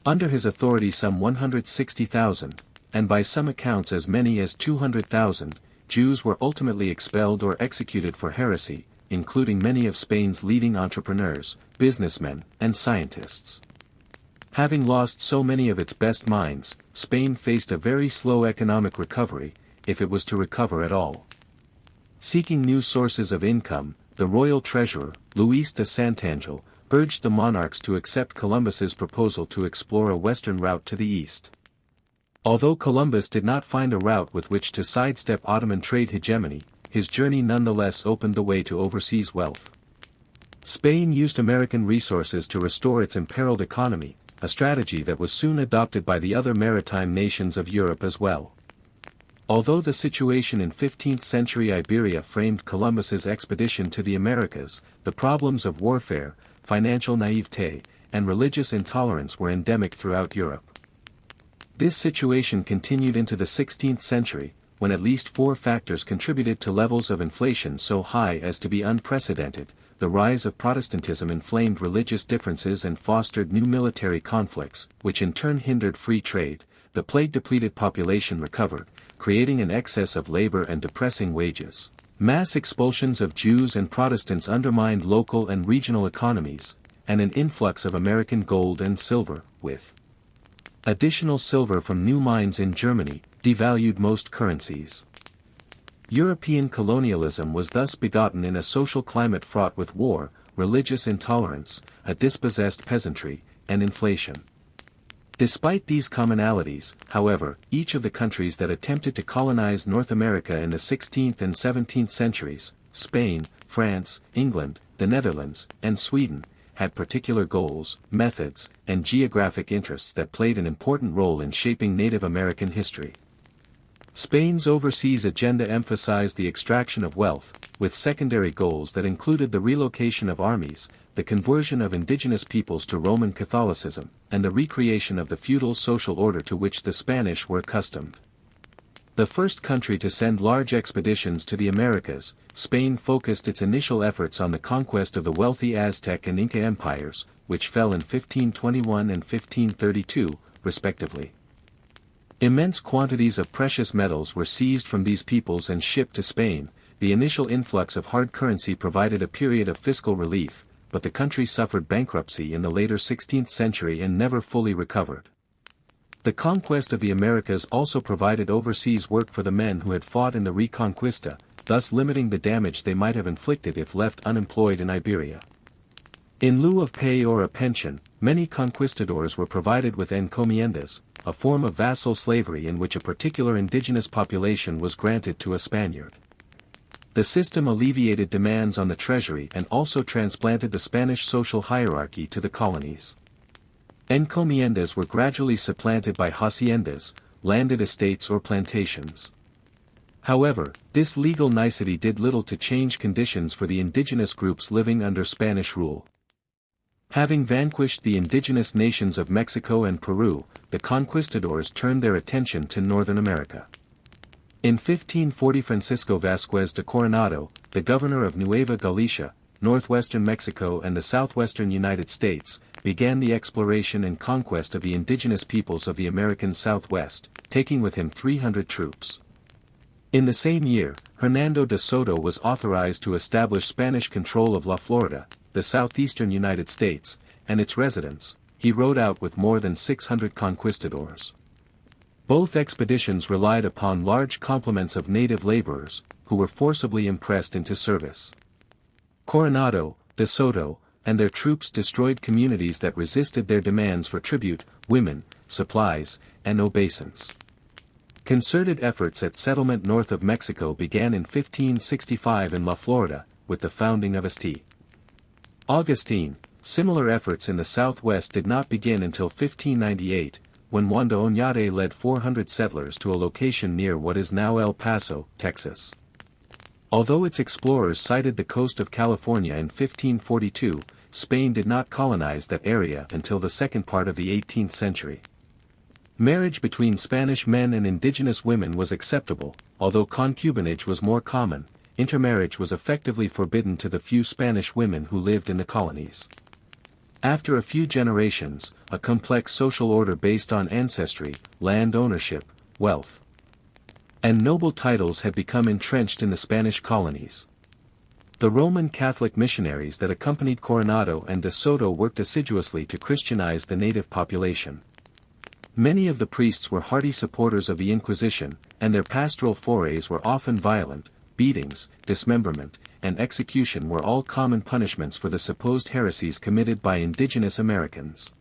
Under his authority some 160,000, and by some accounts as many as 200,000, Jews were ultimately expelled or executed for heresy, including many of Spain's leading entrepreneurs, businessmen, and scientists. Having lost so many of its best minds, Spain faced a very slow economic recovery, if it was to recover at all. Seeking new sources of income, the royal treasurer, Luis de Santangel, urged the monarchs to accept Columbus's proposal to explore a western route to the east. Although Columbus did not find a route with which to sidestep Ottoman trade hegemony, his journey nonetheless opened the way to overseas wealth. Spain used American resources to restore its imperiled economy, a strategy that was soon adopted by the other maritime nations of Europe as well. Although the situation in 15th-century Iberia framed Columbus's expedition to the Americas, the problems of warfare, financial naivete, and religious intolerance were endemic throughout Europe. This situation continued into the 16th century, when at least four factors contributed to levels of inflation so high as to be unprecedented. The rise of Protestantism inflamed religious differences and fostered new military conflicts, which in turn hindered free trade. The plague-depleted population recovered, creating an excess of labor and depressing wages. Mass expulsions of Jews and Protestants undermined local and regional economies, and an influx of American gold and silver, with additional silver from new mines in Germany, devalued most currencies. European colonialism was thus begotten in a social climate fraught with war, religious intolerance, a dispossessed peasantry, and inflation. Despite these commonalities, however, each of the countries that attempted to colonize North America in the 16th and 17th centuries, Spain, France, England, the Netherlands, and Sweden, had particular goals, methods, and geographic interests that played an important role in shaping Native American history. Spain's overseas agenda emphasized the extraction of wealth, with secondary goals that included the relocation of armies, the conversion of indigenous peoples to Roman Catholicism, and the recreation of the feudal social order to which the Spanish were accustomed. The first country to send large expeditions to the Americas, Spain focused its initial efforts on the conquest of the wealthy Aztec and Inca empires, which fell in 1521 and 1532, respectively. Immense quantities of precious metals were seized from these peoples and shipped to Spain. The initial influx of hard currency provided a period of fiscal relief, but the country suffered bankruptcy in the later 16th century and never fully recovered. The conquest of the Americas also provided overseas work for the men who had fought in the Reconquista, thus limiting the damage they might have inflicted if left unemployed in Iberia. In lieu of pay or a pension, many conquistadors were provided with encomiendas, a form of vassal slavery in which a particular indigenous population was granted to a Spaniard. The system alleviated demands on the treasury and also transplanted the Spanish social hierarchy to the colonies. Encomiendas were gradually supplanted by haciendas, landed estates or plantations. However, this legal nicety did little to change conditions for the indigenous groups living under Spanish rule. Having vanquished the indigenous nations of Mexico and Peru, the conquistadors turned their attention to Northern America. In 1540 Francisco Vasquez de Coronado, the governor of Nueva Galicia, northwestern Mexico and the southwestern United States, began the exploration and conquest of the indigenous peoples of the American Southwest, taking with him 300 troops. In the same year, Hernando de Soto was authorized to establish Spanish control of La Florida, the southeastern United States, and its residents. He rode out with more than 600 conquistadors. Both expeditions relied upon large complements of native laborers, who were forcibly impressed into service. Coronado, de Soto, and their troops destroyed communities that resisted their demands for tribute, women, supplies, and obeisance. Concerted efforts at settlement north of Mexico began in 1565 in La Florida, with the founding of St. Augustine. Similar efforts in the southwest did not begin until 1598, when Juan de Oñate led 400 settlers to a location near what is now El Paso, Texas. Although its explorers sighted the coast of California in 1542, Spain did not colonize that area until the second part of the 18th century. Marriage between Spanish men and indigenous women was acceptable, although concubinage was more common. Intermarriage was effectively forbidden to the few Spanish women who lived in the colonies. After a few generations, a complex social order based on ancestry, land ownership, wealth, and noble titles had become entrenched in the Spanish colonies. The Roman Catholic missionaries that accompanied Coronado and de Soto worked assiduously to Christianize the native population. Many of the priests were hearty supporters of the Inquisition, and their pastoral forays were often violent: beatings, dismemberment, and execution were all common punishments for the supposed heresies committed by indigenous Americans.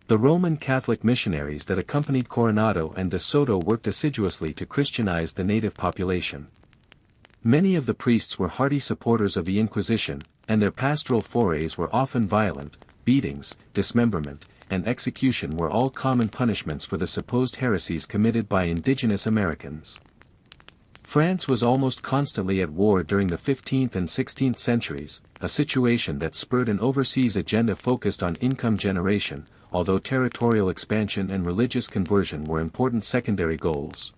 The Roman Catholic missionaries that accompanied Coronado and de Soto worked assiduously to Christianize the native population. Many of the priests were hearty supporters of the Inquisition, and their pastoral forays were often violent. Beatings, dismemberment, and execution were all common punishments for the supposed heresies committed by indigenous Americans. France was almost constantly at war during the 15th and 16th centuries, a situation that spurred an overseas agenda focused on income generation, although territorial expansion and religious conversion were important secondary goals.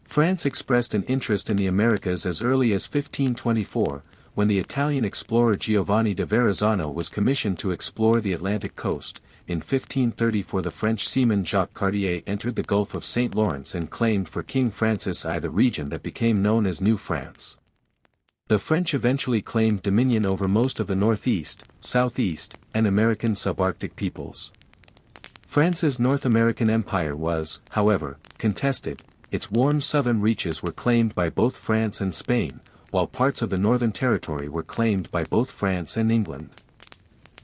France expressed an interest in the Americas as early as 1524, when the Italian explorer Giovanni da Verrazzano was commissioned to explore the Atlantic coast. In 1534 the French seaman Jacques Cartier entered the Gulf of St. Lawrence and claimed for King Francis I the region that became known as New France. The French eventually claimed dominion over most of the northeast, southeast, and American subarctic peoples. France's North American empire was, however, contested. Its warm southern reaches were claimed by both France and Spain, while parts of the northern territory were claimed by both France and England.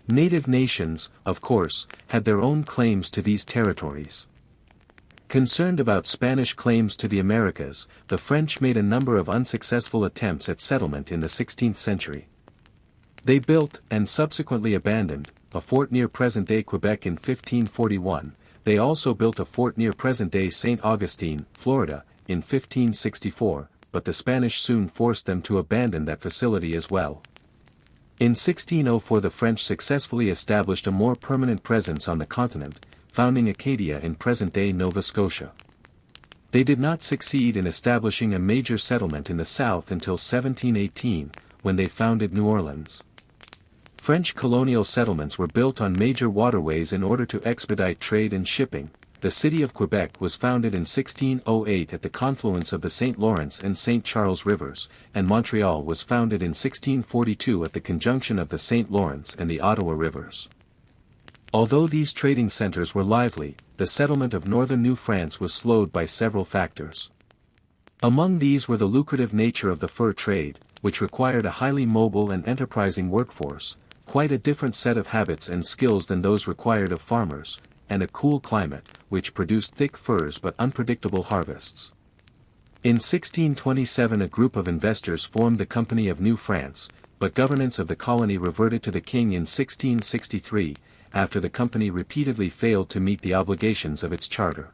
Native nations, of course, had their own claims to these territories. Concerned about Spanish claims to the Americas, the French made a number of unsuccessful attempts at settlement in the 16th century. They built, and subsequently abandoned, a fort near present-day Quebec in 1541. They also built a fort near present-day St. Augustine, Florida, in 1564, but the Spanish soon forced them to abandon that facility as well. In 1604 the French successfully established a more permanent presence on the continent, founding Acadia in present-day Nova Scotia. They did not succeed in establishing a major settlement in the south until 1718, when they founded New Orleans. French colonial settlements were built on major waterways in order to expedite trade and shipping. The city of Quebec was founded in 1608 at the confluence of the St. Lawrence and St. Charles rivers, and Montreal was founded in 1642 at the conjunction of the St. Lawrence and the Ottawa rivers. Although these trading centers were lively, the settlement of northern New France was slowed by several factors. Among these were the lucrative nature of the fur trade, which required a highly mobile and enterprising workforce, quite a different set of habits and skills than those required of farmers, and a cool climate, which produced thick furs but unpredictable harvests. In 1627 a group of investors formed the Company of New France, but governance of the colony reverted to the king in 1663, after the company repeatedly failed to meet the obligations of its charter.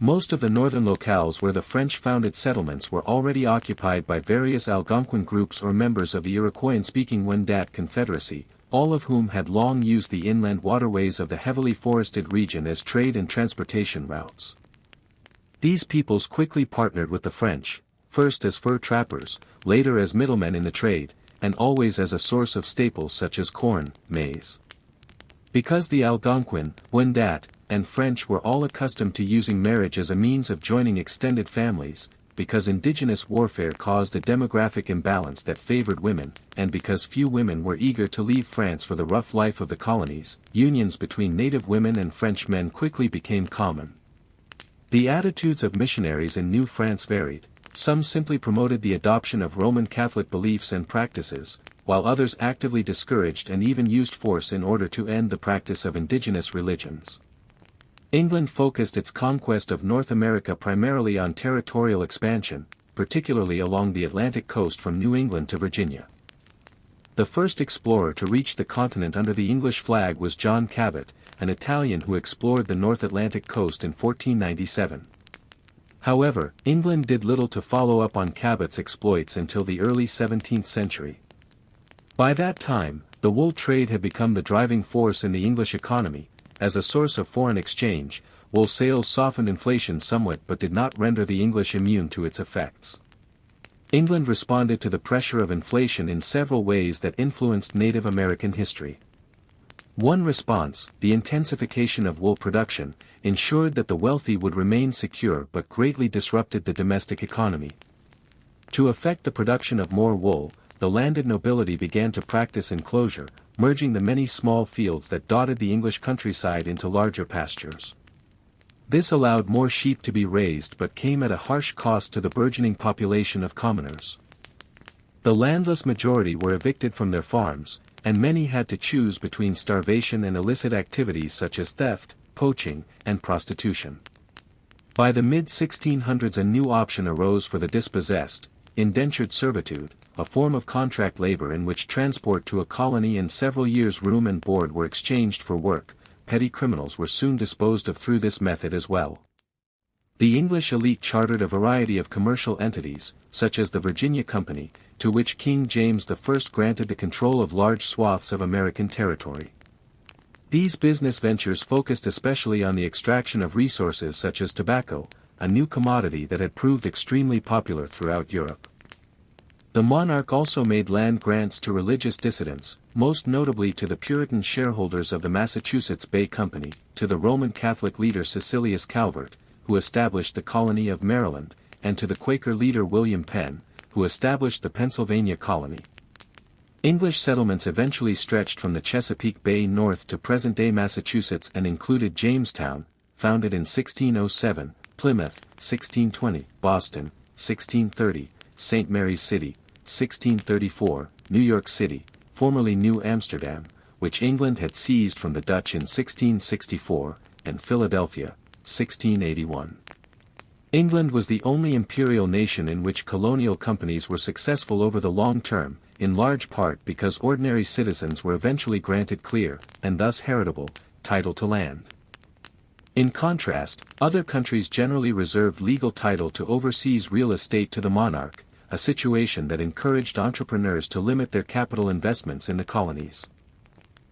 Most of the northern locales where the French-founded settlements were already occupied by various Algonquin groups or members of the Iroquoian-speaking Wendat Confederacy, all of whom had long used the inland waterways of the heavily forested region as trade and transportation routes. These peoples quickly partnered with the French, first as fur trappers, later as middlemen in the trade, and always as a source of staples such as corn, maize. Because the Algonquin, Wendat, and French were all accustomed to using marriage as a means of joining extended families, because indigenous warfare caused a demographic imbalance that favored women, and because few women were eager to leave France for the rough life of the colonies, unions between native women and French men quickly became common. The attitudes of missionaries in New France varied. Some simply promoted the adoption of Roman Catholic beliefs and practices, while others actively discouraged and even used force in order to end the practice of indigenous religions. England focused its conquest of North America primarily on territorial expansion, particularly along the Atlantic coast from New England to Virginia. The first explorer to reach the continent under the English flag was John Cabot, an Italian who explored the North Atlantic coast in 1497. However, England did little to follow up on Cabot's exploits until the early 17th century. By that time, the wool trade had become the driving force in the English economy. As a source of foreign exchange, wool sales softened inflation somewhat but did not render the English immune to its effects. England responded to the pressure of inflation in several ways that influenced Native American history. One response, the intensification of wool production, ensured that the wealthy would remain secure but greatly disrupted the domestic economy. To effect the production of more wool, the landed nobility began to practice enclosure, merging the many small fields that dotted the English countryside into larger pastures. This allowed more sheep to be raised but came at a harsh cost to the burgeoning population of commoners. The landless majority were evicted from their farms, and many had to choose between starvation and illicit activities such as theft, poaching, and prostitution. By the mid-1600s a new option arose for the dispossessed: indentured servitude, a form of contract labor in which transport to a colony and several years' room and board were exchanged for work. Petty criminals were soon disposed of through this method as well. The English elite chartered a variety of commercial entities, such as the Virginia Company, to which King James I granted the control of large swaths of American territory. These business ventures focused especially on the extraction of resources such as tobacco, a new commodity that had proved extremely popular throughout Europe. The monarch also made land grants to religious dissidents, most notably to the Puritan shareholders of the Massachusetts Bay Company, to the Roman Catholic leader Cecilius Calvert, who established the colony of Maryland, and to the Quaker leader William Penn, who established the Pennsylvania colony. English settlements eventually stretched from the Chesapeake Bay north to present-day Massachusetts and included Jamestown, founded in 1607, Plymouth, 1620, Boston, 1630, St. Mary's City, 1634, New York City, formerly New Amsterdam, which England had seized from the Dutch in 1664, and Philadelphia, 1681. England was the only imperial nation in which colonial companies were successful over the long term, in large part because ordinary citizens were eventually granted clear, and thus heritable, title to land. In contrast, other countries generally reserved legal title to overseas real estate to the monarch, a situation that encouraged entrepreneurs to limit their capital investments in the colonies.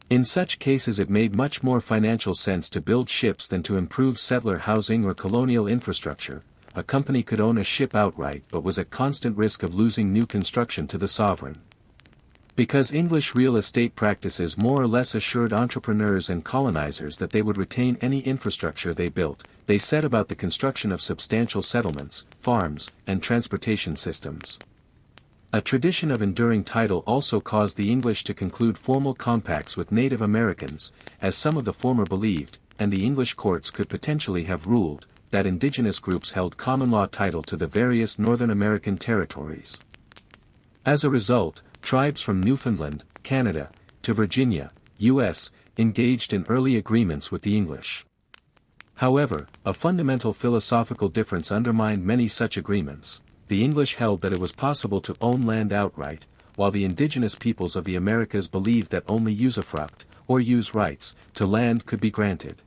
In such cases it made much more financial sense to build ships than to improve settler housing or colonial infrastructure. A company could own a ship outright but was at constant risk of losing new construction to the sovereign. Because English real estate practices more or less assured entrepreneurs and colonizers that they would retain any infrastructure they built, they set about the construction of substantial settlements, farms, and transportation systems. A tradition of enduring title also caused the English to conclude formal compacts with Native Americans, as some of the former believed, and the English courts could potentially have ruled, that indigenous groups held common law title to the various Northern American territories. As a result, tribes from Newfoundland, Canada, to Virginia, U.S., engaged in early agreements with the English. However, a fundamental philosophical difference undermined many such agreements. The English held that it was possible to own land outright, while the indigenous peoples of the Americas believed that only usufruct, or use rights, to land could be granted.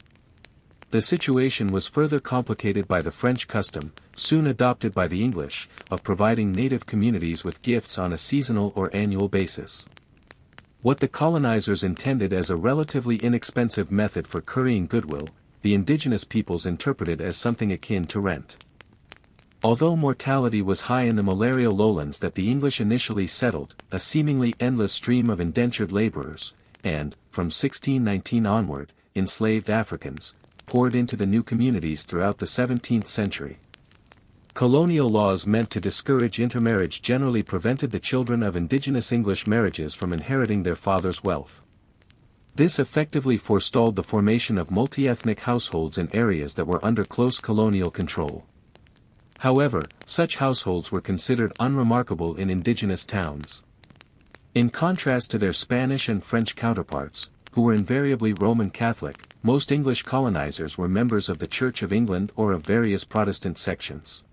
The situation was further complicated by the French custom, soon adopted by the English, of providing native communities with gifts on a seasonal or annual basis. What the colonizers intended as a relatively inexpensive method for currying goodwill, the indigenous peoples interpreted as something akin to rent. Although mortality was high in the malarial lowlands that the English initially settled, a seemingly endless stream of indentured laborers, and, from 1619 onward, enslaved Africans, poured into the new communities throughout the 17th century. Colonial laws meant to discourage intermarriage generally prevented the children of indigenous English marriages from inheriting their father's wealth. This effectively forestalled the formation of multi-ethnic households in areas that were under close colonial control. However, such households were considered unremarkable in indigenous towns. In contrast to their Spanish and French counterparts, who were invariably Roman Catholic, most English colonizers were members of the Church of England or of various Protestant sections.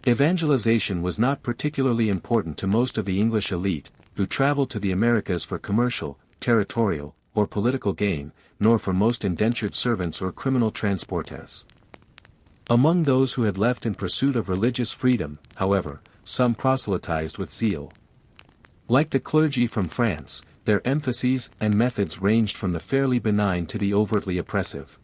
Evangelization was not particularly important to most of the English elite, who traveled to the Americas for commercial, territorial, or political gain, nor for most indentured servants or criminal transportes. Among those who had left in pursuit of religious freedom, however, some proselytized with zeal. Like the clergy from France, their emphases and methods ranged from the fairly benign to the overtly oppressive.